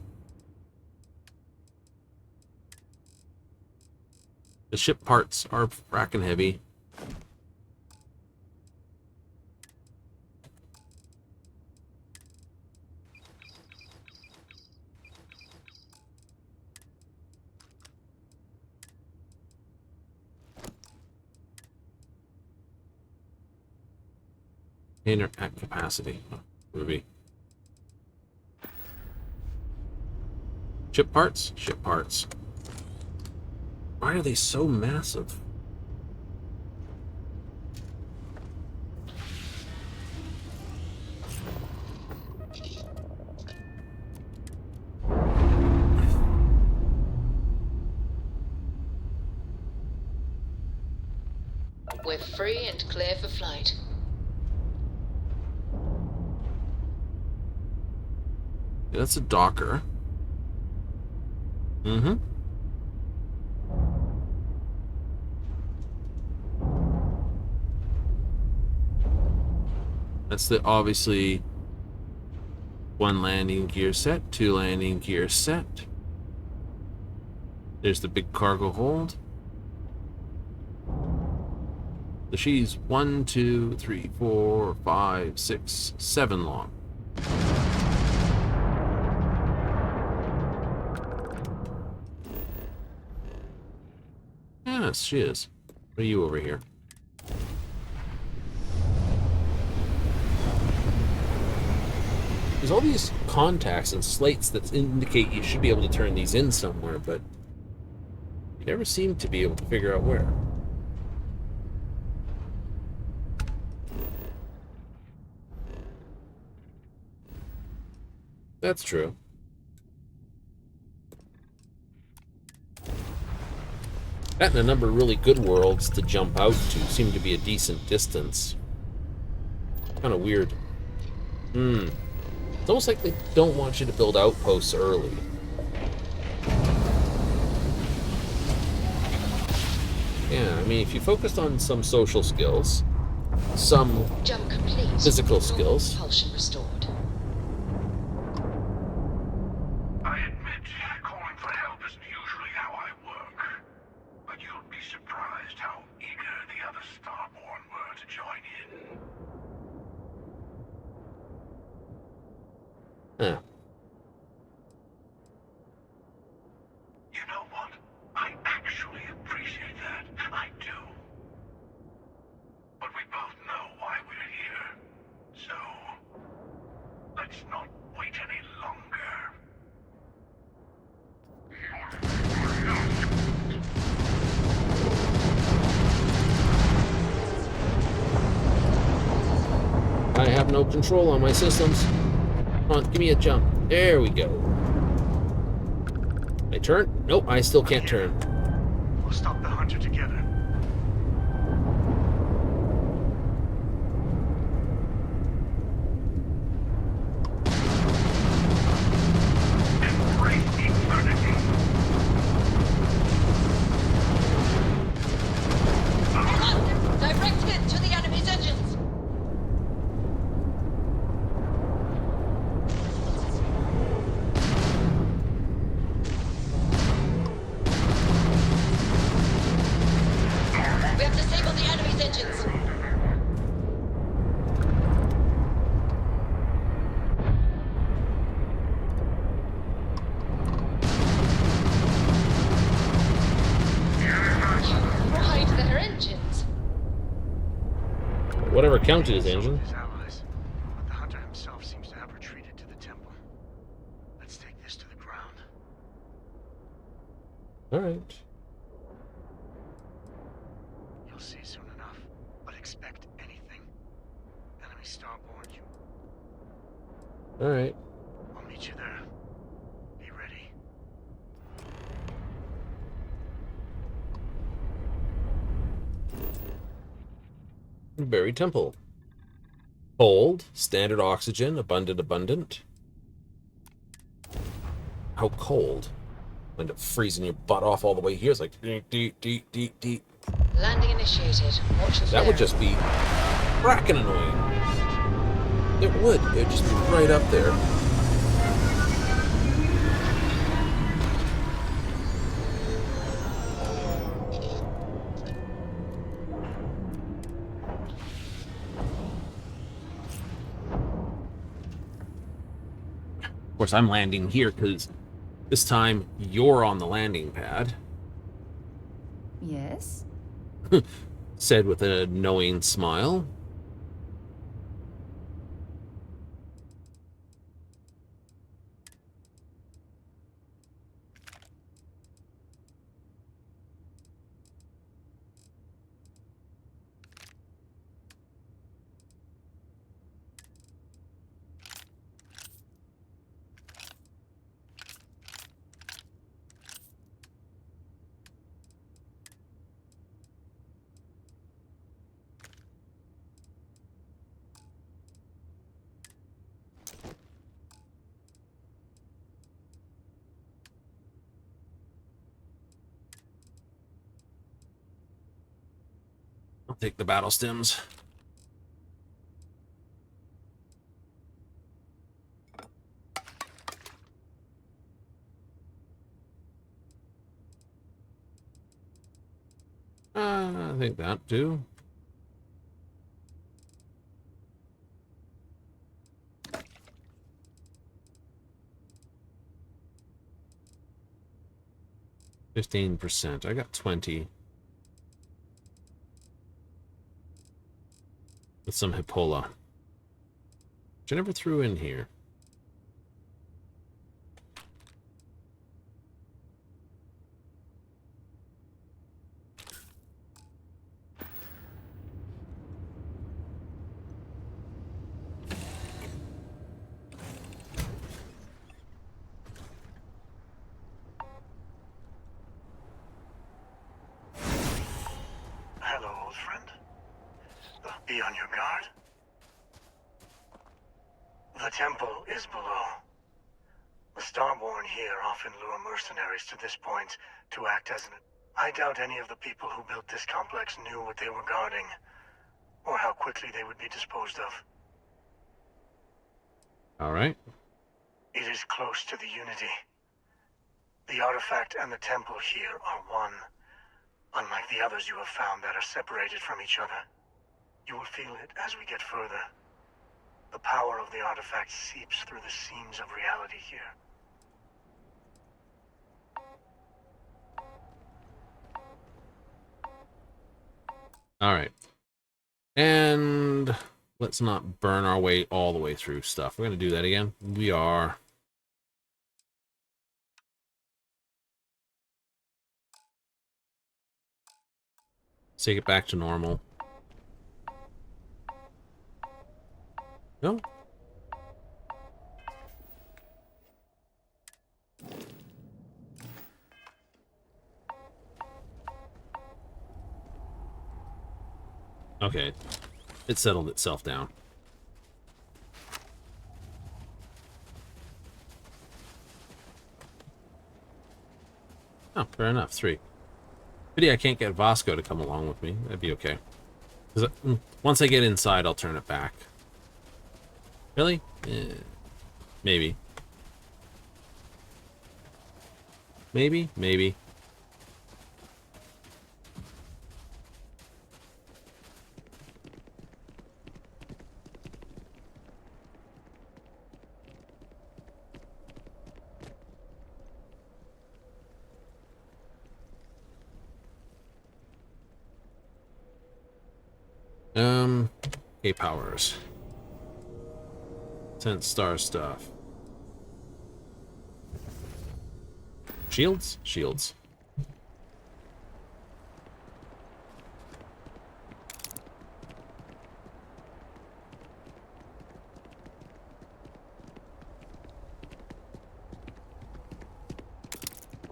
The ship parts are fracking heavy. Inner at capacity. Movie. Ship parts? Ship parts. Why are they so massive? We're free and clear for flight. Yeah, that's a docker. Mm-hmm. That's the obviously 1 landing gear set, 2 landing gear set. There's the big cargo hold. So she's 1, 2, 3, 4, 5, 6, 7 long. Yes, she is. What are you over here? There's all these contacts and slates that indicate you should be able to turn these in somewhere, but you never seem to be able to figure out where. That's true. That and a number of really good worlds to jump out to seem to be a decent distance. Kind of weird. It's almost like they don't want you to build outposts early. Yeah, I mean, if you focused on some social skills, some Jump complete. physical skills. Propulsion restored. I admit, calling for help isn't usually how I work. But you'll be surprised how eager the other Starborn were to join in. Huh. You know what? I actually appreciate that. I do. But we both know why we're here. So, let's not wait any longer. I have no control on my systems. Come on, give me a jump. There we go. I turn? Nope, I still can't turn. We'll stop the hunter together. Direct hit to the enemy's engines. We have disabled the enemy's engines. You fried their engines. Whatever counted as engine. His allies, but the hunter himself seems to have retreated to the temple. Let's take this to the ground. Alright. You'll see soon enough, but expect anything. Enemy Starborn, you. Alright. I'll meet you there. Be ready. Buried temple. Cold, standard oxygen, abundant. How cold? End up freezing your butt off all the way here. It's like deep. Landing initiated. Watch your That would just be fracking annoying. It would. It would just be right up there. Of course, I'm landing here because this time you're on the landing pad. Yes? Said with a knowing smile. I'll take the battle stems. I think that too. %. I got 20. With some Hippola. Which I never threw in here. Hello, old friend. Be on your guard. The temple is below. The Starborn here often lure mercenaries to this point to act as an... I doubt any of the people who built this complex knew what they were guarding, or how quickly they would be disposed of. All right. It is close to the Unity. The artifact and the temple here are one, unlike the others you have found that are separated from each other. You will feel it as we get further. The power of the artifact seeps through the seams of reality here. All right. And let's not burn our way all the way through stuff. We're going to do that again. We are. Let's take it back to normal. No? Okay. It settled itself down. Oh, fair enough. 3. Pity I can't get Vasco to come along with me. That'd be okay. Once I get inside, I'll turn it back. Really? Maybe. Maybe. Okay, powers. 10 star stuff. Shields? Shields.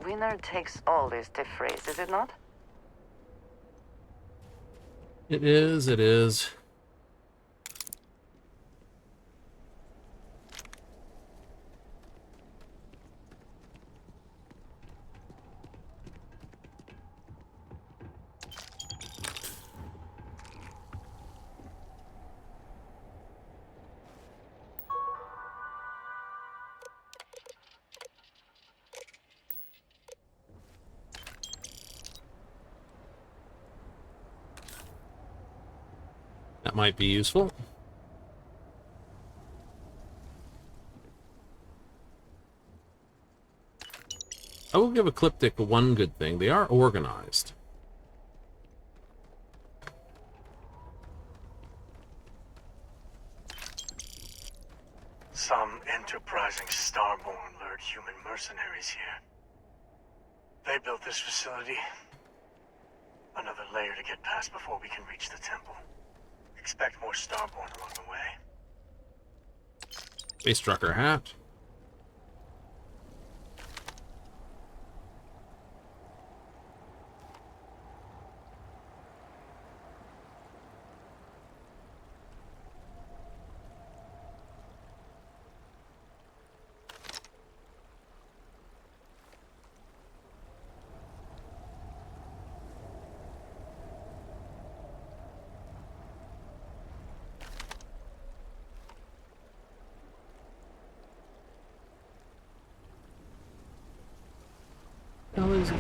Winner takes all is the phrase, is it not? It is, it is. That might be useful. I will give Ecliptic one good thing. They are organized. Some enterprising Starborn lured human mercenaries here. They built this facility. Another layer to get past before we can reach the temple. Expect more Starborn along the way. Space Trucker hat. How is it?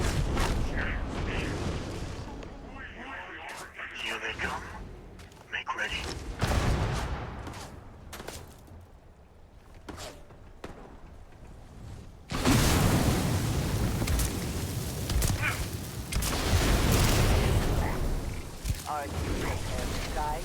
Here they come. Make ready. Are you prepared, guys?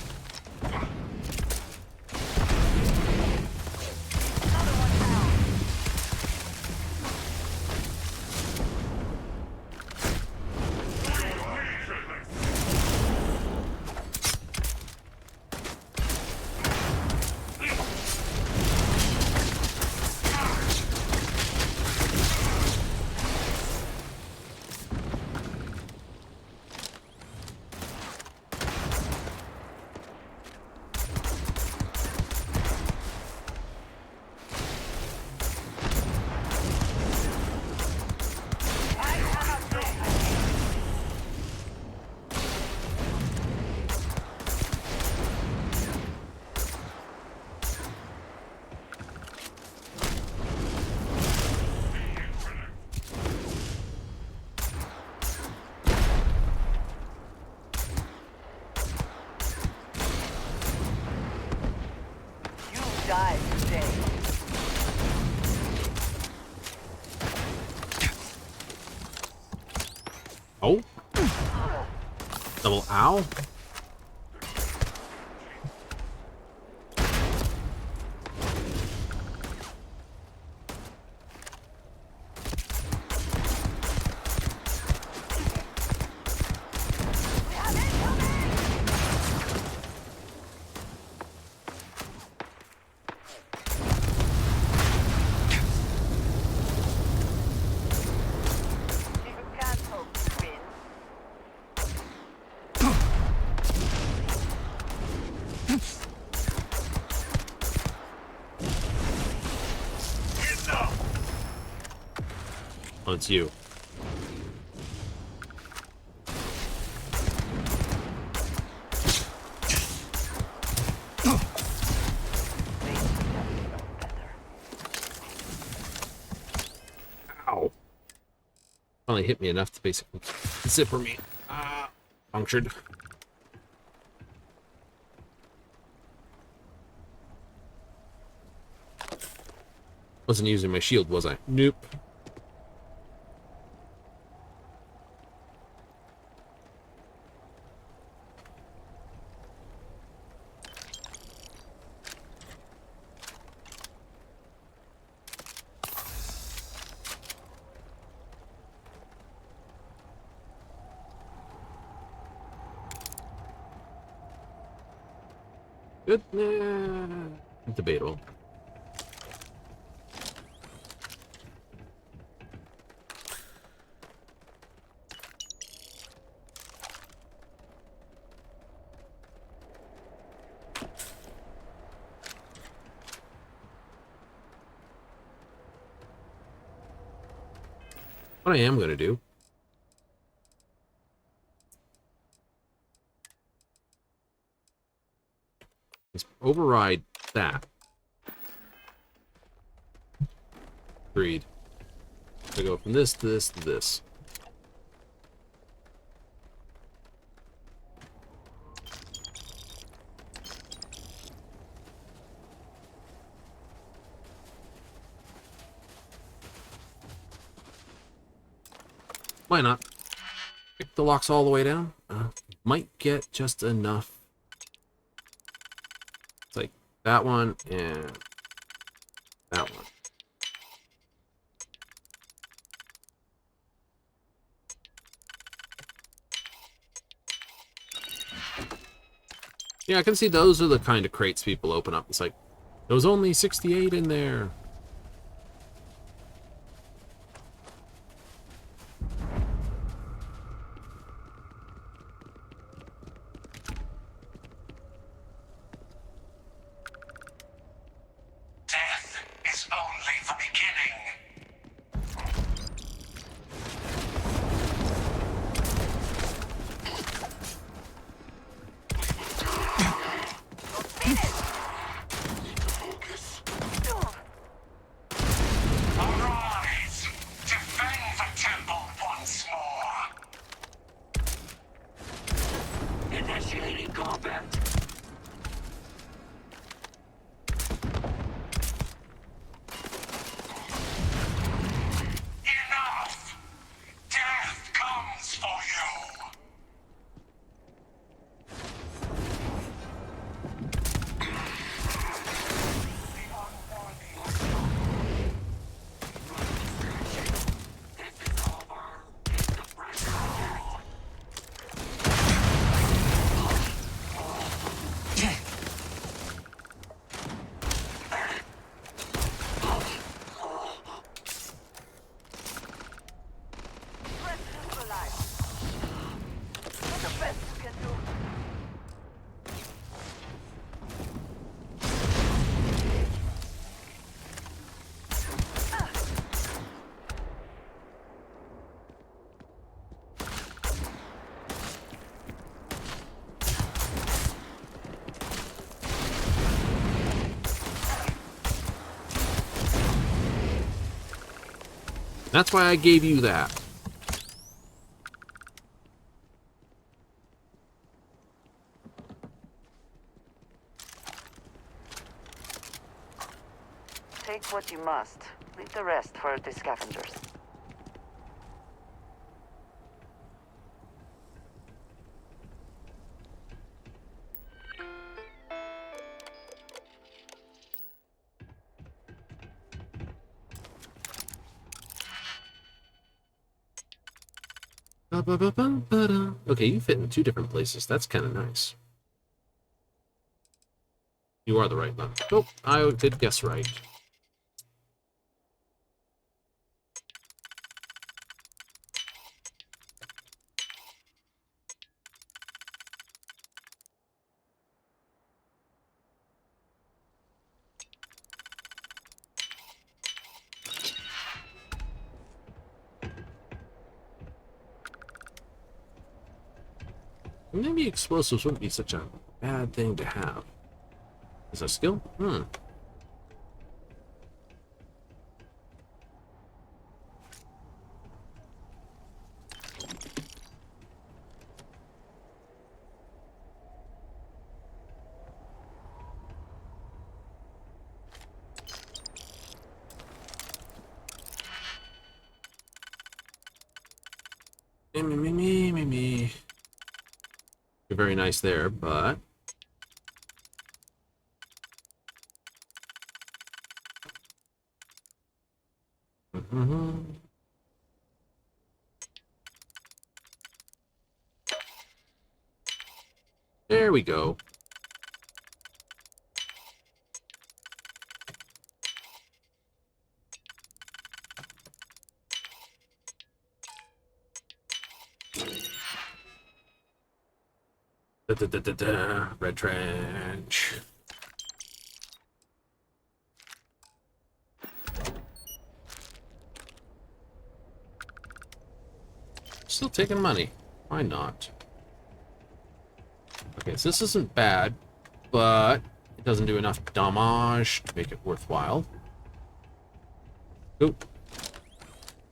Die today. Oh. Double ow. Oh, it's you. Ow. Finally hit me enough to basically zipper me. Punctured. Wasn't using my shield, was I? Nope. Good. Debatable. What I am going to do is override that. Agreed. I go from this to this to this. Why not? Pick the locks all the way down. Might get just enough. It's like that one and that one. Yeah, I can see those are the kind of crates people open up. It's like, there was only 68 in there. Death is only the beginning. Arise! Defend the temple once more! Initiating combat. Enough! Death comes for you! That's why I gave you that. Take what you must. Leave the rest for the scavengers. Okay, you fit in 2 different places. That's kind of nice. You are the right one. Nope, I did guess right. Maybe explosives wouldn't be such a bad thing to have. Is a skill? Me. You're very nice there, but there we go. Red trench. still taking money. Why not? Okay, so this isn't bad, but it doesn't do enough damage to make it worthwhile. Oop.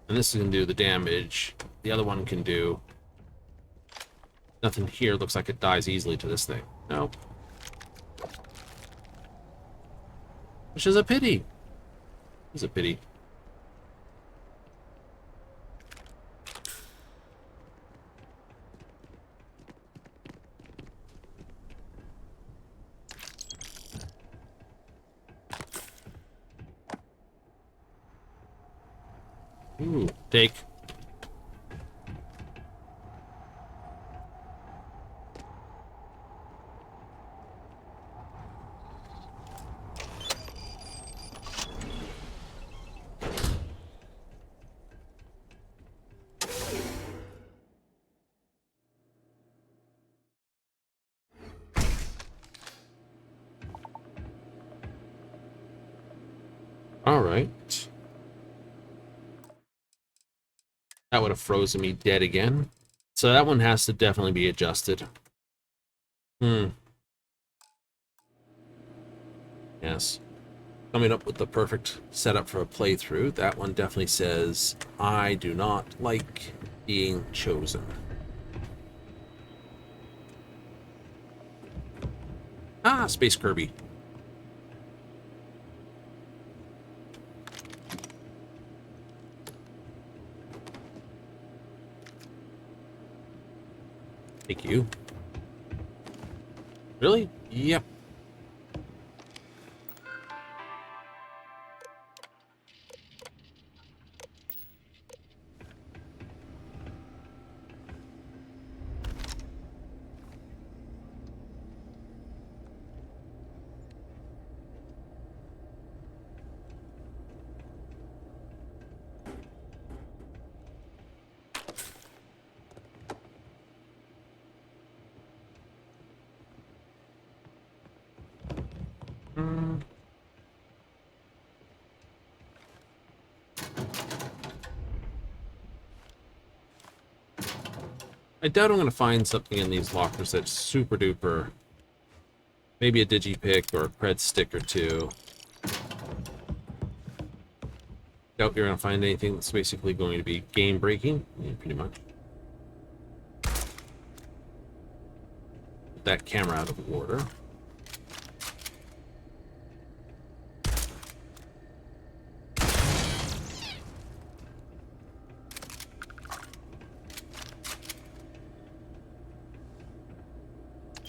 And this can do the damage. The other one can do... Nothing here looks like it dies easily to this thing. Nope. Which is a pity. It's a pity. Ooh, take. All right. That would have frozen me dead again. So that one has to definitely be adjusted. Yes. Coming up with the perfect setup for a playthrough. That one definitely says, I do not like being chosen. Ah, Space Kirby. Thank you. Really? Yep. I doubt I'm going to find something in these lockers that's super duper. Maybe a digipick or a cred stick or two. Doubt you're going to find anything that's basically going to be game breaking. Yeah, pretty much. Put that camera out of order.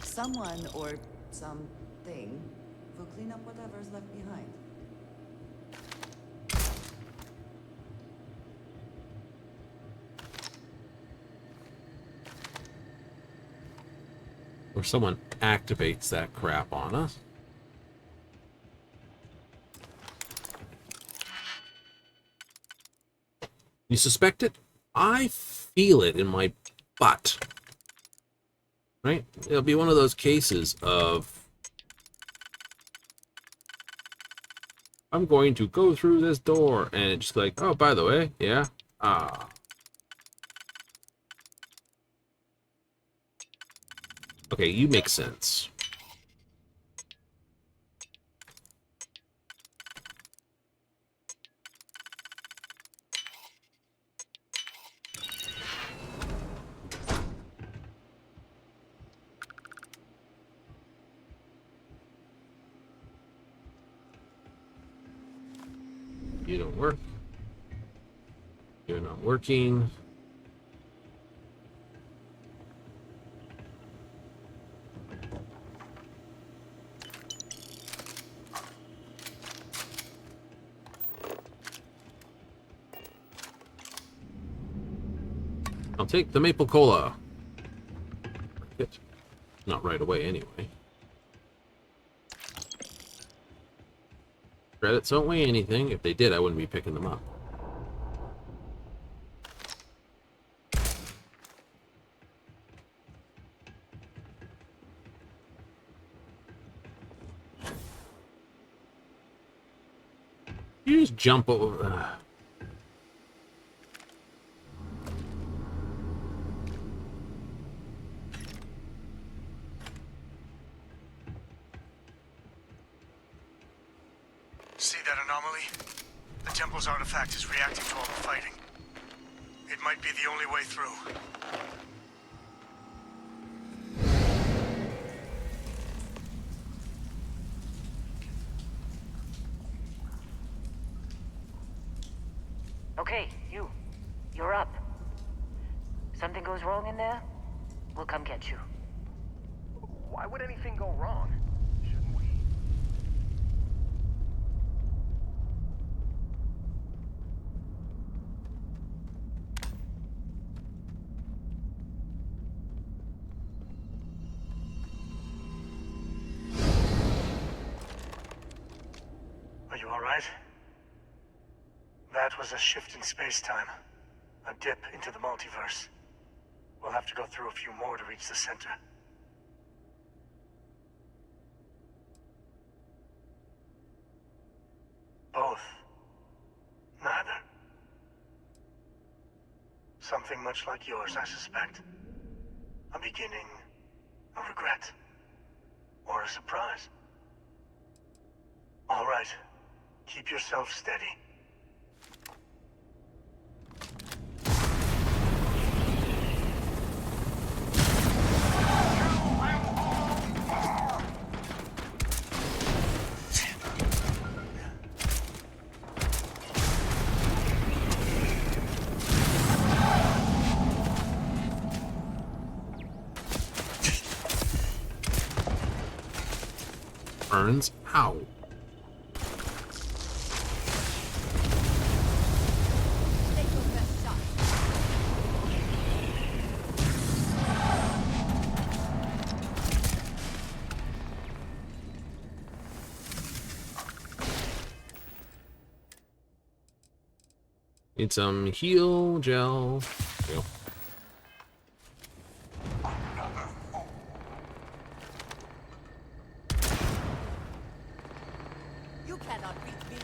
Someone or something will clean up whatever's left behind. Or someone activates that crap on us. You suspect it? I feel it in my butt. Right? It'll be one of those cases of I'm going to go through this door and it's just like, oh, by the way, yeah. Ah. Okay, you make sense. You don't work. You're not working. I'll take the maple cola. Not right away, anyway. Credits don't weigh anything. If they did, I wouldn't be picking them up. You just jump over. See that anomaly? The temple's artifact is reacting to all the fighting. It might be the only way through. Okay, you're up. Something goes wrong in there, we'll come get you. Why would anything go wrong? Are you alright? That was a shift in space-time. A dip into the multiverse. We'll have to go through a few more to reach the center. Both. Neither. Something much like yours, I suspect. A beginning, a regret, or a surprise. All right. Keep yourself steady. Burns. Ow. Need some heal gel. There you go. You cannot beat me.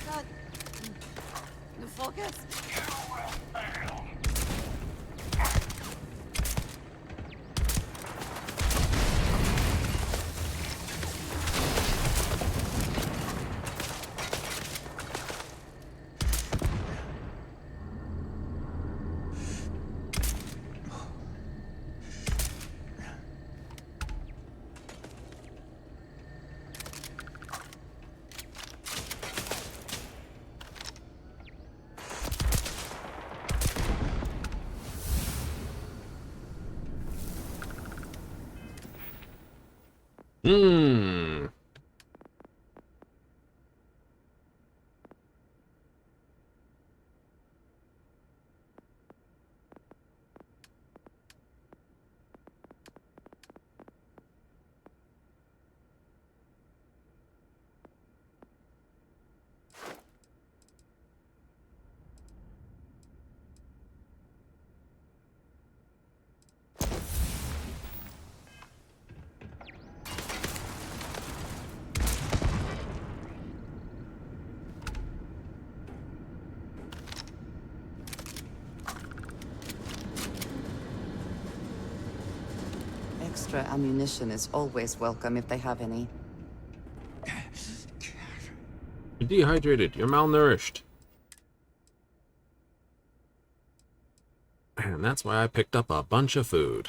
God. Focus. Hmm. Extra ammunition is always welcome if they have any. You're dehydrated. You're malnourished. And that's why I picked up a bunch of food.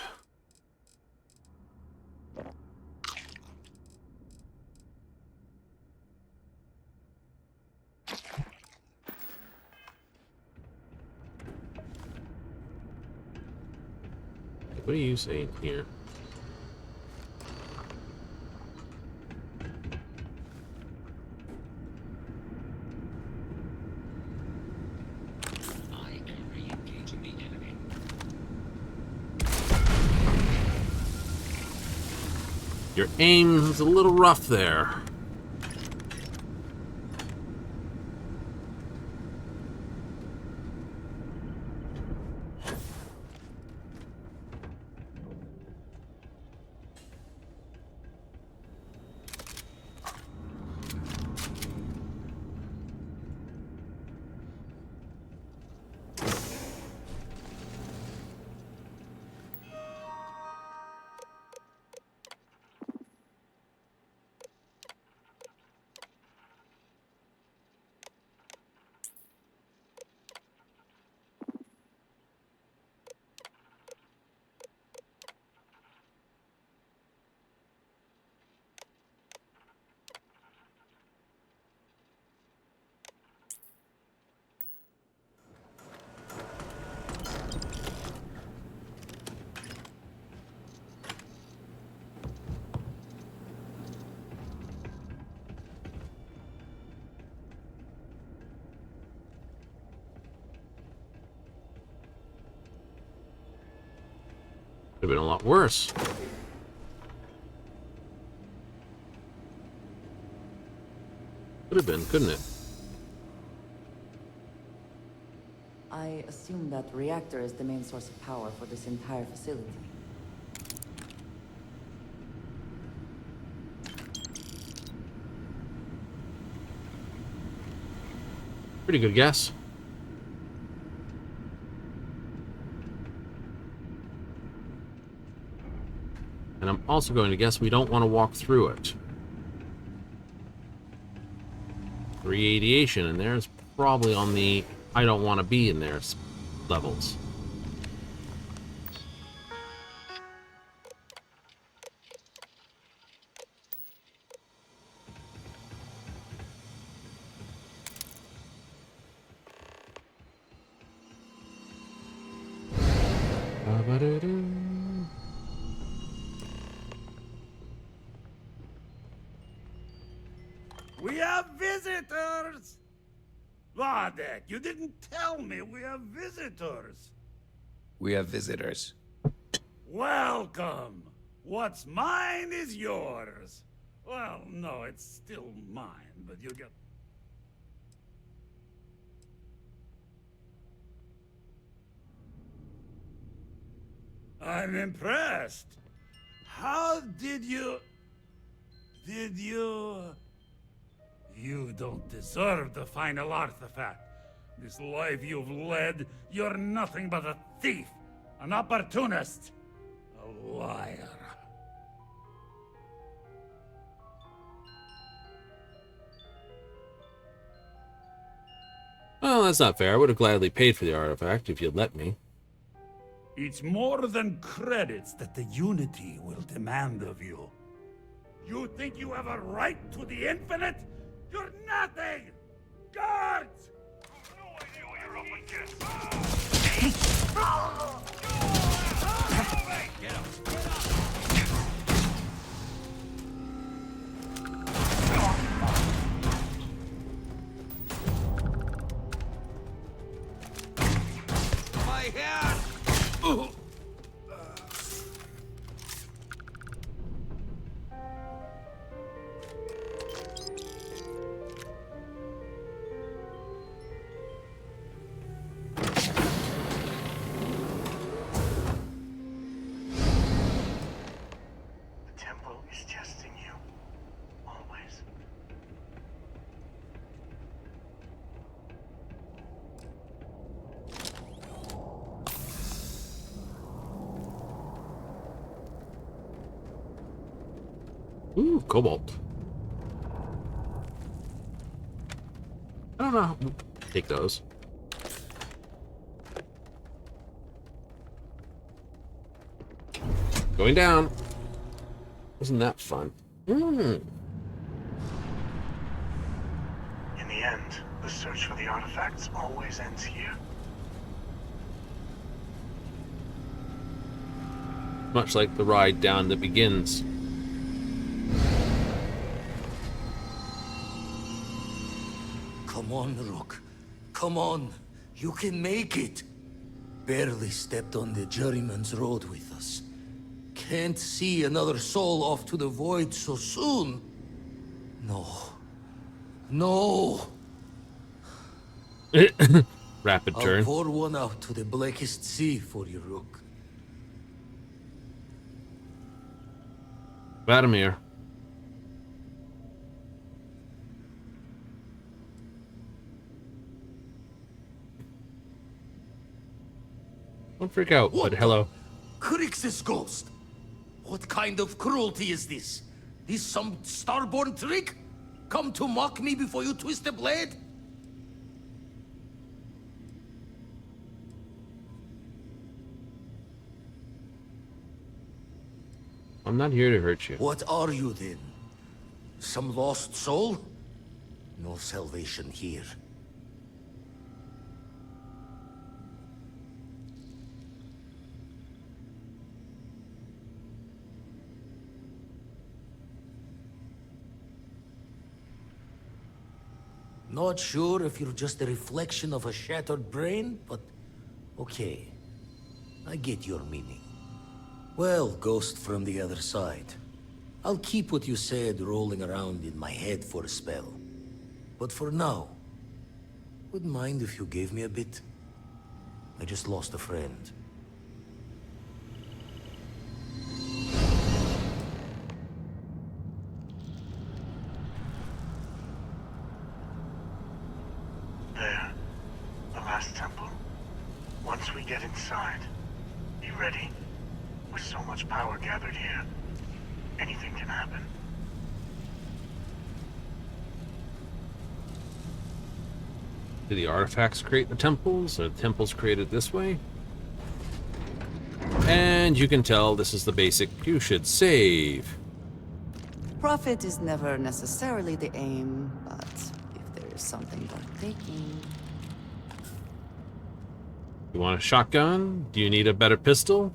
What are you saying here? Your aim's a little rough there. Could have been a lot worse. Could have been, couldn't it? I assume that reactor is the main source of power for this entire facility. Pretty good guess. And I'm also going to guess we don't want to walk through it. Radiation in there is probably on the I don't want to be in there levels. We have visitors! Vardek, you didn't tell me we have visitors. We have visitors. Welcome. What's mine is yours. Well, no, it's still mine, but you get... I'm impressed. How did you... You don't deserve the final artifact. This life you've led, you're nothing but a thief, an opportunist, a liar. Well, that's not fair. I would have gladly paid for the artifact if you'd let me. It's more than credits that the Unity will demand of you. You think you have a right to the infinite? You're nothing! Guards! No idea what you're up against. Get up! My hand! Ooh, cobalt. I don't know. Take those. Going down. Wasn't that fun? In the end, the search for the artifacts always ends here. Much like the ride down that begins. Come on, Rook. Come on. You can make it. Barely stepped on the juryman's road with us. Can't see another soul off to the void so soon. No. No. Rapid I'll turn. pour one out to the blackest sea for you, Rook. Vladimir. Don't freak out, but hello. Crixus ghost! What kind of cruelty is this? This some starborn trick? Come to mock me before you twist the blade? I'm not here to hurt you. What are you then? Some lost soul? No salvation here. Not sure if you're just a reflection of a shattered brain, but okay. I get your meaning. Well, ghost from the other side. I'll keep what you said rolling around in my head for a spell. But for now, wouldn't mind if you gave me a bit. I just lost a friend. There. The last temple. Once we get inside, be ready. With so much power gathered here, anything can happen. Do the artifacts create the temples? Are the temples created this way? And you can tell this is the basic you should save. Profit is never necessarily the aim, but if there is something worth taking... You want a shotgun? Do you need a better pistol?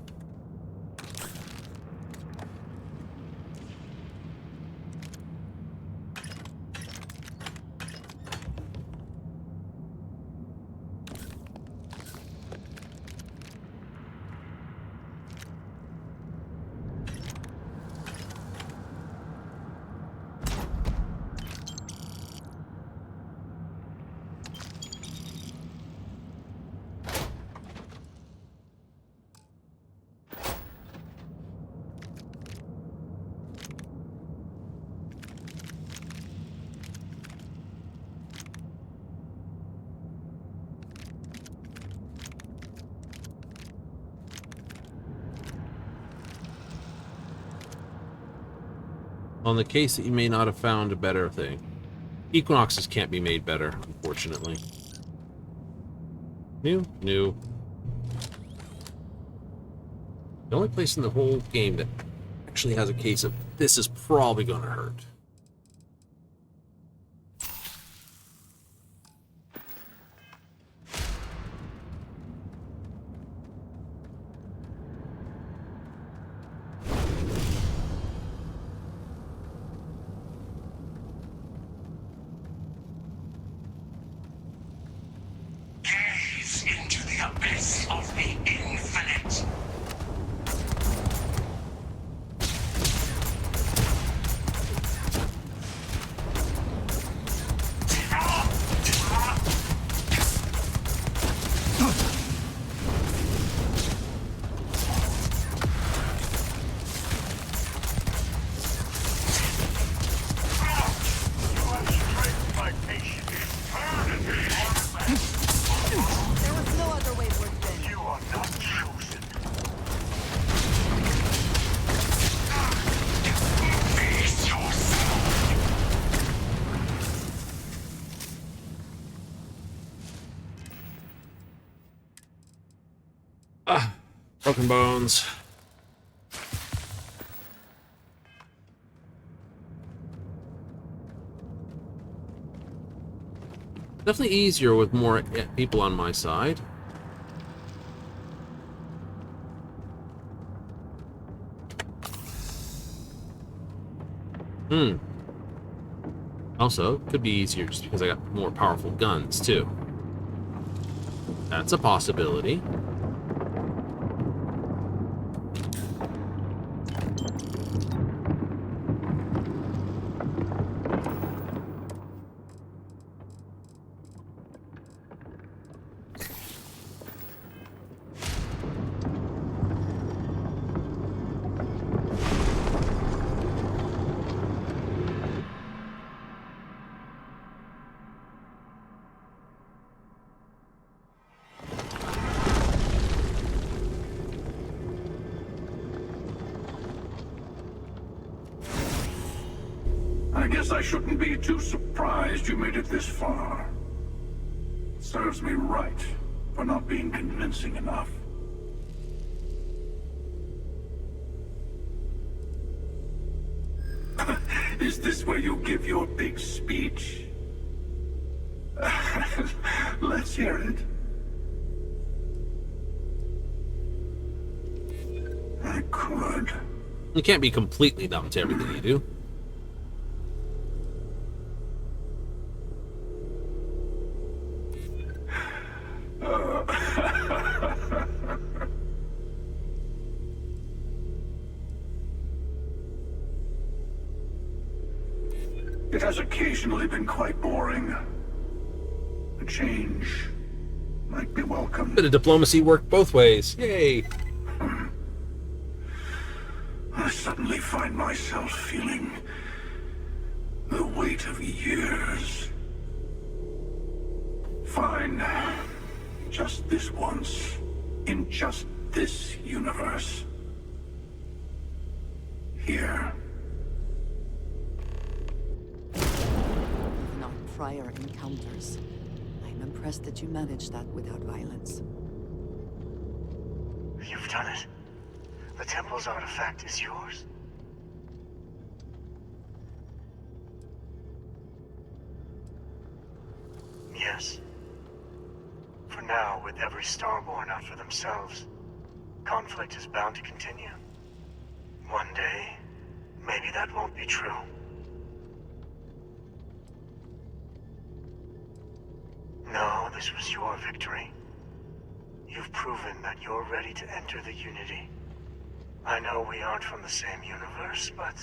On the case that you may not have found a better thing. Equinoxes can't be made better, unfortunately. New. The only place in the whole game that actually has a case of this is probably going to hurt. Into the abyss of the infinite. Broken bones. Definitely easier with more people on my side. Also, could be easier just because I got more powerful guns, too. That's a possibility. I guess I shouldn't be too surprised you made it this far. Serves me right for not being convincing enough. Is this where you give your big speech? Let's hear it. I could. You can't be completely dumb to everything you do. It has occasionally been quite boring. A change might be welcome. Bit of diplomacy worked both ways. Yay! I suddenly find myself feeling the weight of years. Fine. Just this once. In just this universe. Here. In our prior encounters, I'm impressed that you managed that without violence. You've done it. The temple's artifact is yours. Yes. For now, with every Starborn out for themselves, conflict is bound to continue. One day, maybe that won't be true. No, this was your victory. You've proven that you're ready to enter the Unity. I know we aren't from the same universe, but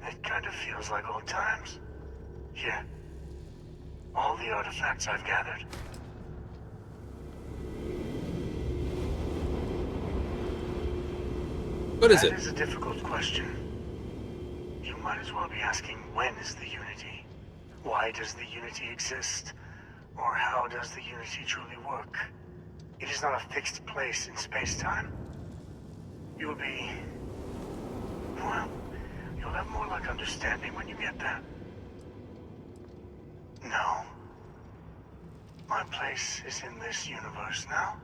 it kind of feels like old times. Here, all the artifacts I've gathered. What is it? That is a difficult question. You might as well be asking, when is the Unity? Why does the Unity exist? Or how does the Unity truly work? It is not a fixed place in space-time. You'll be... well, you'll have more like understanding when you get there. No. My place is in this universe now.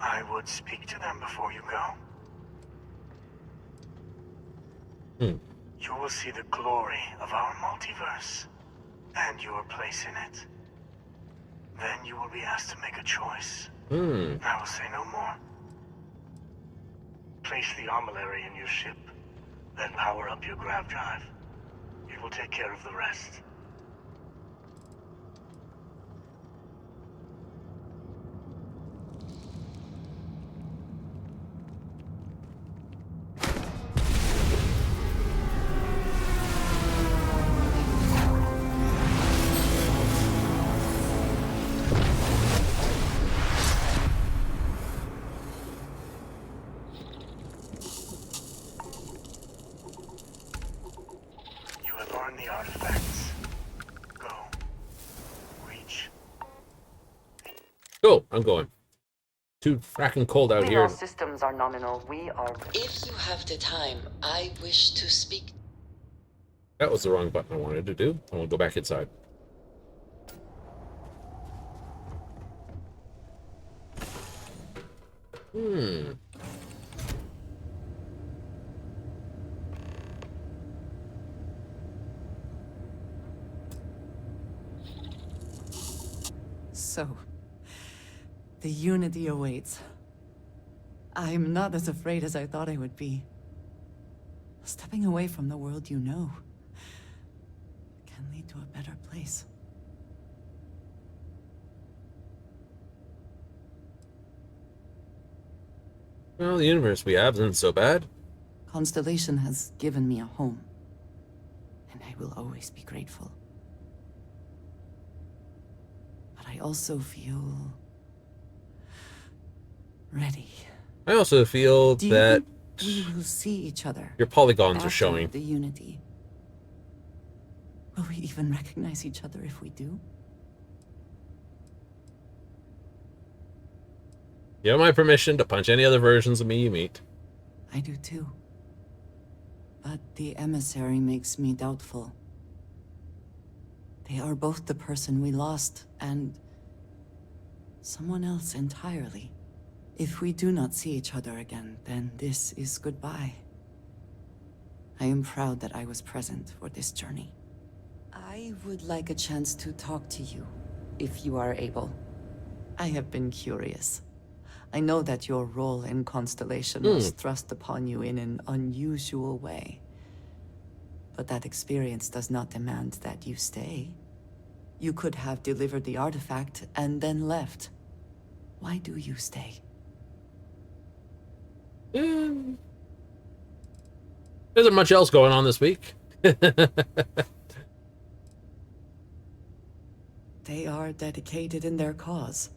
I would speak to them before you go. You will see the glory of our multiverse, and your place in it. Then you will be asked to make a choice. I will say no more. Place the armillary in your ship, then power up your grav drive. It will take care of the rest. The artifacts. Go. Reach. Cool, I'm going. Too fracking cold out here. All systems are nominal. We are... If you have the time, I wish to speak. That was the wrong button I wanted to do. I want to go back inside. So, the Unity awaits. I'm not as afraid as I thought I would be. Stepping away from the world you know can lead to a better place. Well, the universe we have isn't so bad. Constellation has given me a home, and I will always be grateful. But I also feel... ready. I also feel that we will see each other. Your polygons are after showing. The Unity. Will we even recognize each other if we do? You have my permission to punch any other versions of me you meet. I do too. But the emissary makes me doubtful. They are both the person we lost and someone else entirely. If we do not see each other again, then this is goodbye. I am proud that I was present for this journey. I would like a chance to talk to you, if you are able. I have been curious. I know that your role in Constellation was thrust upon you in an unusual way. But that experience does not demand that you stay. You could have delivered the artifact and then left. Why do you stay? I There isn't much else going on this week. They are dedicated in their cause.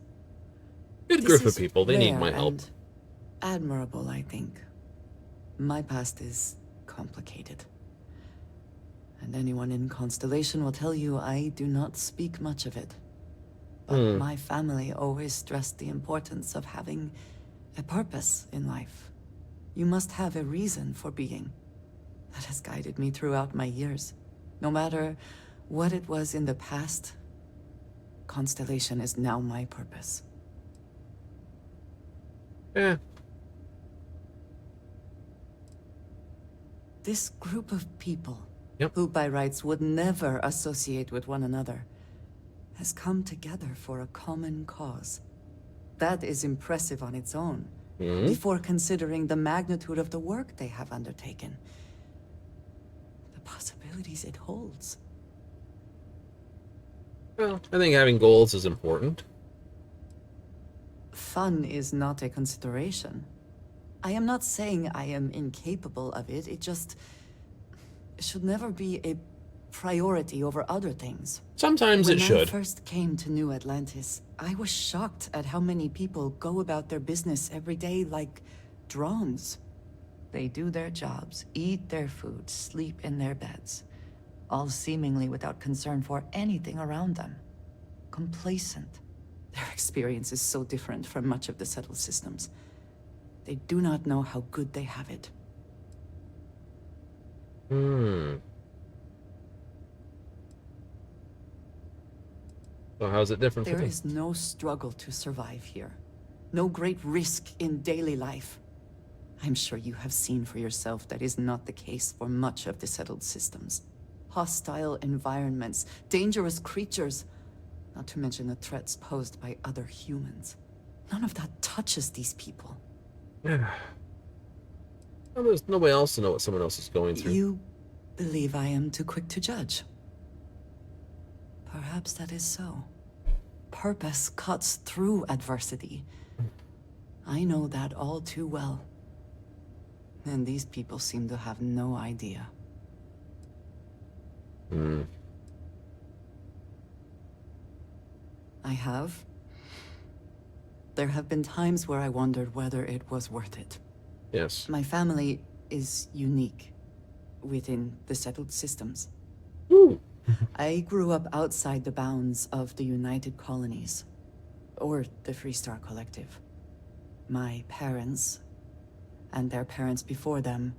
Good group of people. They need my help. Admirable, I think. My past is complicated. And anyone in Constellation will tell you I do not speak much of it. But my family always stressed the importance of having a purpose in life. You must have a reason for being. That has guided me throughout my years. No matter what it was in the past, Constellation is now my purpose. Yeah. This group of people, who by rights would never associate with one another, has come together for a common cause. That is impressive on its own, before considering the magnitude of the work they have undertaken. The possibilities it holds. Well, I think having goals is important. Fun is not a consideration. I am not saying I am incapable of it, it should never be a priority over other things. Sometimes it should. When I first came to New Atlantis, I was shocked at how many people go about their business every day like drones. They do their jobs, eat their food, sleep in their beds, all seemingly without concern for anything around them. Complacent. Their experience is so different from much of the settled systems. They do not know how good they have it. So how's it different for There me? is no struggle to survive here. No great risk in daily life. I'm sure you have seen for yourself that is not the case for much of the settled systems. Hostile environments, dangerous creatures, not to mention the threats posed by other humans. None of that touches these people. Yeah. Well, there's no way else to know what someone else is going through. You believe I am too quick to judge. Perhaps that is so. Purpose cuts through adversity. I know that all too well. And these people seem to have no idea. I have. There have been times where I wondered whether it was worth it. Yes. My family is unique within the settled systems. I grew up outside the bounds of the United Colonies, or the Freestar Collective. My parents, and their parents before them,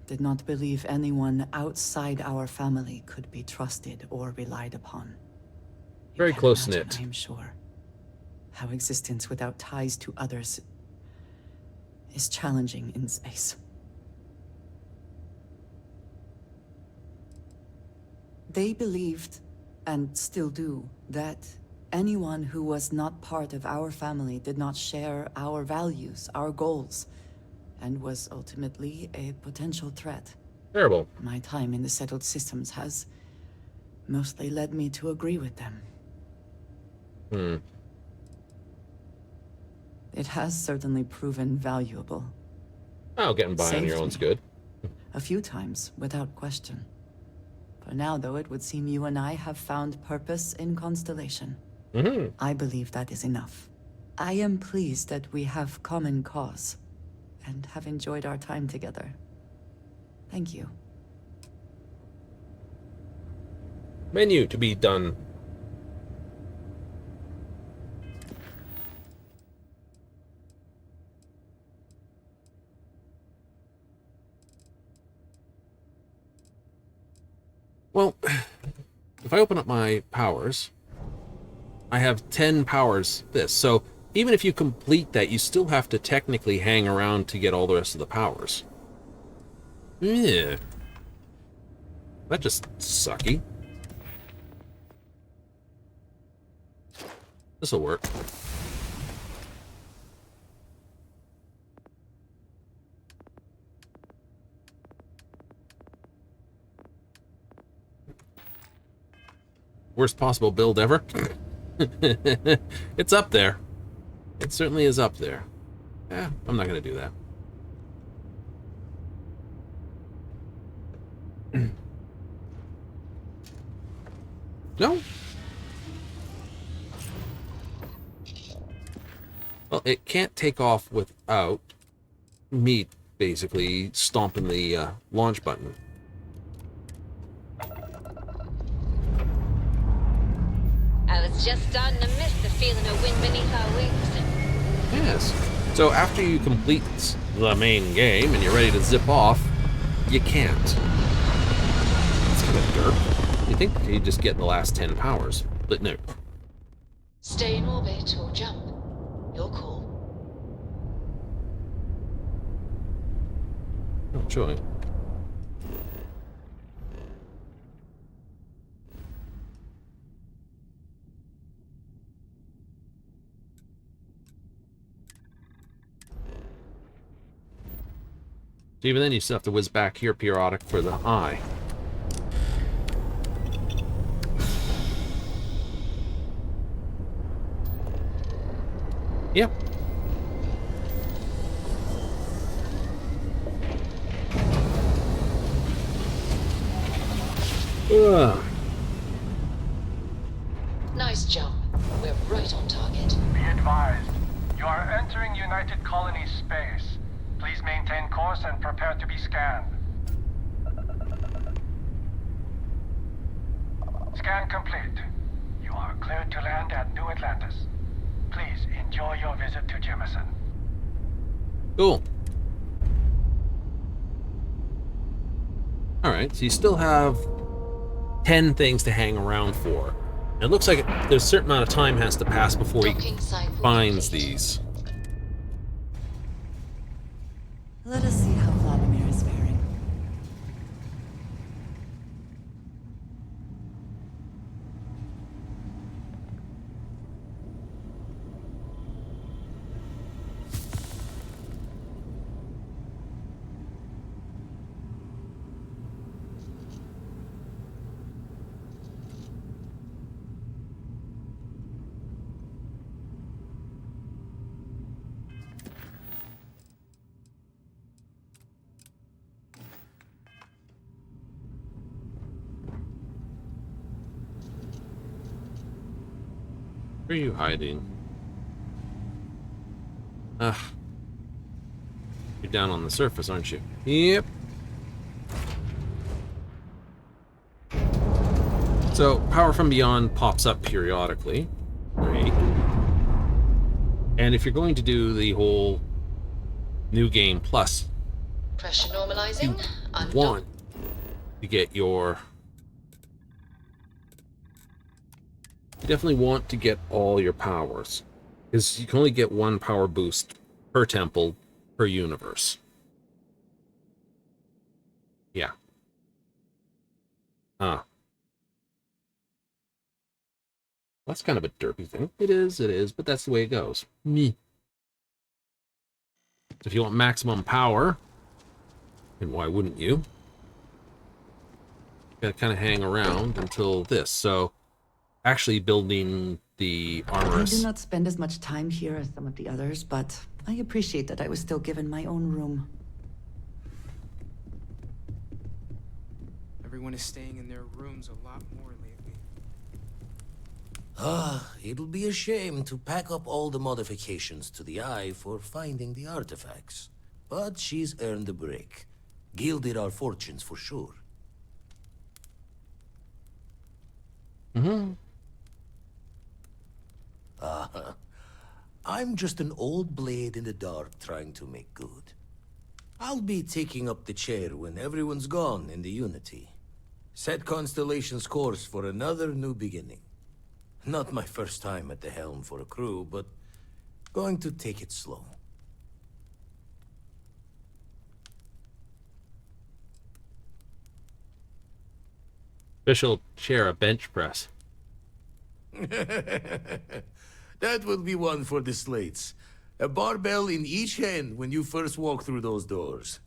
did not believe anyone outside our family could be trusted or relied upon. Very close-knit. I am sure how existence without ties to others is challenging in space. They believed, and still do, that anyone who was not part of our family did not share our values, our goals, and was ultimately a potential threat. Terrible. My time in the settled systems has mostly led me to agree with them. It has certainly proven valuable. Oh, getting by on your own's good. A few times, without question. For now, though, it would seem you and I have found purpose in Constellation. I believe that is enough. I am pleased that we have common cause, and have enjoyed our time together. Thank you. Menu to be done. Well, if I open up my powers, I have 10 powers this. So even if you complete that, you still have to technically hang around to get all the rest of the powers. Yeah. That just sucky. This'll work. Worst possible build ever. It's up there. It certainly is up there. Yeah, I'm not going to do that. No? Well, it can't take off without me basically stomping the launch button. I was just starting to miss the feeling of wind beneath our wings. Yes. So after you complete the main game and you're ready to zip off, you can't. It's kind of derp. You think you just get the last 10 powers, but no. Stay in orbit or jump. Your call. Not showing. So even then, you still have to whiz back here periodic for the eye. Yep. Ugh. Nice jump. We're right on target. Be advised, you are entering United Colonies space. Please maintain course and prepare to be scanned. Scan complete. You are cleared to land at New Atlantis. Please enjoy your visit to Jemison. Cool. Alright, so you still have 10 things to hang around for. And it looks like there's a certain amount of time has to pass before he finds these. Let us see how Vladimir is faring. Where are you hiding? Ugh. You're down on the surface, aren't you? Yep. So, Power from Beyond pops up periodically. Great. And if you're going to do the whole New Game Plus, Pressure normalizing. you want to get your... You definitely want to get all your powers, because you can only get one power boost per temple per universe. Yeah. That's kind of a derpy thing. It is, but that's the way it goes. Me. So if you want maximum power, and why wouldn't you? You gotta kind of hang around until this. So actually building the armorous... I do not spend as much time here as some of the others, but I appreciate that I was still given my own room. Everyone is staying in their rooms a lot more lately. It'll be a shame to pack up all the modifications to the Eye for finding the artifacts. But she's earned a break. Gilded our fortunes for sure. Mm-hmm. I'm just an old blade in the dark trying to make good. I'll be taking up the chair when everyone's gone in the Unity. Set Constellation's course for another new beginning. Not my first time at the helm for a crew, but going to take it slow. Official chair, a bench press. That will be one for the slates. A barbell in each hand when you first walk through those doors.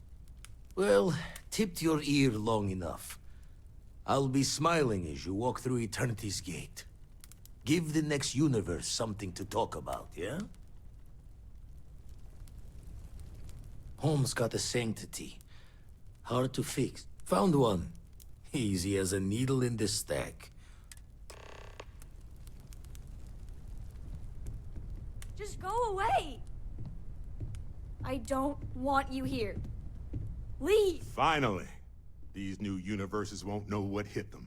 Well, tipped your ear long enough. I'll be smiling as you walk through Eternity's gate. Give the next universe something to talk about, yeah? Home's got a sanctity. Hard to fix. Found one. Easy as a needle in the stack. Just go away! I don't want you here. Leave! Finally! These new universes won't know what hit them.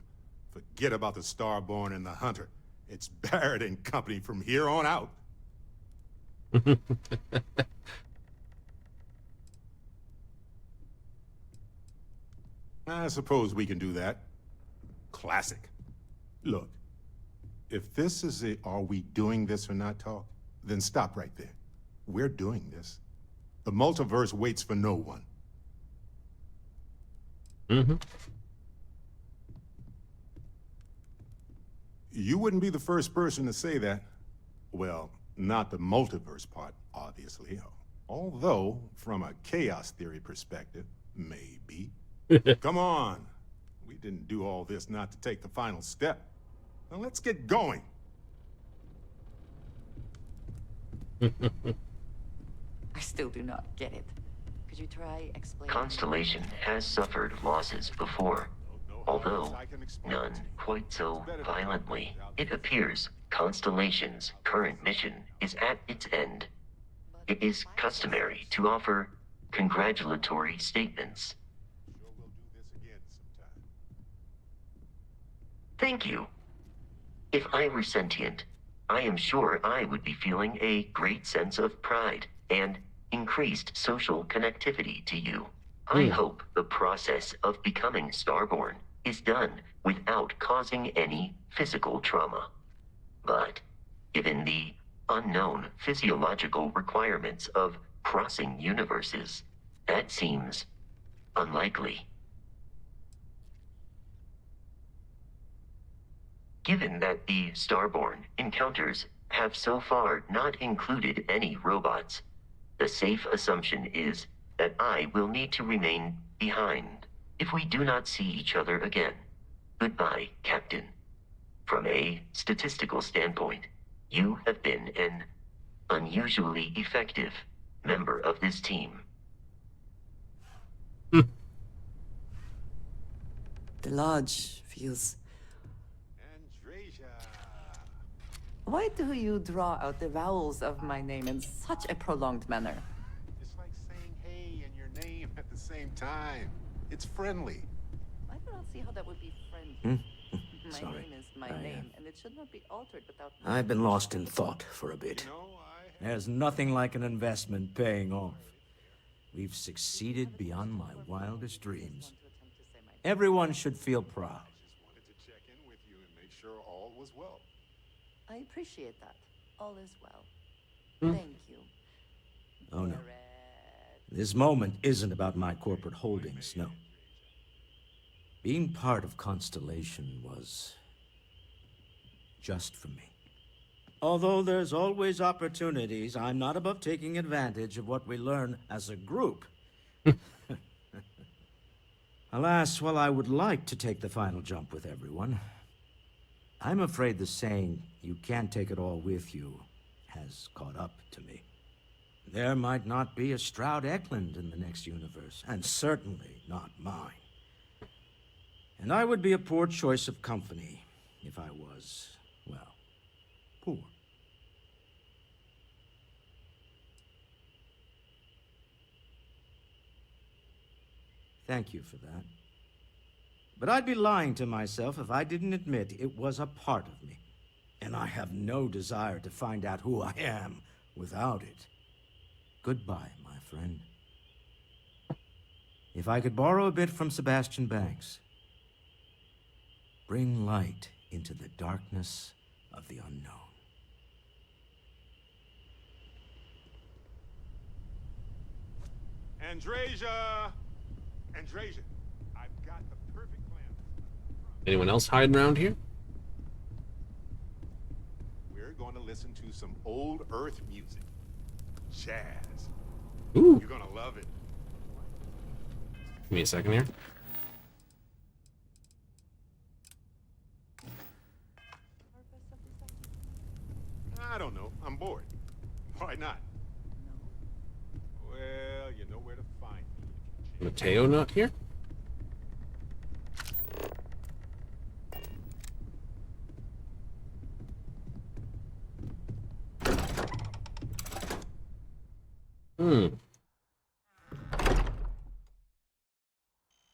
Forget about the Starborn and the Hunter. It's Barrett and company from here on out. I suppose we can do that. Classic. Look, if this is a are we doing this or not talk, then stop right there. We're doing this. The multiverse waits for no one. Mm-hmm. You wouldn't be the first person to say that. Well, not the multiverse part, obviously. Although, from a chaos theory perspective, maybe. Come on. We didn't do all this not to take the final step. Now let's get going. I still do not get it. Could you try explaining? Constellation has suffered losses before, although none quite so violently. It appears Constellation's current mission is at its end. It is customary to offer congratulatory statements. Thank you. If I were sentient, I am sure I would be feeling a great sense of pride and increased social connectivity to you. I hope the process of becoming Starborn is done without causing any physical trauma. But given the unknown physiological requirements of crossing universes, that seems unlikely. Given that the Starborn encounters have so far not included any robots, the safe assumption is that I will need to remain behind if we do not see each other again. Goodbye, Captain. From a statistical standpoint, you have been an unusually effective member of this team. The lodge feels... Why do you draw out the vowels of my name in such a prolonged manner? It's like saying hey and your name at the same time. It's friendly. I do not see how that would be friendly. My Sorry. name is my name, and it should not be altered without... I've been lost in thought for a bit. There's nothing like an investment paying off. We've succeeded beyond my wildest dreams. Everyone should feel proud. Just wanted to check in with you and make sure all was well. I appreciate that. All is well. Thank you. Oh no. This moment isn't about my corporate holdings, no. Being part of Constellation was just for me. Although there's always opportunities, I'm not above taking advantage of what we learn as a group. Alas, while I would like to take the final jump with everyone, I'm afraid the saying, you can't take it all with you, has caught up to me. There might not be a Stroud Eklund in the next universe, and certainly not mine. And I would be a poor choice of company if I was, well, poor. Thank you for that. But I'd be lying to myself if I didn't admit it was a part of me. And I have no desire to find out who I am without it. Goodbye, my friend. If I could borrow a bit from Sebastian Banks, bring light into the darkness of the unknown. Andreja! Andreja, I've got the perfect plan. Anyone else hiding around here? We're going to listen to some old Earth music. Jazz. Ooh. You're gonna love it. Give me a second here. I don't know. I'm bored. Why not? Well, you know where to find me. Mateo not here? Oh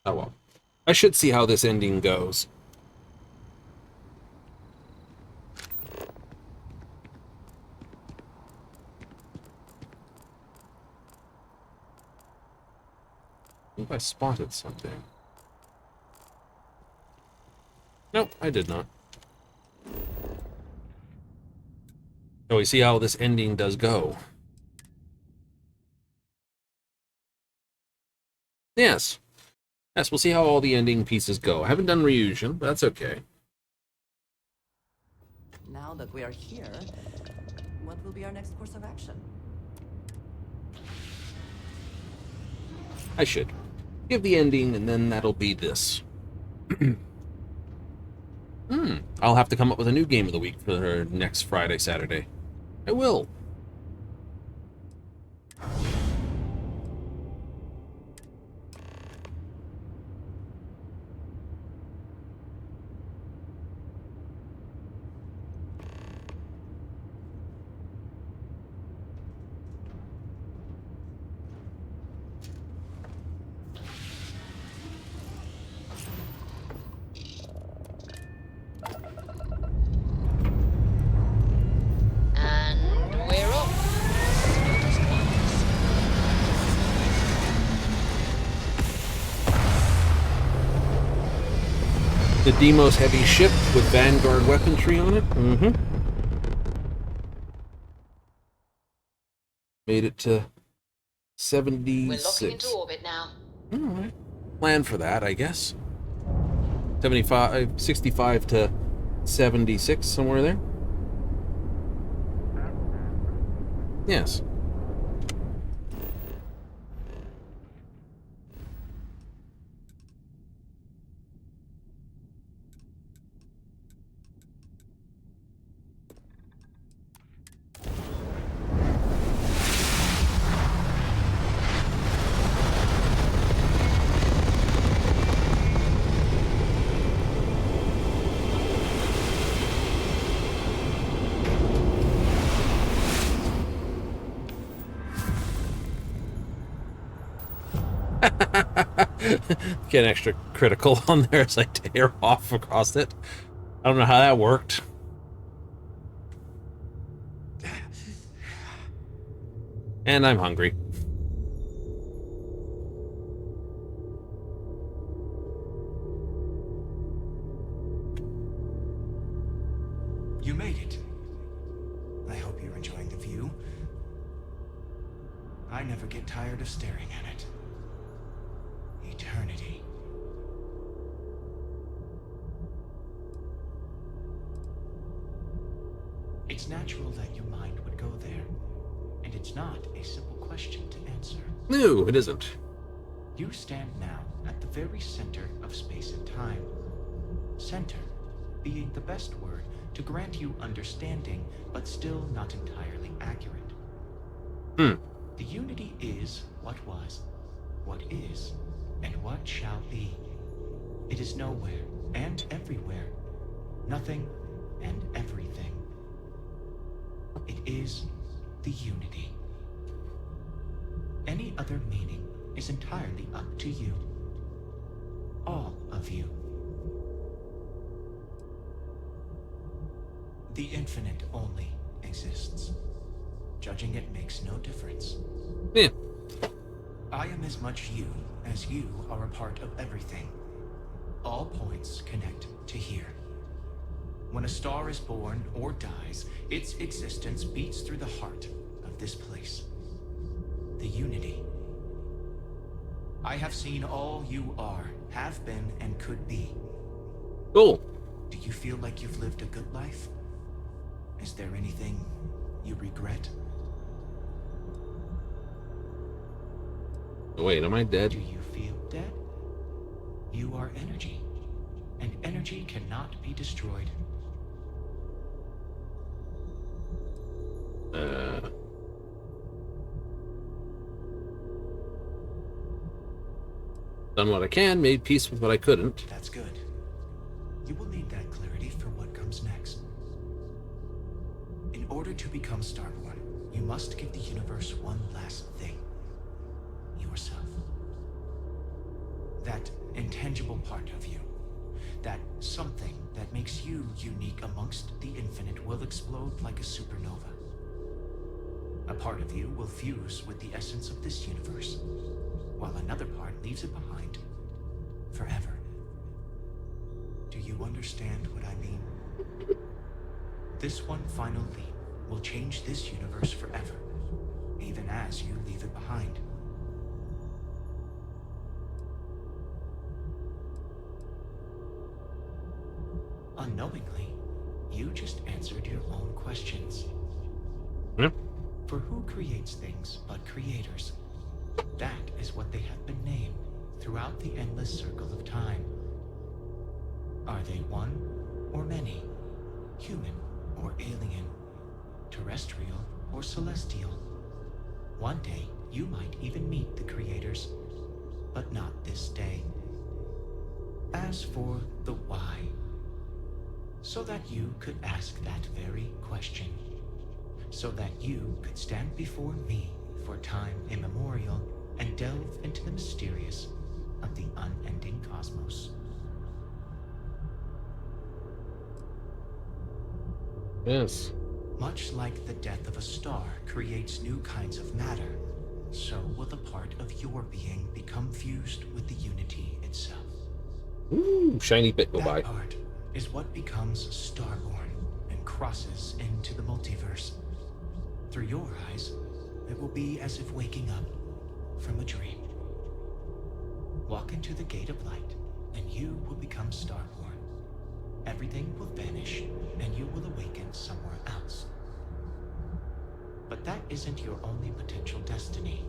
well. I should see how this ending goes. I think I spotted something. Nope, I did not. So we see how this ending does go. Yes. Yes, we'll see how all the ending pieces go. I haven't done Ryujin, but that's okay. Now that we are here, what will be our next course of action? I should. Give the ending, and then that'll be this. I'll have to come up with a new game of the week for next Friday, Saturday. I will. The Deimos heavy ship with Vanguard weaponry on it. Made it to 76. We're locking into orbit now. Alright. Plan for that, I guess. 65 to 76, somewhere there. Yes. Get an extra critical on there as I tear off across it. I don't know how that worked. And I'm hungry. You made it. I hope you're enjoying the view. I never get tired of staring at it. Eternity. It's natural that your mind would go there, and it's not a simple question to answer. No, it isn't. You stand now at the very center of space and time. Center being the best word to grant you understanding, but still not entirely accurate. The unity is what was, what is, and what shall be. It is nowhere and everywhere, nothing and everything. It is the unity. Any other meaning is entirely up to you. All of you. The infinite only exists. Judging it makes no difference. Yeah. I am as much you as you are a part of everything. All points connect to here. When a star is born or dies, its existence beats through the heart of this place. The unity. I have seen all you are, have been, and could be. Cool. Do you feel like you've lived a good life? Is there anything you regret? Wait, am I dead? Do you feel dead? You are energy, and energy cannot be destroyed. Done what I can, made peace with what I couldn't. That's good. You will need that clarity for what comes next. In order to become Starborn, you must give the universe one last thing. That intangible part of you. That something that makes you unique amongst the infinite will explode like a supernova. A part of you will fuse with the essence of this universe, while another part leaves it behind forever. Do you understand what I mean? This one final leap will change this universe forever, even as you leave it behind. Unknowingly, you just answered your own questions. Yep. For who creates things but creators? That is what they have been named throughout the endless circle of time. Are they one or many? Human or alien? Terrestrial or celestial? One day, you might even meet the creators, but not this day. As for the why, so that you could ask that very question. So that you could stand before me for time immemorial and delve into the mysterious of the unending cosmos. Yes. Much like the death of a star creates new kinds of matter, so will the part of your being become fused with the unity itself. Ooh, shiny bit go That by. part is what becomes starborn and crosses into the multiverse. Through your eyes, it will be as if waking up from a dream. Walk into the gate of light, and you will become starborn. Everything will vanish, and you will awaken somewhere else. But that isn't your only potential destiny.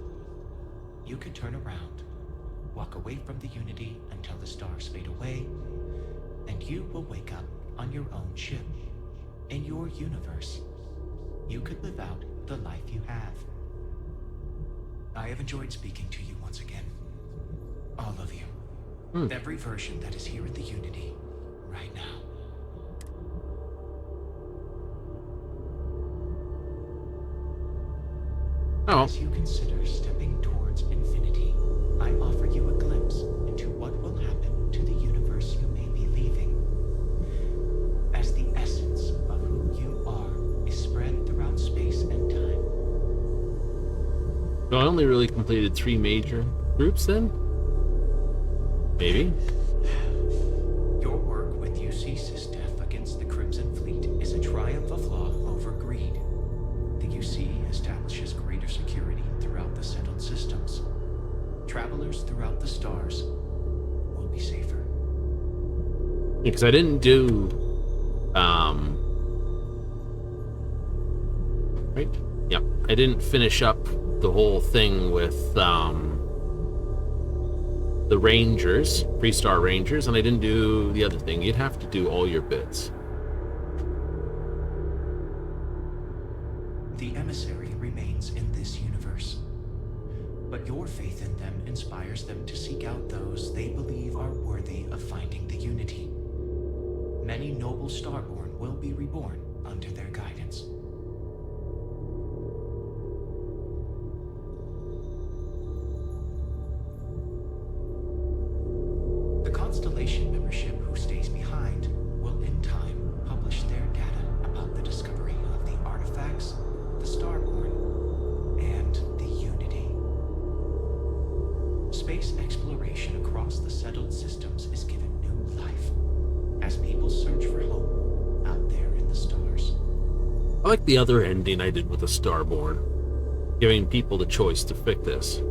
You could turn around, walk away from the unity until the stars fade away, and you will wake up on your own ship, in your universe. You could live out the life you have. I have enjoyed speaking to you once again. All of you. Every version that is here at the Unity, right now. Oh. As you consider stepping towards infinity, I offer you a glimpse into what will happen to the universe you may be leaving. As the essence of who you are is spread throughout space and time. So I only really completed 3 major groups then? Maybe? Your work with UC SysDef against the Crimson Fleet is a triumph of law over greed. The UC establishes greater security throughout the settled systems. Travelers throughout the stars will be safer. Because I didn't do, right? Yep. I didn't finish up the whole thing with, the Rangers, Freestar Rangers, and I didn't do the other thing. You'd have to do all your bits. The emissary remains in this universe, but your faith in them inspires them to seek out those they believe are worthy of finding the unity. Many noble Starborn will be reborn under their guidance. The Constellation membership who stays behind will in time publish their data about the discovery of the artifacts, the Starborn, and the Unity. Space exploration across the settled systems is given new life as people search for hope out there in the stars. I like the other ending I did with the Starborn, giving people the choice to pick this.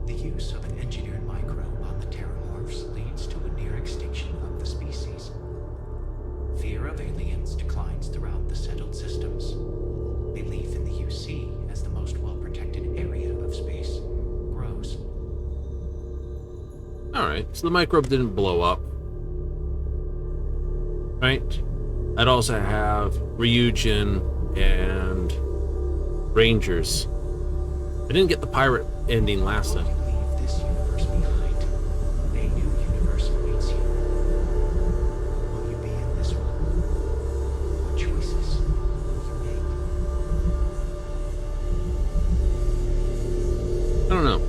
The use of an engineered microbe on the Terramorphs leads to a near extinction of the species. Fear of aliens declines throughout the settled systems. Belief in the UC as the most well-protected area of space grows. Alright, so the microbe didn't blow up. Right? I'd also have Ryujin and Rangers. I didn't get the pirate ending last time. Leave this universe behind. A new universe awaits you. Will you be in this one? What choices will you make? I don't know.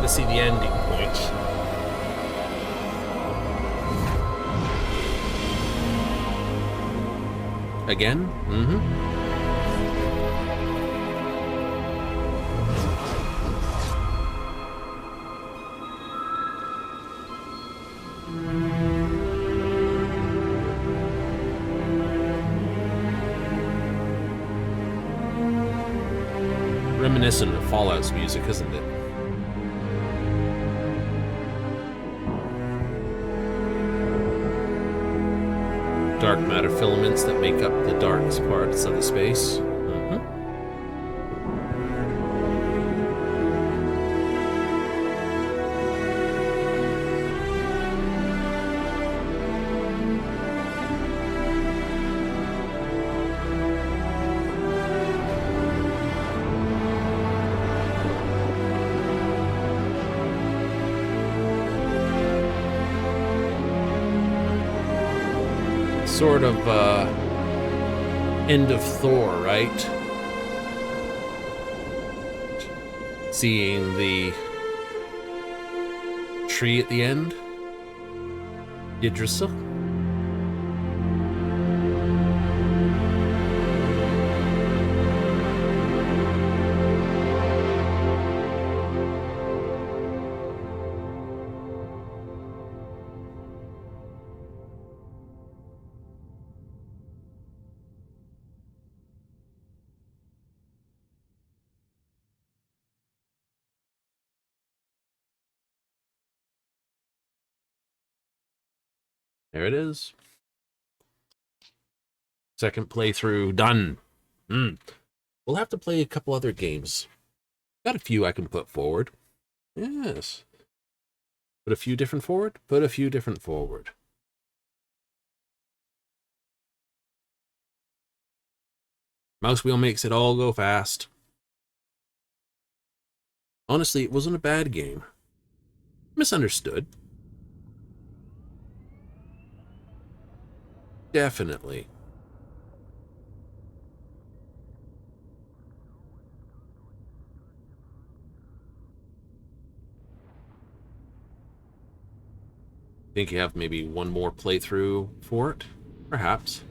to see the ending point. Again? Mm-hmm. Reminiscent of Fallout's music, isn't it? Dark matter filaments that make up the darkest parts of the space. Sort of end of Thor, right? Seeing the tree at the end. Yggdrasil. There it is. Second playthrough done. We'll have to play a couple other games. Got a few I can put forward. Yes. Put a few different forward. Put a few different forward. Mouse wheel makes it all go fast. Honestly, it wasn't a bad game. Misunderstood. Definitely. Think you have maybe one more playthrough for it? Perhaps.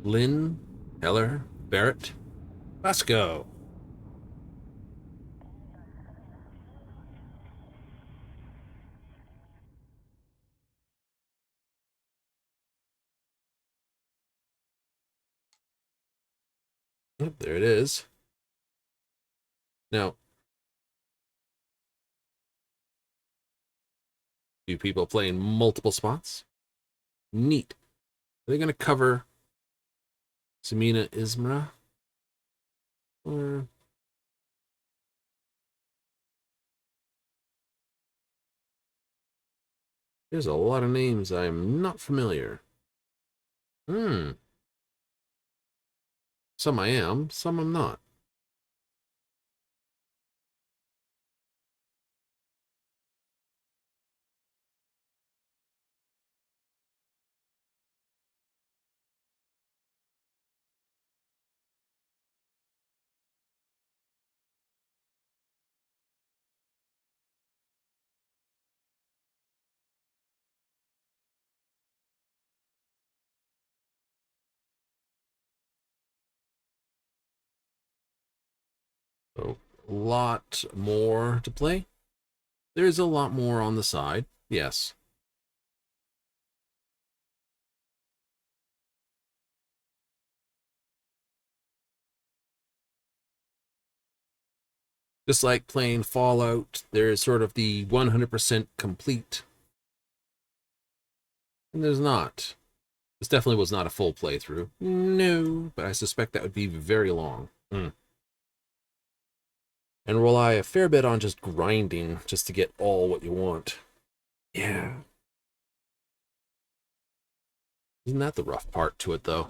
Lynn, Heller, Barrett. Let's go. Yep, there it is. Now, few people playing multiple spots. Neat. Are they going to cover Samina Ismra? Or there's a lot of names I'm not familiar. Some I am, some I'm not. So, a lot more to play. There's a lot more on the side, yes. Just like playing Fallout, there's sort of the 100% complete. And there's not. This definitely was not a full playthrough. No, but I suspect that would be very long. And rely a fair bit on just grinding just to get all what you want. Yeah. Isn't that the rough part to it, though?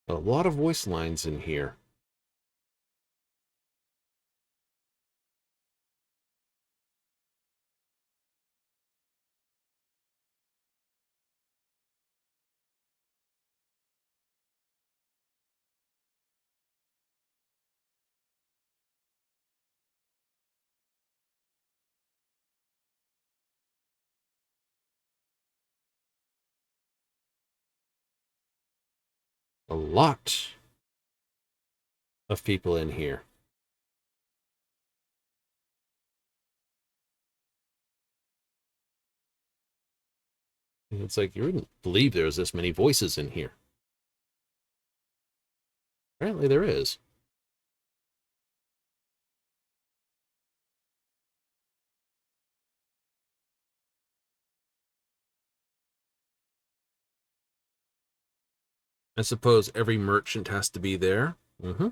A lot of voice lines in here. A lot of people in here. And it's like, you wouldn't believe there's this many voices in here. Apparently there is. I suppose every merchant has to be there. Mm-hmm.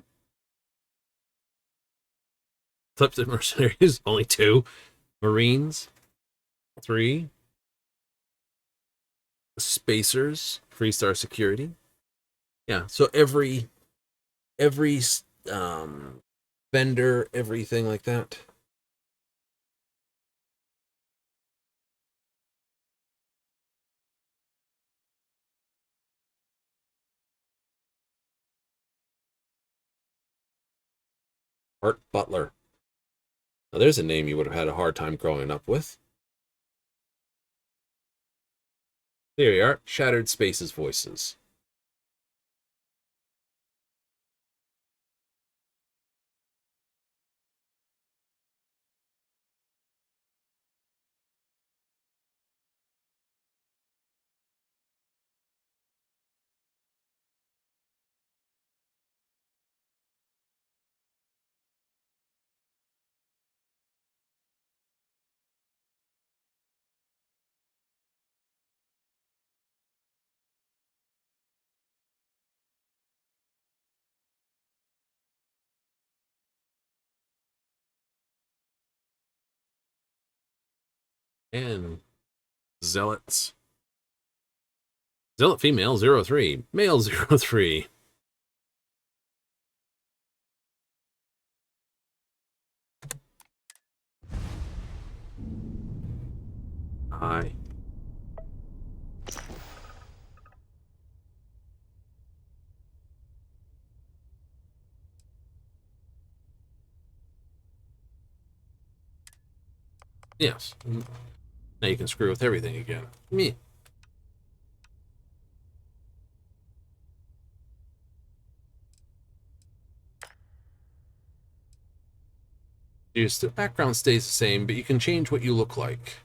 Types of mercenaries, only 2. Marines, 3. Spacers, Freestar Security. Yeah, so every vendor, everything like that. Art Butler. Now there's a name you would have had a hard time growing up with. There you are, Shattered Spaces voices. And Zealots. Zealot female 03. Male 03. Hi. Yes. Now you can screw with everything again. Me. The background stays the same, but you can change what you look like.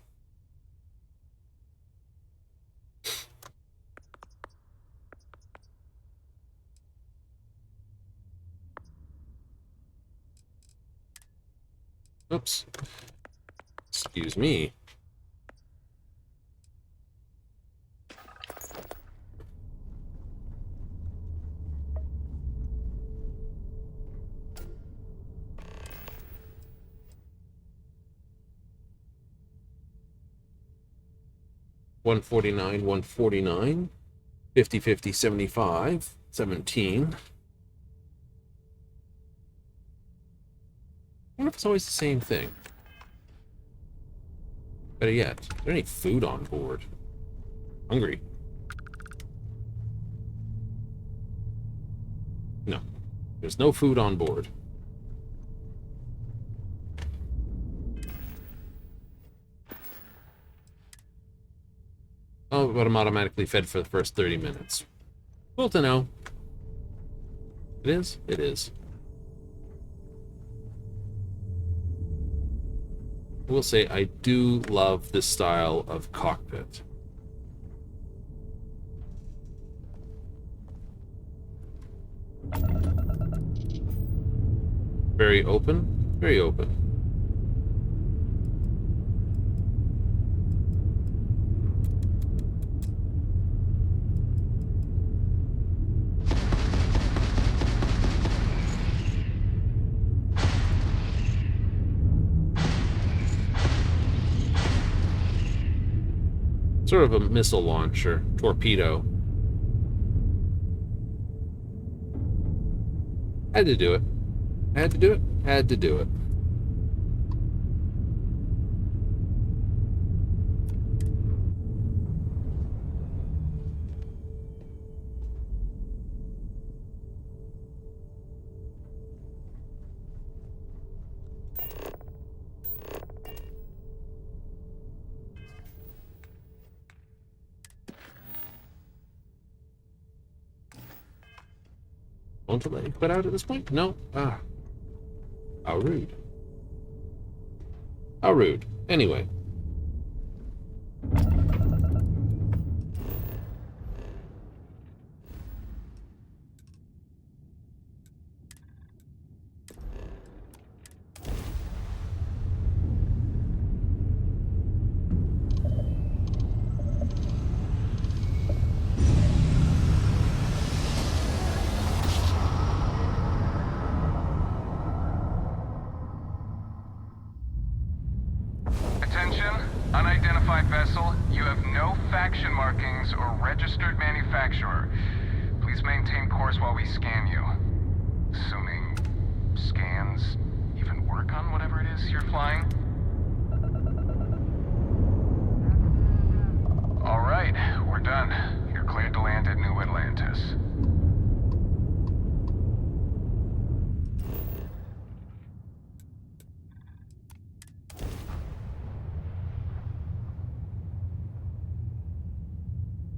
Oops. Excuse me. $149, $149, $50, $50, $75, $17. I wonder if it's always the same thing. Better yet, is there any food on board? Hungry. No. There's no food on board. Oh, but I'm automatically fed for the first 30 minutes. Cool to know. It is? It is. I will say I do love this style of cockpit. Very open, very open. Sort of a missile launcher, torpedo. Had to do it. Had to do it. Had to do it. Won't you let me quit out at this point? No? Ah. How rude. How rude. Anyway. Unidentified vessel, you have no faction markings or registered manufacturer. Please maintain course while we scan you. Assuming scans even work on whatever it is you're flying. Alright, we're done. You're cleared to land at New Atlantis.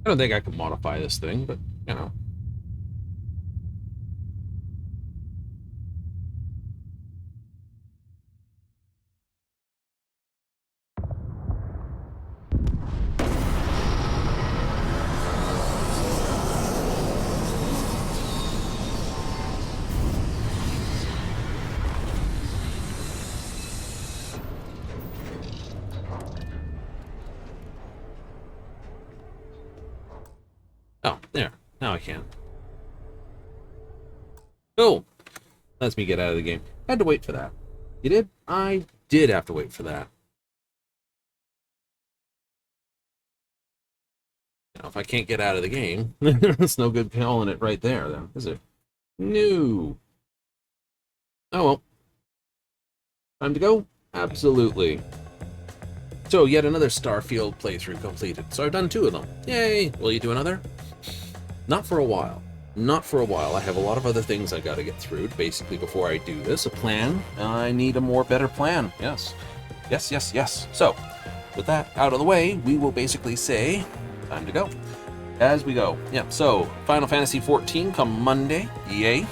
I don't think I could modify this thing, but, you know. Oh, there. Now I can. Cool. Lets me get out of the game. Had to wait for that. You did? I did have to wait for that. Now, if I can't get out of the game, it's no good calling it right there, then, is it? No. Oh, well. Time to go? Absolutely. So, yet another Starfield playthrough completed. So I've done 2 of them. Yay! Will you do another? Not for a while. Not for a while. I have a lot of other things I gotta get through, basically, before I do this. A plan. I need a more better plan. Yes. Yes, yes, yes. So, with that out of the way, we will basically say, time to go. As we go. Yep, so, Final Fantasy XIV come Monday. Yay.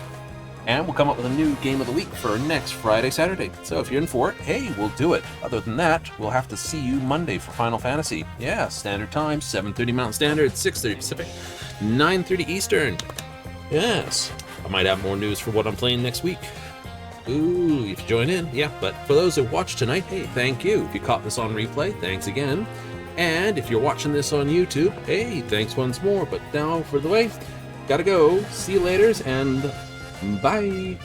And we'll come up with a new game of the week for next Friday, Saturday. So if you're in for it, hey, we'll do it. Other than that, we'll have to see you Monday for Final Fantasy. Yeah, standard time, 7:30 Mountain Standard, 6:30 Pacific, 9:30 Eastern. Yes. I might have more news for what I'm playing next week. Ooh, if you join in, yeah. But for those who watched tonight, hey, thank you. If you caught this on replay, thanks again. And if you're watching this on YouTube, hey, thanks once more. But now for the way, gotta go. See you laters, and bye.